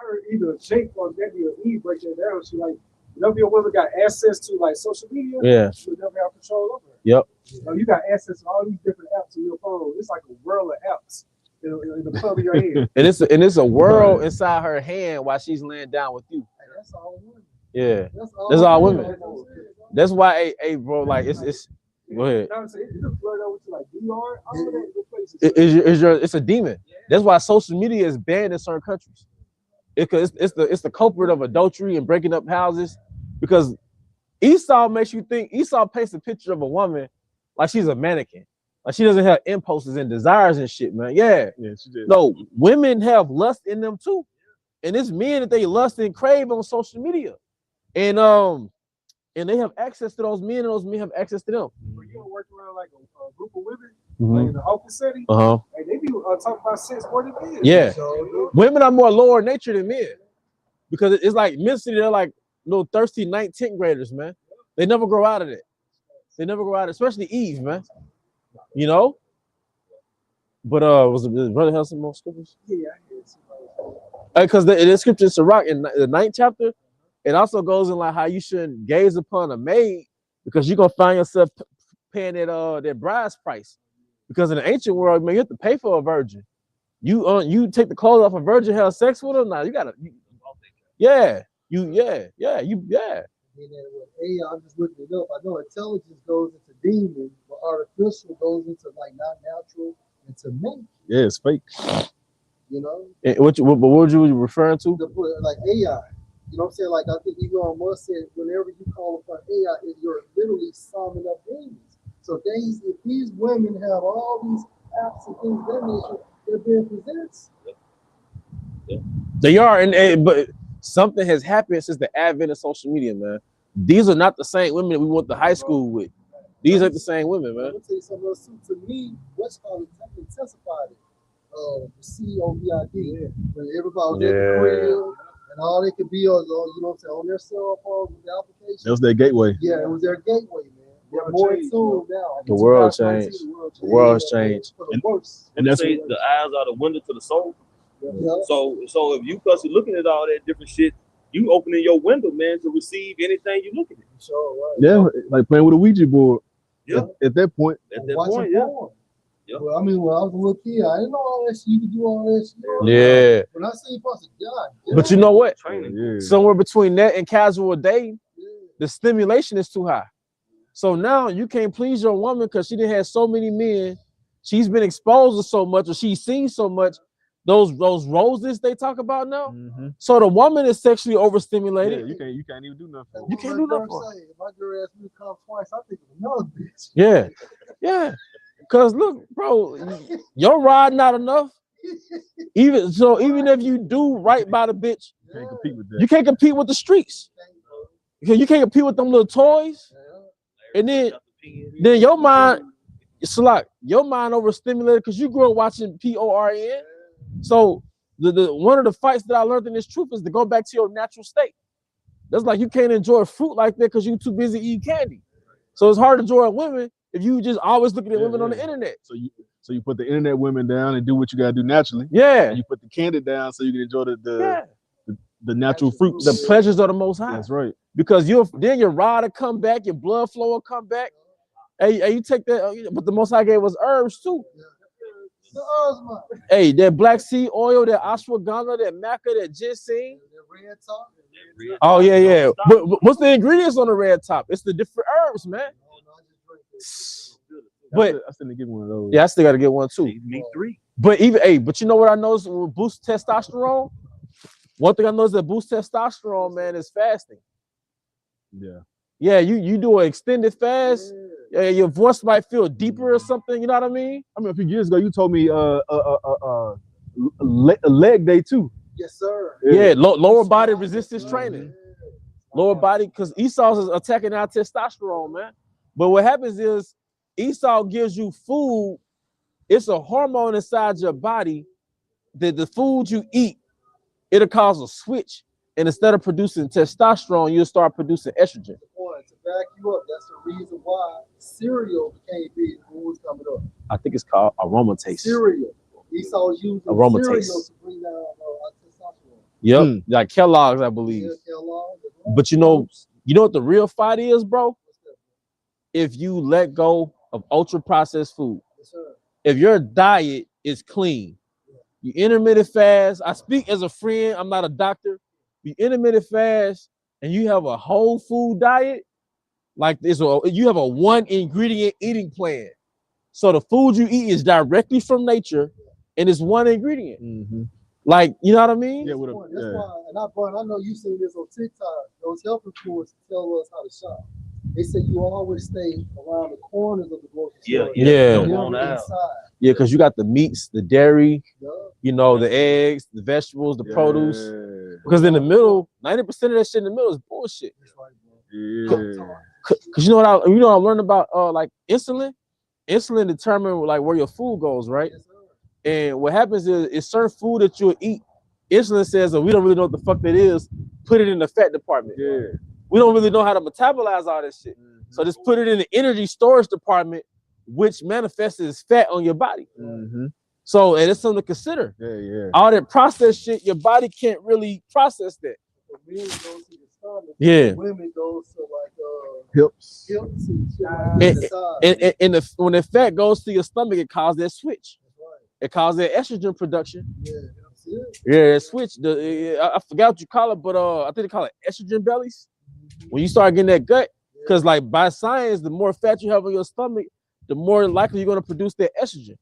heard either Jake or maybe Eve break that down. She like, whenever your woman got access to like social media, she would never have control over it. Yep. You got access to all these different apps on your phone. It's like a world of apps in the palm of your hand. And it's a world inside her hand while she's laying down with you. Hey, that's all women. Yeah. That's all women. That's why, hey, bro, like it's. Go ahead. It's a demon. That's why social media is banned in certain countries. It's the culprit of adultery and breaking up houses, because Esau paints a picture of a woman like she's a mannequin, like she doesn't have impulses and desires and shit, man. Yeah, she did. No, women have lust in them too, and it's men that they lust and crave on social media, and they have access to those men, and those men have access to them. When you work around like a group of women, like in the Oakland City, hey, they be talking about sex more than men. Yeah, women are more lower nature than men, because it's like mentally they're like little thirsty 9th, 10th graders, man. They never grow out of it. They never grow out of it, especially Eve, man. But was the brother have some more scriptures? Yeah. Because the scripture in Sirach in the 9th chapter, it also goes in like how you shouldn't gaze upon a maid, because you're gonna find yourself paying that bride's price. Because in the ancient world, man, you have to pay for a virgin. You take the clothes off a virgin, have sex with her. Now you gotta, And then with AI, I'm just looking it up. I know intelligence goes into demon, but artificial goes into like not natural, into nature. Yeah, it's fake. And what were you referring to? Like AI. You know what I'm saying? Like I think Elon Musk said, whenever you call upon AI, you're literally summing up demons. So if these women have all these apps and things of that nature, they're being presented. They are, but something has happened since the advent of social media, man. These are not the same women that we went to high school with. These are the same women, man. Let me tell you something else. To me, what's called intensified it. The CEO VID, when everybody was at the crib and all they could be on, you know what I'm saying, on their cell phone with the application. That was their gateway. Yeah, it was their gateway, man. They're more in tune now. The world changed. The world's changed. For the worse. And that's the eyes are the window to the soul. Yeah. So if you constantly looking at all that different shit, you opening your window, man, to receive anything you looking at. Sure, right. Yeah, like playing with a Ouija board. Yeah. At that point. At that point, yeah. Well, I mean, when I was a little kid, I didn't know all that shit. You could do all that shit. Yeah. When I see you, I said, God. But you know what? Training. Somewhere between that and casual dating, the stimulation is too high. So now you can't please your woman because she didn't have so many men. She's been exposed to so much, or she's seen so much. Those roses they talk about now. Mm-hmm. So the woman is sexually overstimulated. Yeah, you can't even do nothing. You can't do nothing. If my girl asked me to come twice, I think it's another bitch. Yeah, yeah. Cause look, bro, your ride not enough. Even if you do right by the bitch, You can't compete with that. you can't compete with the streets. You can't compete with them little toys. And then your mind, it's like your mind overstimulated because you grew up watching PORN. So the one of the fights that I learned in this truth is to go back to your natural state. That's like you can't enjoy fruit like that because you're too busy eating candy. So it's hard to enjoy women if you just always looking at women on the internet. So you put the internet women down and do what you gotta do naturally. Yeah. And you put the candy down so you can enjoy the natural fruits. The pleasures of the Most High. That's right. Because then your rod will come back, your blood flow will come back. Hey, you take that, but the Most High gave us herbs too. Hey, that black seed oil, that ashwagandha, that maca, that ginseng. Oh yeah. What's the ingredients on the red top? It's the different herbs, man. But I still need to get one of those. Yeah, I still got to get one too. Me 3. But but you know what I noticed will boost testosterone? One thing I noticed that boosts testosterone, man, is fasting. Yeah. Yeah, you do an extended fast. Yeah, your voice might feel deeper or something. You know what I mean? I mean, a few years ago, you told me leg day too. Yes, sir. Yeah, lower body resistance training. Lower body, because Esau is attacking our testosterone, man. But what happens is Esau gives you food. It's a hormone inside your body that the food you eat, it'll cause a switch. And instead of producing testosterone, you'll start producing estrogen. To back you up, that's the reason why cereal became big when it was coming up. I think it's called aromatase. Cereal. Esau's using aromatase cereal to bring down testosterone. Yep, like Kellogg's, I believe. Yeah, Kellogg's. But you know what the real fight is, bro? If you let go of ultra processed food. Yes, sir. If your diet is clean, you intermittent fast. I speak as a friend, I'm not a doctor. You intermittent fast and you have a whole food diet, like this, you have a one ingredient eating plan. So the food you eat is directly from nature and it's one ingredient. Mm-hmm. Like, you know what I mean? Yeah, that's why, and I know you seen this on TikTok. Those health influencers tell us how to shop. They say you always stay around the corners of the grocery store. Yeah, because you got the meats, the dairy, you know, the eggs, the vegetables, the produce. Because in the middle, 90% of that shit in the middle is bullshit. Because you know what I learned about like insulin. Insulin determines like where your food goes, right? And what happens is certain food that you'll eat, insulin says, we don't really know what the fuck that is. Put it in the fat department. Yeah. We don't really know how to metabolize all this shit. Mm-hmm. So just put it in the energy storage department, which manifests as fat on your body. Mm-hmm. So, and it's something to consider. Yeah. All that processed shit, your body can't really process that. Men go to the stomach. Yeah. Women go to like hips and when the fat goes to your stomach, it causes that switch. Right. It causes that estrogen production. Yeah. Yeah, switch. I forgot what you call it, but I think they call it estrogen bellies. When you start getting that gut, because like by science, the more fat you have on your stomach, the more likely you're gonna produce that estrogen.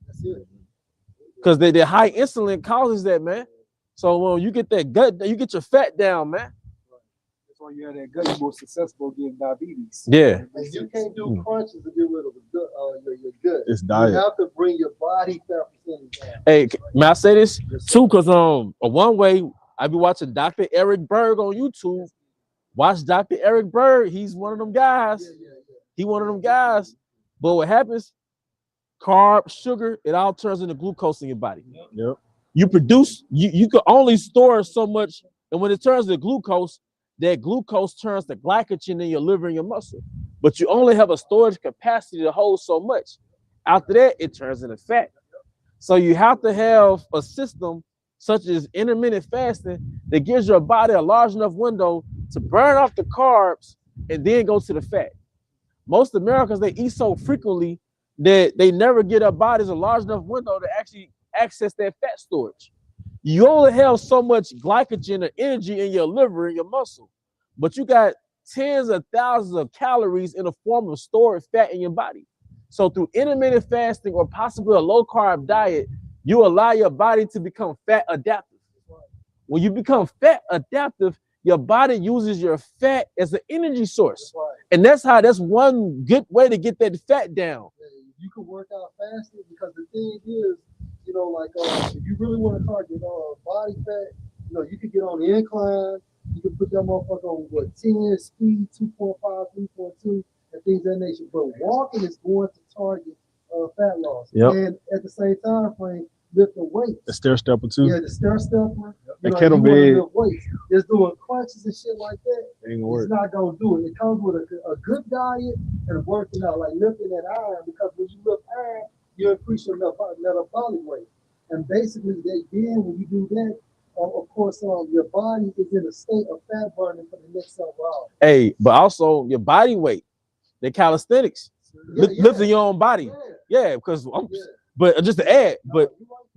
Because the high insulin causes that, man. So when you get that gut, you get your fat down, man. That's why you have that gut, you're more successful getting diabetes. Yeah. And you can't do crunches to get rid of your gut. It's diet. You have to bring your body fat percentage down. Hey, may I say this too? Because one way I be watching Dr. Eric Berg on YouTube. Watch Dr. Eric Berg. He's one of them guys. He one of them guys. But what happens? Carb, sugar, it all turns into glucose in your body. Yep. You produce, you can only store so much, and when it turns to glucose, that glucose turns to glycogen in your liver and your muscle. But you only have a storage capacity to hold so much. After that, it turns into fat. So you have to have a system such as intermittent fasting that gives your body a large enough window to burn off the carbs and then go to the fat. Most Americans, they eat so frequently that they never get their bodies a large enough window to actually access that fat storage. You only have so much glycogen or energy in your liver and your muscle, but you got tens of thousands of calories in the form of stored fat in your body. So through intermittent fasting or possibly a low carb diet, you allow your body to become fat adaptive. When you become fat adaptive, your body uses your fat as an energy source. And that's one good way to get that fat down. You can work out faster because the thing is, if you really want to target body fat, you could get on the incline. You can put that motherfucker on 10 speed, 2.5, 3.2, and things of that nature. But walking is going to target fat loss. Yep. And at the same time frame, lift the weights. The stair stepper too. Yeah, the stair stepper. The kettlebell. Just doing crunches and shit like that. Ain't gonna work. It's not gonna do it. It comes with a good diet and working out, like lifting that iron. Because when you lift iron, you increase your metabolic rate. And basically, then when you do that, of course, your body is in a state of fat burning for the next several hours. Hey, but also your body weight, the calisthenics, lifting your own body. Yeah, because but just to add, but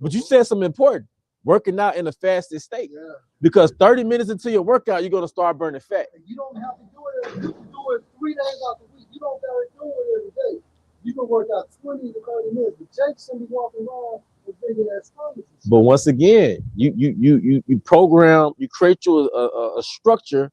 you said something important. Working out in a fasted state. Yeah. Because 30 minutes into your workout, you're gonna start burning fat. You don't have to do it. You can do it 3 days out the week. You don't gotta do it every day. You can work out 20 to 30 minutes. But Jake shouldn't be walking around with bigger ass stomachs. But once again, you program, you create you a structure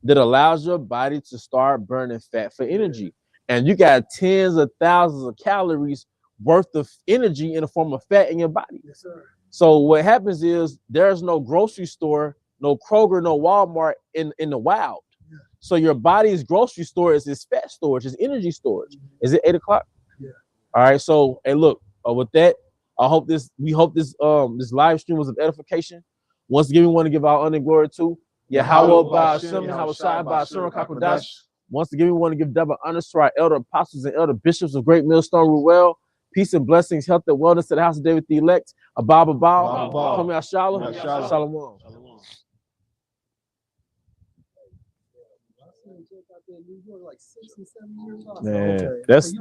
that allows your body to start burning fat for energy. And you got tens of thousands of calories worth of energy in the form of fat in your body. Yes, sir. So what happens is there's no grocery store, no Kroger, no Walmart in the wild. Yeah. So your body's grocery store is its fat storage, its energy storage. Mm-hmm. Is it 8 o'clock? Yeah. All right. So hey, look, with that, we hope this live stream was of edification. Once again, we want to give our honor and glory to Yahweh by Hashem, Yahweh by Hashem, Kakodash. Once again, we want to give double honors to our elder apostles and elder bishops of Great Millstone Ruel. Peace and blessings, health and wellness to the house of David the elect. Abba Baal, Come Shalom. Shalom. Like 6 and 7 years old. Man, that's